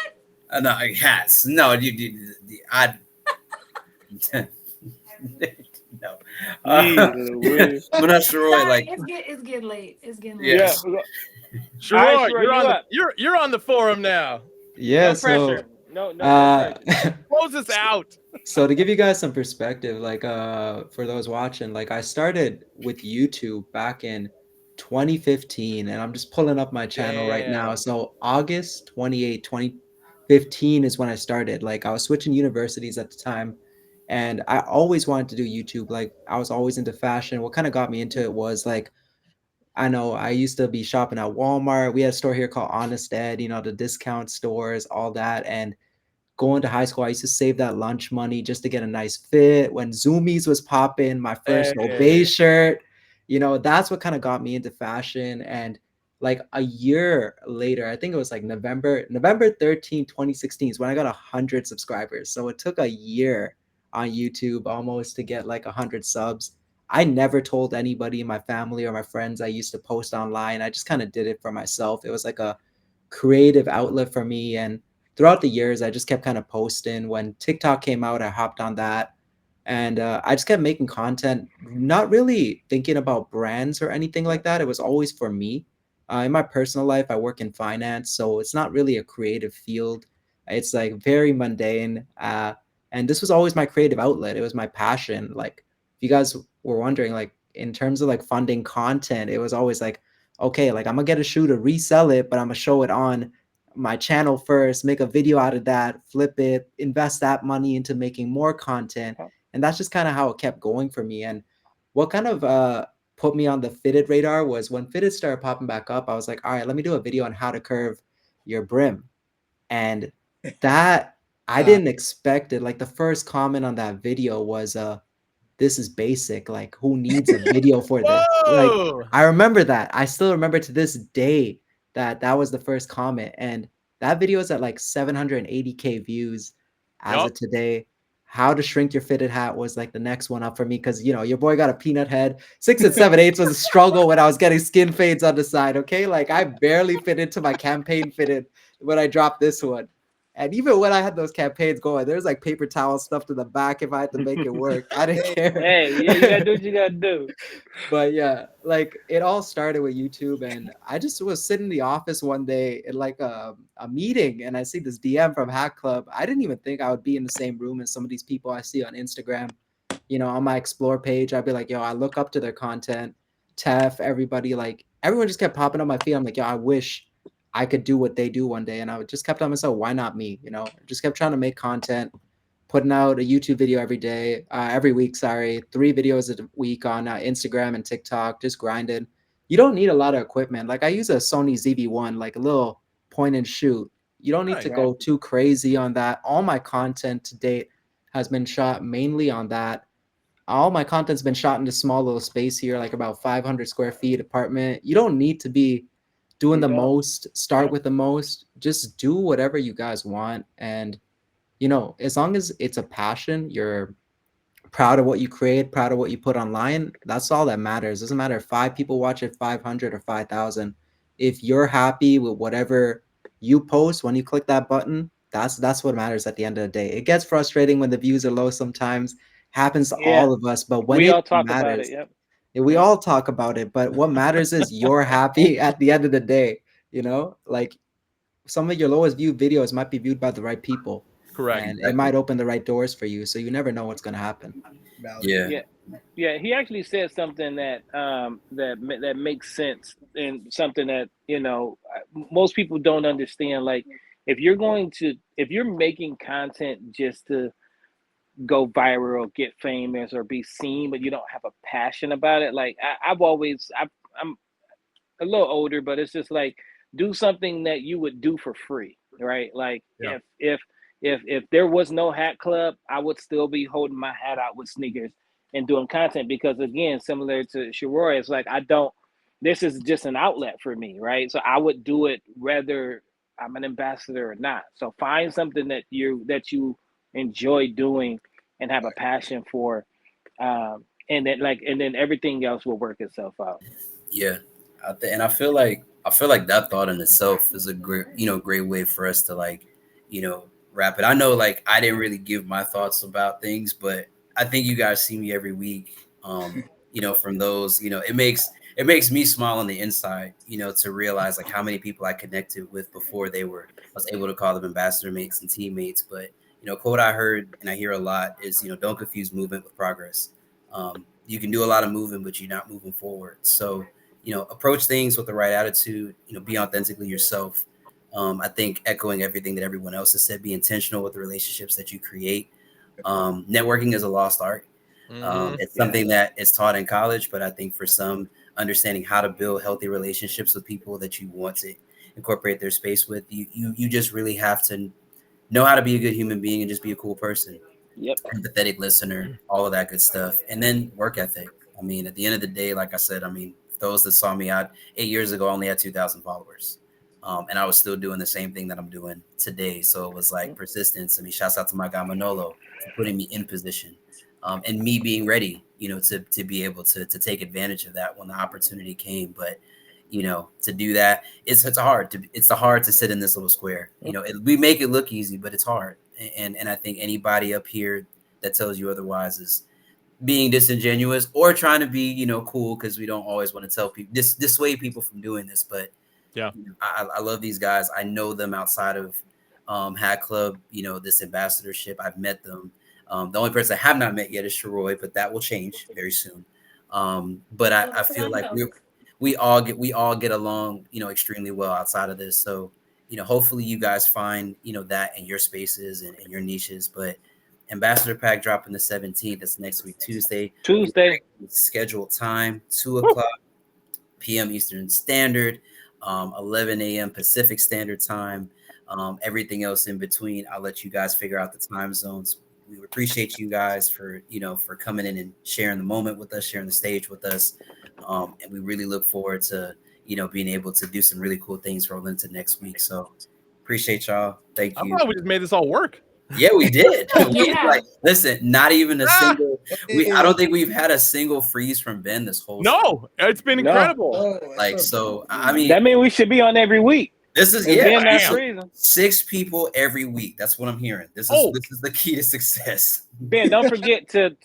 No, hats. No, I. No. But not sure. Sorry, Like it's getting late. It's getting late. Yeah. Sherroy, you're on the forum now. Yeah, No pressure. No pressure. Close this out. So to give you guys some perspective, like for those watching, like I started with YouTube back in 2015, and I'm just pulling up my channel right now. So August 28, 2015 is when I started. Like I was switching universities at the time, and I always wanted to do YouTube. Like I was always into fashion. What kind of got me into it was like, I know I used to be shopping at Walmart. We had a store here called Honest Ed, the discount stores, all that. And going to high school, I used to save that lunch money just to get a nice fit. When Zoomies was popping, my first Obey shirt, that's what kind of got me into fashion. And like a year later, I think it was like November 13, 2016 is when I got 100 subscribers. So it took a year on YouTube almost to get like 100 subs. I never told anybody in my family or my friends I used to post online. I just kind of did it for myself. It was like a creative outlet for me. And throughout the years, I just kept kind of posting. When TikTok came out, I hopped on that. And I just kept making content, not really thinking about brands or anything like that. It was always for me. In my personal life, I work in finance, so it's not really a creative field. It's like very mundane. And this was always my creative outlet. It was my passion. Like, if you guys were wondering, like in terms of like funding content, it was always like, okay, like I'm gonna get a shoe to resell it, but I'm gonna show it on my channel first, make a video out of that, flip it, invest that money into making more content. And that's just kind of how it kept going for me. And what kind of put me on the fitted radar was when fitted started popping back up, I was like, all right, let me do a video on how to curve your brim. And that I didn't expect it. Like the first comment on that video was this is basic. Like, who needs a video for this? Like, I remember that. I still remember to this day that was the first comment. And that video is at like 780K views as of today. How to shrink your fitted hat was like the next one up for me because, your boy got a peanut head. 6 and 7/8 was a struggle when I was getting skin fades on the side, okay? Like, I barely fit into my campaign fitted when I dropped this one. And even when I had those campaigns going, there's like paper towel stuffed in the back if I had to make it work. I didn't care. Hey, yeah, you gotta do what you gotta do. But yeah, like it all started with YouTube, and I just was sitting in the office one day in like a meeting, and I see this DM from Hack Club. I didn't even think I would be in the same room as some of these people I see on Instagram. On my explore page, I'd be like, yo, I look up to their content. Tef, everybody, like everyone just kept popping up my feed. I'm like, yo, I wish I could do what they do one day. And I just kept telling myself, why not me? Just kept trying to make content, putting out a YouTube video every week, 3 videos a week on Instagram and TikTok, just grinding. You don't need a lot of equipment. Like I use a Sony ZV-1, like a little point and shoot. You don't need to go too crazy on that. All my content to date has been shot mainly on that. All my content's been shot in this small little space here, like about 500 square feet apartment. You don't need to be doing the most, start with the most. Just do whatever you guys want. And as long as it's a passion, you're proud of what you create, proud of what you put online, that's all that matters. It doesn't matter if 5 people watch it, 500 or 5,000. If you're happy with whatever you post, when you click that button, that's what matters at the end of the day. It gets frustrating when the views are low sometimes. Happens to all of us, but when we it all talk matters, about it. we all talk about it, but what matters is you're happy at the end of the day. Like some of your lowest viewed videos might be viewed by the right people. Correct. And it might open the right doors for you. So you never know what's going to happen. Yeah. He actually said something that that makes sense, and something that most people don't understand. Like if you're making content just to go viral, get famous, or be seen, but you don't have a passion about it. Like I'm a little older, but it's just like do something that you would do for free, right? Like if there was no Hat Club, I would still be holding my hat out with sneakers and doing content, because again, similar to Shiroi, it's like this is just an outlet for me, right? So I would do it whether I'm an ambassador or not. So find something that you enjoy doing and have a passion for, and then everything else will work itself out. Yeah, and I feel like that thought in itself is a great way for us to wrap it. I know I didn't really give my thoughts about things, but I think you guys see me every week. From those, it makes me smile on the inside, to realize how many people I connected with before I was able to call them ambassador mates and teammates. But quote I heard and I hear a lot is, don't confuse movement with progress. You can do a lot of moving, but you're not moving forward. So, approach things with the right attitude, be authentically yourself. I think echoing everything that everyone else has said, be intentional with the relationships that you create. Networking is a lost art. It's something that is taught in college, but I think for some, understanding how to build healthy relationships with people that you want to incorporate their space with, you just really have to know how to be a good human being and just be a cool person. Yep. Empathetic listener, all of that good stuff. And then work ethic. I mean, at the end of the day, like I said, those that saw me 8 years ago, I only had 2,000 followers. And I was still doing the same thing that I'm doing today. So it was persistence. Shouts out to my guy Manolo for putting me in position, and me being ready, to be able to take advantage of that when the opportunity came. But, to do that, it's hard to sit in this little square. We make it look easy, but it's hard. And I think anybody up here that tells you otherwise is being disingenuous or trying to be, cool, because we don't always want to tell people dissuade people from doing this. But yeah, I love these guys. I know them outside of Hat Club, this ambassadorship. I've met them. The only person I have not met yet is Shiroi, but that will change very soon. But I feel like we all get along, extremely well outside of this. So, hopefully you guys find, that in your spaces and in your niches. But Ambassador Pack dropping the 17th. That's next week, Tuesday. Scheduled time, 2:00 p.m. Eastern Standard, 11 a.m. Pacific Standard Time. Everything else in between, I'll let you guys figure out the time zones. We appreciate you guys for coming in and sharing the moment with us, sharing the stage with us. And we really look forward to, being able to do some really cool things rolling into next week. So appreciate y'all. Thank you. I thought we just made this all work. Yeah, we did. Listen, not even a single. I don't think we've had a single freeze from Ben this whole. No, it's been incredible. So I mean, that means we should be on every week. This is It's been that so reason. 6 people every week. That's what I'm hearing. This is the key to success. Ben, don't forget to.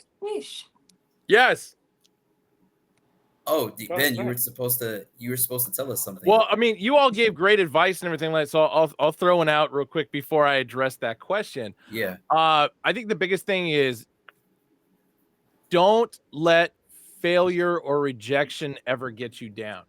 Yes. Oh, Go Ben, you ahead. were supposed to tell us something. Well, I mean, you all gave great advice and everything like that, so I'll throw one out real quick before I address that question. Yeah. I think the biggest thing is don't let failure or rejection ever get you down.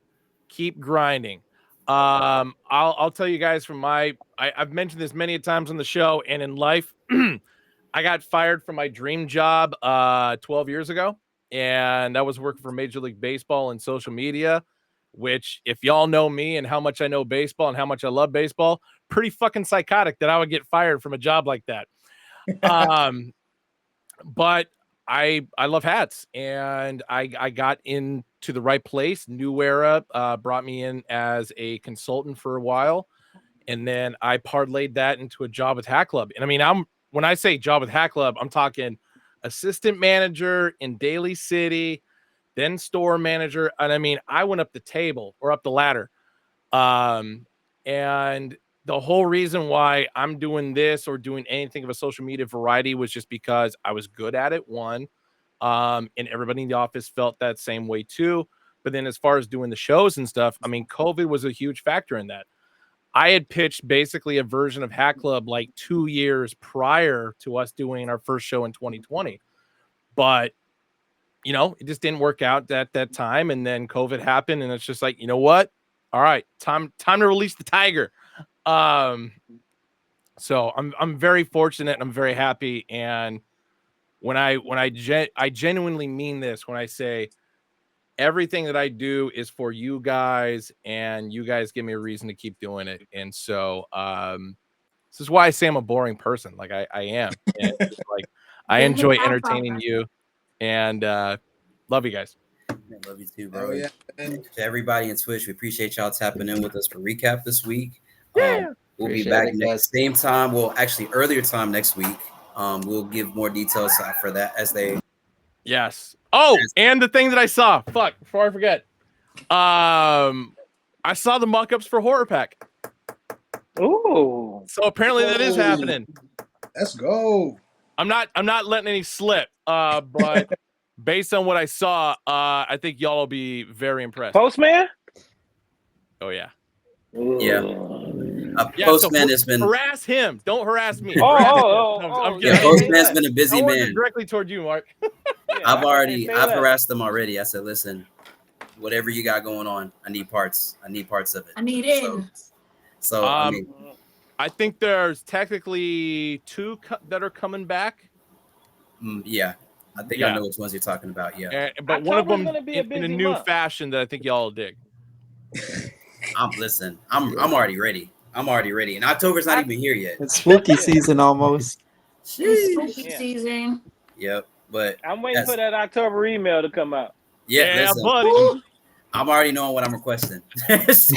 Keep grinding. I'll tell you guys from I've mentioned this many times on the show and in life. I got fired from my dream job 12 years ago, and I was working for Major League Baseball and social media, which, if y'all know me and how much I know baseball and how much I love baseball, pretty fucking psychotic that I would get fired from a job like that. But I love hats, and I got into the right place. New Era brought me in as a consultant for a while, and then I parlayed that into a job with Hat Club. And I mean, when I say job with Hat Club, I'm talking assistant manager in Daly City, then store manager. And I mean, I went up the ladder. And the whole reason why I'm doing this or doing anything of a social media variety was just because I was good at it, one. And everybody in the office felt that same way too. But then as far as doing the shows and stuff, I mean, COVID was a huge factor in that. I had pitched basically a version of Hat Club like 2 years prior to us doing our first show in 2020. But, it just didn't work out at that time. And then COVID happened, and it's just like, you know what? All right, time to release the tiger. So I'm very fortunate and I'm very happy. And when I genuinely mean this, when I say everything that I do is for you guys, and you guys give me a reason to keep doing it. And so this is why I say I'm a boring person. Like I am. And just like I enjoy entertaining you, and love you guys. I love you too, bro. Oh, yeah. And to everybody in Twitch, we appreciate y'all tapping in with us for recap this week. Yeah. We'll Appreciate be back it, next guys. same time. Well, actually earlier time next week. We'll give more details for that as they. Yes. Oh, and the thing that I saw. Fuck, before I forget. I saw the mock-ups for Horror Pack. Ooh. So apparently that is happening. Let's go. I'm not letting any slip. But based on what I saw, I think y'all will be very impressed. Postman? Oh yeah. Yeah. Yeah, Postman so has been. harass him. Don't harass me. Oh, Yeah, Postman's been a busy I wasn't man. directly toward you, Mark. I've harassed them already. I said, listen, whatever you got going on, I need parts. I need parts of it. I need in. So I mean, I think there's technically 2 that are coming back. yeah, I think I know which ones you're talking about. Yeah, but one of them be in a new fashion that I think y'all will dig. I'm already ready. I'm already ready. And October's not even here yet. It's spooky season almost. It's spooky season. Yep, but I'm waiting for that October email to come out. Yeah, listen, buddy. I'm already knowing what I'm requesting. So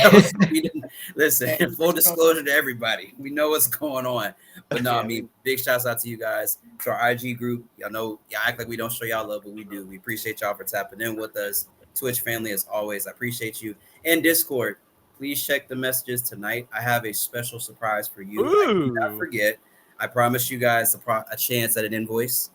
listen, full disclosure to everybody, we know what's going on. But no, I mean, big shouts out to you guys, to our IG group. Y'all know, y'all act like we don't show y'all love, but we do. We appreciate y'all for tapping in with us. Twitch family, as always, I appreciate you. And Discord, please check the messages tonight. I have a special surprise for you. Do not forget. I promise you guys a chance at an invoice.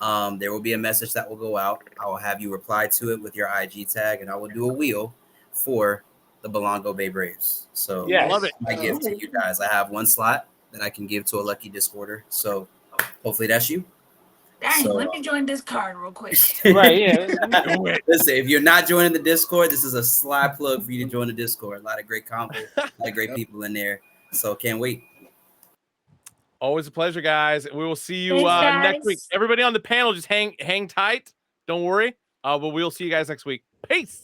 There will be a message that will go out. I will have you reply to it with your IG tag, and I will do a wheel for the Belongo Bay Braves. So yeah, I love it. My gift to you guys. I have one slot that I can give to a lucky Discorder. So hopefully that's you. Dang, let me join this card real quick. Right, yeah. Listen, if you're not joining the Discord, this is a sly plug for you to join the Discord. A lot of great convo, a lot of great people in there. So can't wait. Always a pleasure, guys. We will see you Thanks, next week. guys. Everybody on the panel, just hang tight. Don't worry. But we'll see you guys next week. Peace.